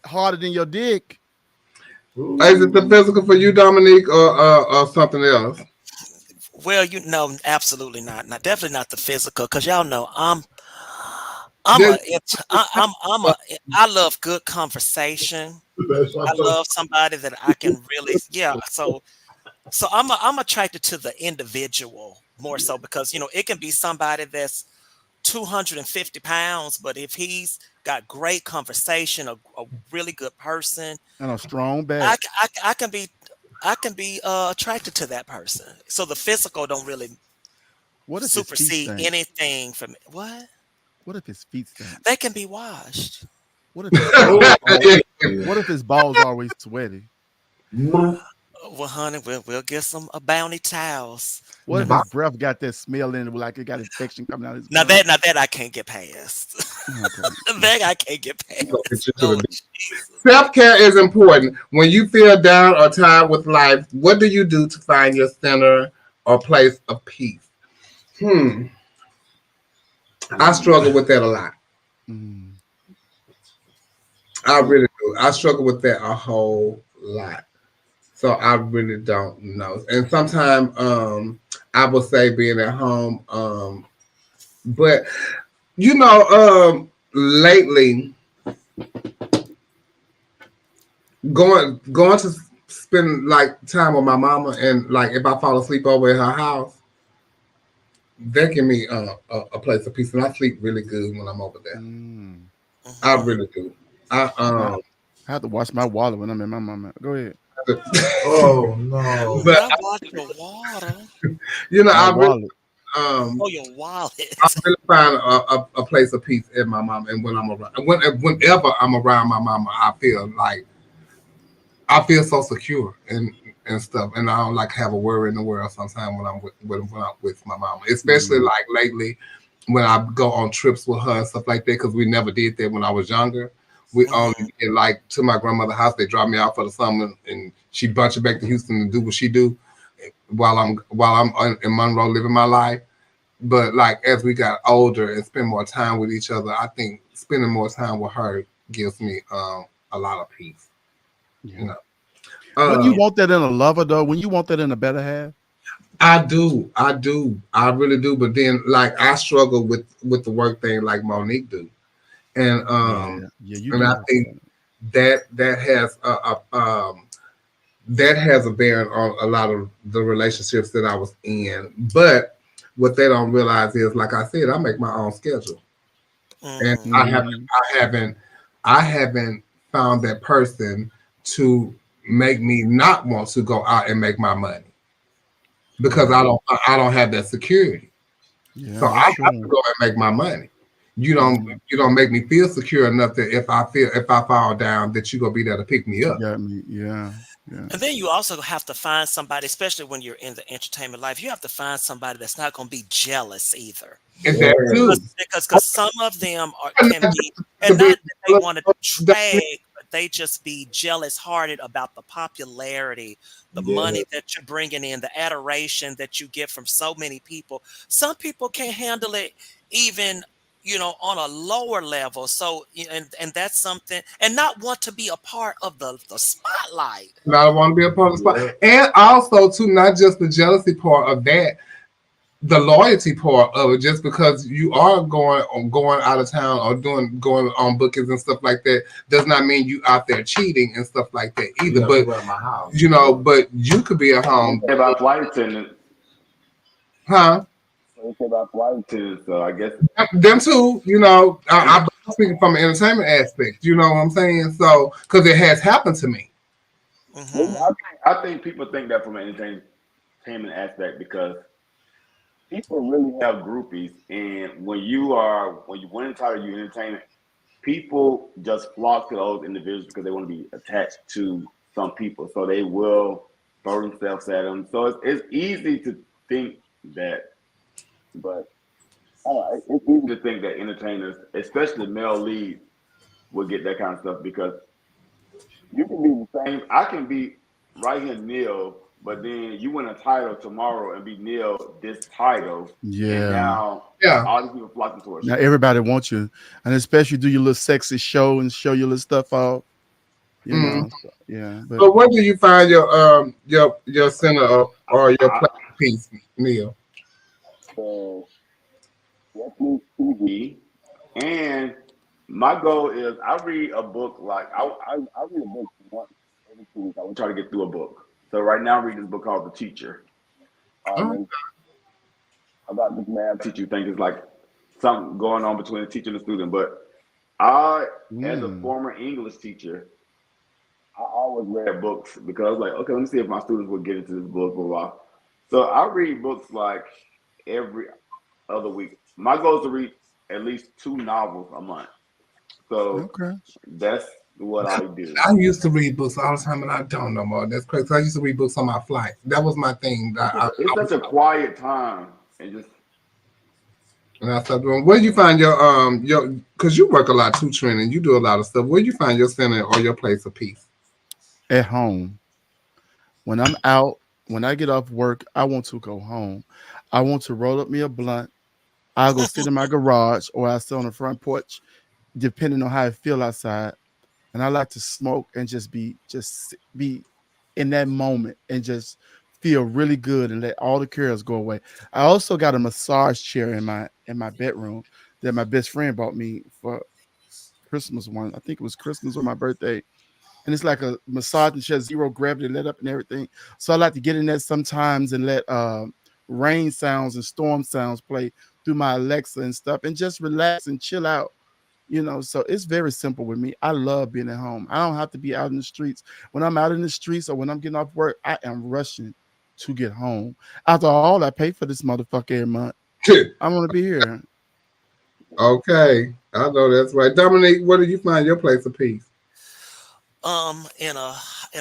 Harder than your dick. Is it the physical for you, Dominique, or something else? Well, absolutely not. Definitely not the physical, because y'all know I love good conversation. I love somebody that I can really, So I'm attracted to the individual more so because, it can be somebody that's 250 pounds, but if he's got great conversation, a really good person, and a strong back, I can be attracted to that person. So the physical don't really supersede anything from me. What if his feet stink? They can be washed. What if his balls always sweaty? Well, honey, we'll get a bounty towels. What if his breath got that smell in it, like it got infection coming out of his now breath? that I can't get past. That I can't get past. Self-care is important. When you feel down or tired with life, what do you do to find your center or place of peace? I struggle with that a lot. I really do. I struggle with that a whole lot. So I really don't know. And sometimes I will say being at home. But lately going to spend like time with my mama, and like if I fall asleep over at her house, that give me a place of peace, and I sleep really good when I'm over there. I really do. I have to watch my wallet when I'm in my mama. Go ahead. Oh no! But Not watch your water. My I really wallet. Oh, your wallet. I really find a place of peace in my mama, and when I'm around, whenever I'm around my mama, I feel so secure and stuff, and I don't like have a worry in the world sometimes when I'm with my mama, especially like lately when I go on trips with her and stuff like that, because we never did that when I was younger. We only did like to my grandmother's house. They drop me out for the summer, and she bunch it back to Houston to do what she do while I'm in Monroe living my life. But like as we got older and spend more time with each other, I think spending more time with her gives me a lot of peace. Yeah. You know. When you want that in a lover, though, when you want that in a better half, I do, I really do. But then, like, I struggle with the work thing, like Monique do, and you and do. I think that has that has a bearing on a lot of the relationships that I was in. But what they don't realize is, like I said, I make my own schedule, and I haven't found that person to make me not want to go out and make my money because I don't have that security. So Yeah, I that's have to true. go and make my money. You don't make me feel secure enough that if I fall down that you're gonna be there to pick me You up. got me. Yeah. And then you also have to find somebody, especially when you're in the entertainment life, you have to find somebody that's not going to be jealous either. And that too. Because some of them can be, To and be not that they want to drag, but they just be jealous hearted about the popularity, the money that you're bringing in, the adoration that you get from so many people. Some people can't handle it even, on a lower level. So, and that's something, and not want to be a part of the spotlight. And I want to be a part of the spot. And also too, not just the jealousy part of that, the loyalty part of it, just because you are going out of town or going on bookings and stuff like that, does not mean you out there cheating and stuff like that either. But but you could be at home. About flight attendants. Huh? About flight attendants, so I guess Them too, I'm speaking from an entertainment aspect, you know what I'm saying? So, because it has happened to me. I think people think that from an entertainment aspect because people really have groupies, and when you win a title, you entertainment. People just flock to those individuals because they want to be attached to some people, so they will throw themselves at them. So it's easy to think that, but it's easy to think that entertainers, especially male leads, will get that kind of stuff because you can be the same. I can be right here, Neil, but then you win a title tomorrow and be Neil this title, and Yeah. now all these people flocking towards Now you. everybody wants you, and especially do your little sexy show and show your little stuff off. So, yeah. But where do you find your center or your piece, Neil? So Netflix TV, and my goal is I read a book like I read a book once every 2 weeks. I will try to get through a book. So right now I'm reading this book called The Teacher. About this math teacher you think is like something going on between a teacher and a student. But I, as a former English teacher, I always read books because I was like, okay, let me see if my students will get into this book, blah, blah. So I read books like every other week. My goal is to read at least 2 novels a month. So that's what I do. I used to read books all the time, and I don't no more. That's crazy. I used to read books on my flight. That was my thing. It's such a quiet time, and just. And I stopped doing. Where do you find your because you work a lot too, Trent, and you do a lot of stuff. Where do you find your center or your place of peace? At home. When I'm out, when I get off work, I want to go home. I want to roll up me a blunt. I'll go sit in my garage or I'll sit on the front porch, depending on how I feel outside. And I like to smoke and just be in that moment and just feel really good and let all the cares go away. I also got a massage chair in my bedroom that my best friend bought me for Christmas one. I think it was Christmas or my birthday. And it's like a massage chair, zero gravity, let up and everything. So I like to get in there sometimes and let rain sounds and storm sounds play through my Alexa and stuff, and just relax and chill out. So it's very simple with me. I love being at home. I don't have to be out in the streets. When I'm out in the streets or when I'm getting off work, I am rushing to get home. After all, I pay for this motherfucker every month. I want to be here. Okay, I know that's right. Dominique, where do you find your place of peace? In a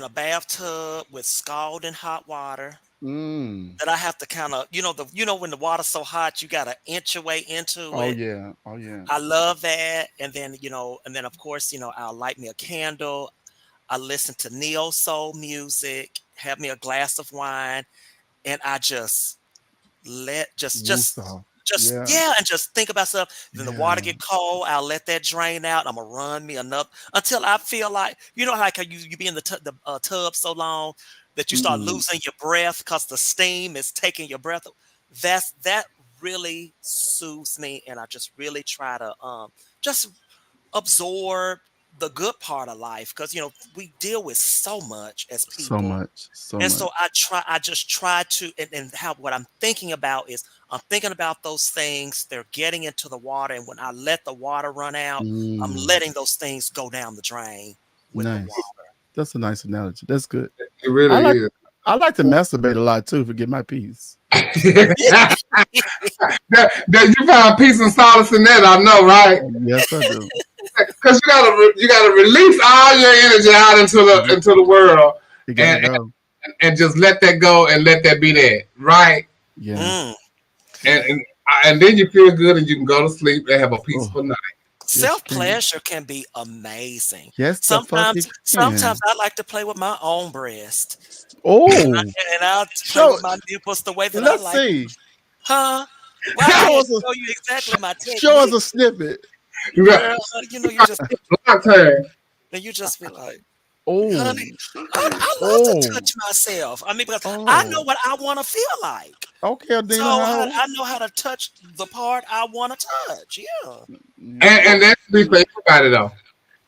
bathtub with scalding hot water. Mm. That I have to kind of, when the water's so hot, you got to inch your way into Oh it. yeah, oh yeah. I love that. And then, of course, I'll light me a candle. I listen to neo soul music, have me a glass of wine, and I just and just think about stuff. Then the water get cold, I'll let that drain out. I'm gonna run me enough until I feel like, like how you be in the tub so long that you start losing your breath because the steam is taking your breath. That really soothes me, and I just really try to just absorb the good part of life, because we deal with so much as people. So and much. So I just try to, and how what I'm thinking about is I'm thinking about those things. They're getting into the water, and when I let the water run out, I'm letting those things go down the drain with the water. That's a nice analogy. That's good. It really is. I like to masturbate a lot too to get my peace. that you found peace and solace in that, I know, right? Yes, I do. Because you gotta release all your energy out into the world, and just let that go and let that be that, right? Yeah. And then you feel good and you can go to sleep and have a peaceful night. Self-pleasure can be amazing. Yes, sometimes I like to play with my own breast. Oh, and I'll play with my nipples the way that I like. Let's see. Huh? Well, I can't show you exactly my technique. Show us a snippet. Girl, you just and you just be like, oh, honey, I love to touch myself. I mean, because I know what I want to feel like. Okay, Adina, so I know how to touch the part I want to touch. Yeah. And that's for everybody, though.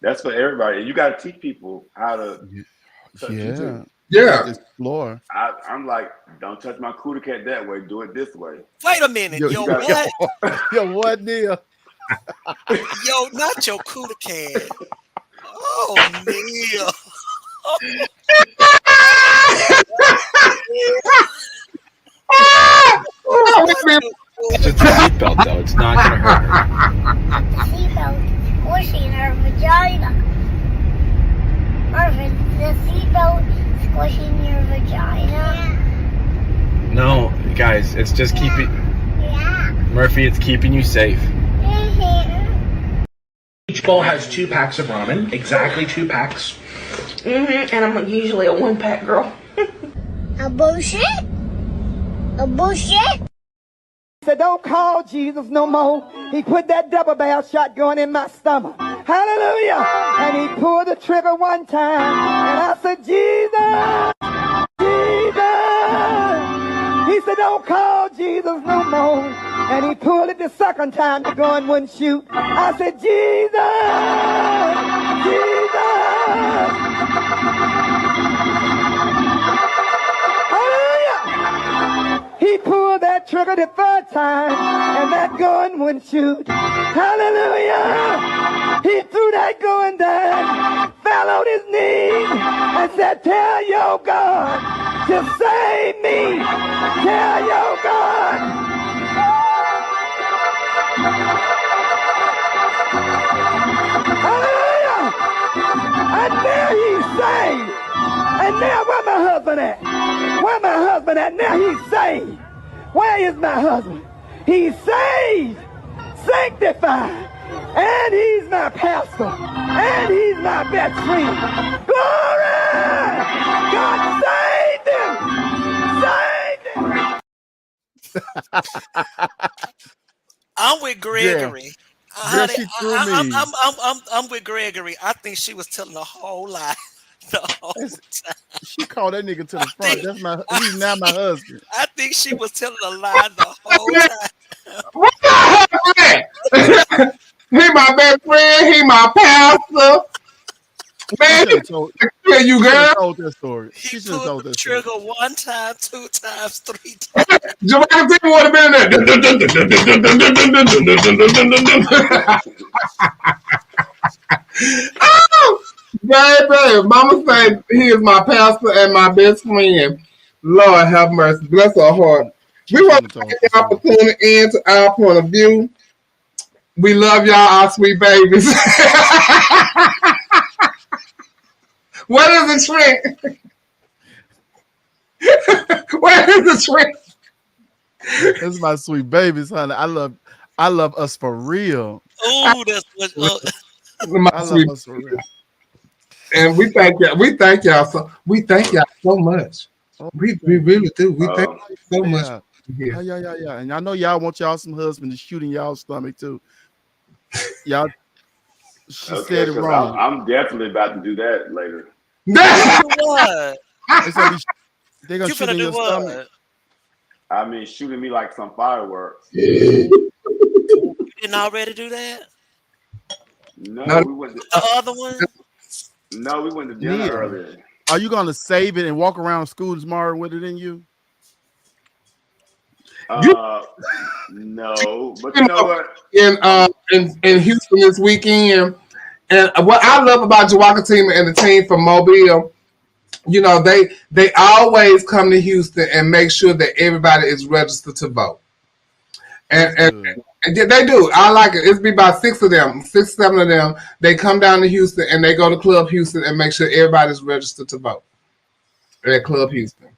That's for everybody. You got to teach people how to touch you too. Yeah. Explore. I'm like, don't touch my cootie cat that way. Do it this way. Wait a minute. Yo, what? Yo, what, Neil? Yo, not your cootie cat. Oh, Neil. Just a seatbelt, though. It's not going to hurt her. The seatbelt squishing her vagina. Marvin, the seatbelt squishing your vagina. No, guys, it's just keeping... Yeah. Murphy, it's keeping you safe. Each bowl has 2 packs of ramen. Exactly 2 packs. And I'm usually a 1-pack girl. A bullshit? A bullshit? Said, don't call Jesus no more. He put that double barrel shotgun in my stomach. Hallelujah. And he pulled the trigger one time. And I said, Jesus, Jesus. He said, don't call Jesus no more. And he pulled it the second time. The gun wouldn't shoot. I said, Jesus, Jesus. He pulled that trigger the third time, and that gun wouldn't shoot. Hallelujah! He threw that gun down, fell on his knees, and said, tell your God to save me. Tell your God. Hallelujah! And now he's saved. And now where my husband at? Where my husband at? Now he's saved. Where is my husband? He's saved, sanctified, and he's my pastor, and he's my best friend. Glory! God saved him! Saved him! I'm with Gregory. Yeah, she threw me. I'm with Gregory. I think she was telling a whole lie. The whole time. She called that nigga to the front. He's now my husband. I think she was telling a lie the whole time. What the hell? He my best friend. He my pastor. Man, tell you, girl. Told that story. He She should have told pulled the that story. trigger 1 time, 2 times, 3 times. Jamaican people would have been there. Oh, baby, Mama said he is my pastor and my best friend. Lord have mercy, bless her heart. We want to take the opportunity into our point of view. We love y'all, our sweet babies. What is the trick? What is the trick? That's my sweet babies, honey. I love us for real. Oh, that's what. I love us for real. And we thank y'all. We thank y'all so much. We really do. We thank you so much. Yeah. And I know y'all want y'all some husband to shoot in y'all's stomach too. Y'all, she said it wrong. I'm definitely about to do that later. What? They're gonna shoot in your stomach. I mean, shooting me like some fireworks. You didn't already do that? No, we went to the other one. No, we went to dinner earlier. Are you gonna save it and walk around school tomorrow with it in you? No, but you know what? In Houston this weekend, and what I love about Jawaka team and the team from Mobile, you know, they always come to Houston and make sure that everybody is registered to vote. And they do. I like it. It's be about 7 of them. They come down to Houston and they go to Club Houston and make sure everybody's registered to vote at Club Houston.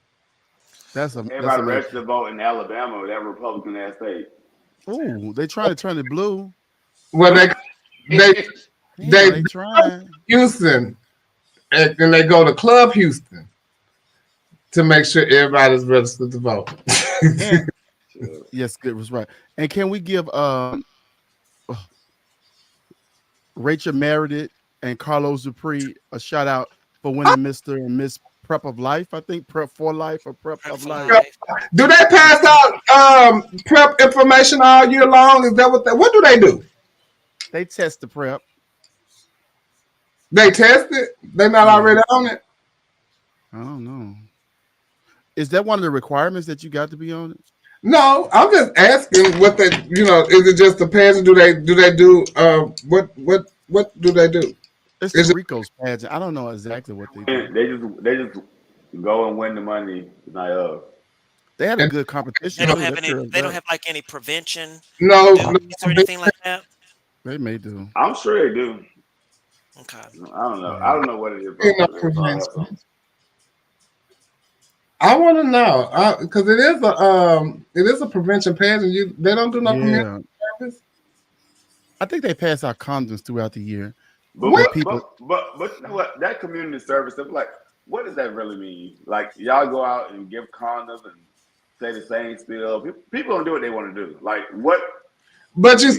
Everybody registered to vote in Alabama, that Republican ass state. Ooh, they trying to turn it blue. Well, they try Houston, and they go to Club Houston to make sure everybody's registered to vote. Yes, good was right. And can we give Rachel Meredith and Carlos Dupree a shout out for winning Mr. and Miss Prep of Life? I think Prep for Life or Prep of Life. Do they pass out prep information all year long? Is that what do they do? They test the prep. They test it? They're not already on it? I don't know. Is that one of the requirements that you got to be on it? No, I'm just asking what they, is it just a pageant? Do they do what do they do? It's the Rico's pageant. I don't know exactly what they do. They just go and win the money the night of. They had a good competition. They don't have any. They don't have like any prevention. No, or anything like that. They may do. I'm sure they do. Okay. I don't know. I don't know what it is. I want to know because it is a prevention pageant. They don't do no community service. I think they pass out condoms throughout the year. But you know what? That community service, like, what does that really mean? Like, y'all go out and give condoms and say the same spiel. People don't do what they want to do. Like, what? But you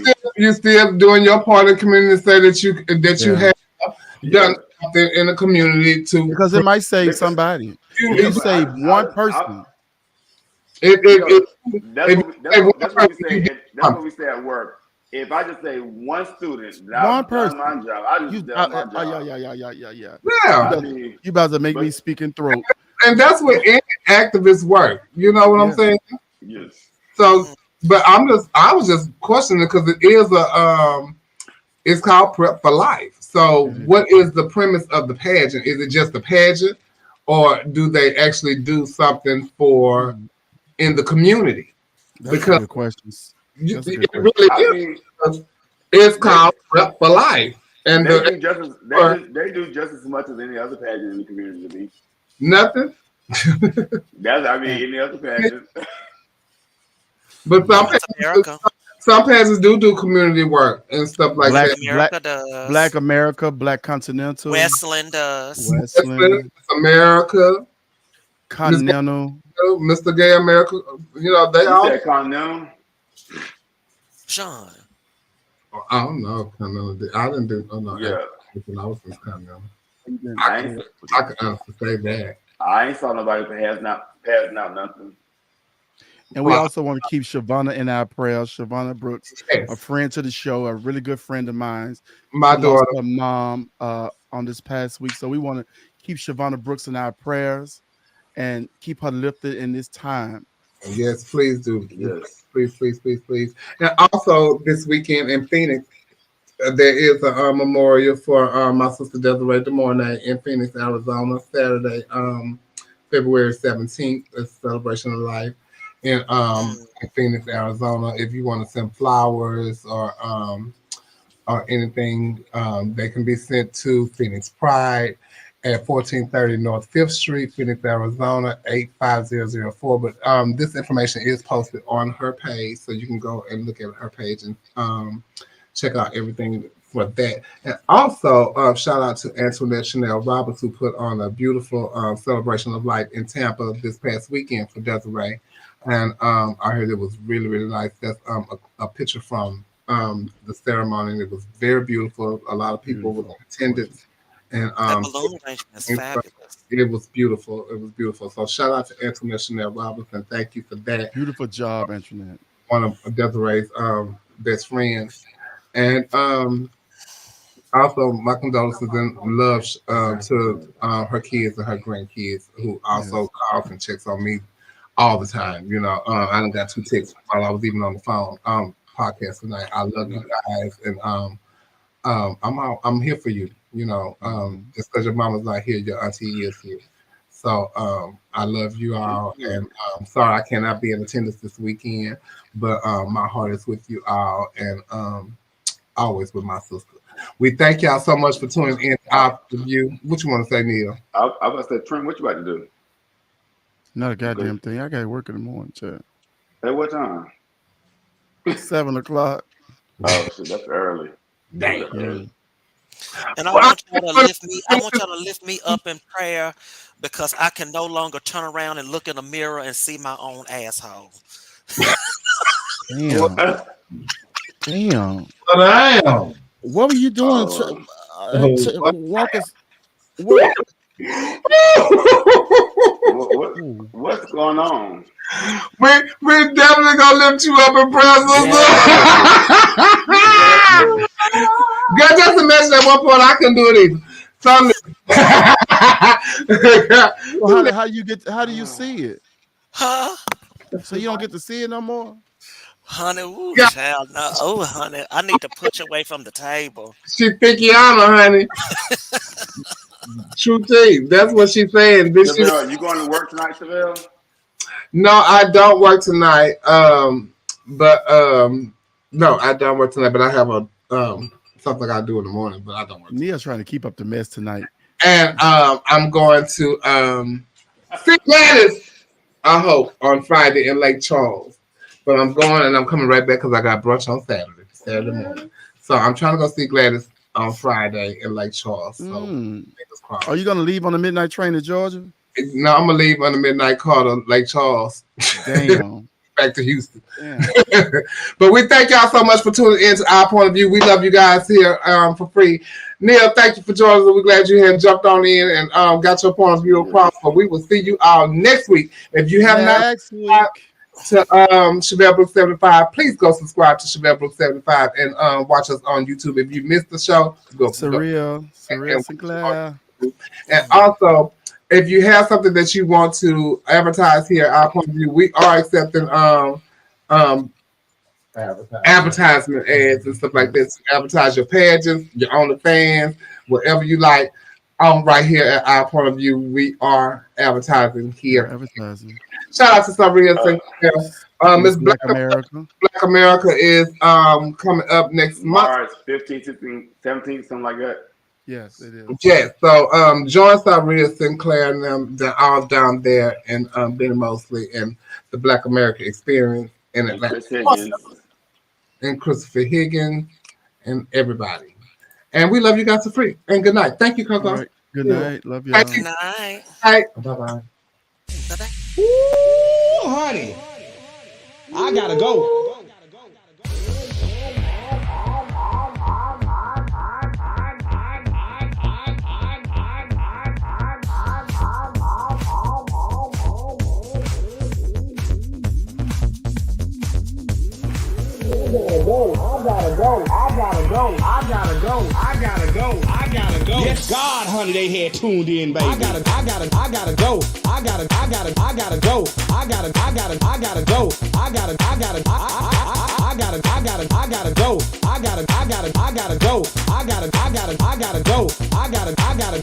still doing your part in the community to say that you have done something in the community because it might save somebody. You save one person. That's what we say at work. If I just say one student, one person, my job, I just done my job. Yeah. You about to make me speak in throat. And that's what any activists work. You know what I'm saying? Yes. So, but I was just questioning it because it is it's called Prep for Life. So, what is the premise of the pageant? Is it just a pageant, or do they actually do something in the community? That's good questions. It really is. It's called Prep for Life, and they do just as much as any other pageant in the community. To me, nothing. Any other pageant. But some pageants do community work and stuff like that. Black America, Black Continental. Westland does. Westland, America, Continental, Mr. Gay America. They all said Continental. Sean. I don't know. I didn't do. Oh no. Yeah. When I was in Continental. I can honestly say that. I ain't saw nobody passing out nothing. And we also want to keep Shavonna in our prayers. Shavonna Brooks, a friend to the show, a really good friend of mine. My daughter, her mom, on this past week. So we want to keep Shavonna Brooks in our prayers and keep her lifted in this time. Yes, please do. Yes. Please. And also this weekend in Phoenix, there is a memorial for my sister Desiree DeMornay in Phoenix, Arizona, Saturday, February 17th. It's a celebration of life in Phoenix, Arizona. If you want to send flowers or anything, they can be sent to Phoenix Pride at 1430 North 5th Street, Phoenix, Arizona, 85004. But this information is posted on her page, so you can go and look at her page and check out everything for that. And also, shout out to Antoinette Chanel Roberts, who put on a beautiful celebration of life in Tampa this past weekend for Desiree. And I heard it was really, really nice. That's a picture from the ceremony, and it was very beautiful. A lot of people were in attendance. And that balloon arrangement is fabulous. It was beautiful. It was beautiful. So shout out to Antoinette Chanel Roberts, and thank you for that. Beautiful job, Antoinette. One of Desiree's best friends. And also my condolences and love to her kids and her grandkids, who also calls and checks on me all the time. You know, I done got 2 texts while I was even on the phone podcast tonight. I love you guys, and I'm here for you. You know, just because your mama's not here, your auntie is here. So I love you all, and I'm sorry I cannot be in attendance this weekend, but my heart is with you all, and always with my sister. We thank y'all so much for tuning in to our review. What you want to say, Neil? I was about to say, Trent, what you about to do? Not a goddamn thing. I got to work in the morning, Chad. At what time? 7 o'clock. Oh shit, that's early. Dang. Early. And I want y'all to lift me. I want y'all to lift me up in prayer, because I can no longer turn around and look in the mirror and see my own asshole. Damn. Damn. Damn. What were you doing? Walk us. What's going on? We're definitely gonna lift you up in prayer, sister. Girl, just imagine at one point I couldn't do it either. Well, how do you see it? Huh? So you don't get to see it no more? Honey, ooh, child, no. Oh, honey, I need to put you away from the table. She Pickiana, honey. True thing. That's what she's saying. Chevelle, you going to work tonight, Chevelle? No, I don't work tonight. No, I don't work tonight. But I have a something I do in the morning. But I don't work. Nia's trying to keep up the mess tonight. And I'm going to see Gladys, I hope, on Friday in Lake Charles. But I'm going and I'm coming right back because I got brunch on Saturday morning. So I'm trying to go see Gladys on Friday in Lake Charles. So are you going to leave on the midnight train to Georgia? No, I'm going to leave on the midnight car to Lake Charles. Damn. Back to Houston. But we thank y'all so much for tuning in to Our Point of View. We love you guys here for free. Neil, thank you for joining us. We're glad you had jumped on in and got your point of view across. But we will see you all next week. If you have not to Chevelle Brooks 75, please go subscribe to Chevelle Brooks 75 and watch us on YouTube. If you missed the show, go Surreal Sinclair. And also, if you have something that you want to advertise here at Our Point of View, we are accepting advertisement ads and stuff like this. Advertise your pages, your OnlyFans, whatever you like. Right here at Our Point of View, we are advertising here. Shout out to Sabrina Sinclair. Miss Black America. Black America is coming up next month. March 15th, 16th, 17th, something like that. Yes, it is. Yes, so join Sabrina Sinclair and them. They're all down there in Ben Mosley and the Black America Experience in Atlanta. And Christopher Higgins and everybody. And we love you guys for free. And good night. Thank you, Coco. Right. Good night. Love you. Good night. Bye. Bye-bye. Bye-bye. Ooh, honey. I gotta go. Go. Yes, God, honey, they had tuned in, baby. I gotta go. I gotta go. I gotta go. I gotta go. I gotta go. I gotta go. I gotta go. I gotta go. I gotta go. I gotta go. I gotta go. I gotta.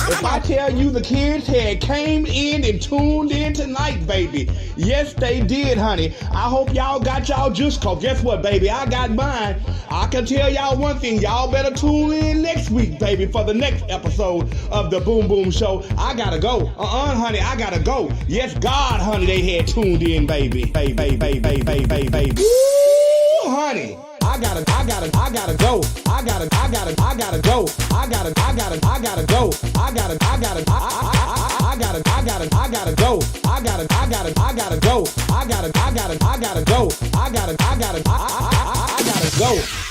If I tell you the kids had came in and tuned in tonight, baby. Yes, they did, honey. I hope y'all got y'all juice, cause guess what, baby? I got mine. I can tell y'all one thing. Y'all better tune in next week, baby, for the next episode of the Boom Boom Show. I gotta go. Honey, I gotta go. Yes, God, honey, they had tuned in, baby. Baby. Ooh, honey. I gotta go. I gotta go. I gotta go. I gotta go. I gotta go. I gotta go. I gotta go. I gotta go. I gotta go. I gotta go. I gotta go. I gotta go. I gotta go. I gotta go. I gotta go. I gotta go. I gotta go.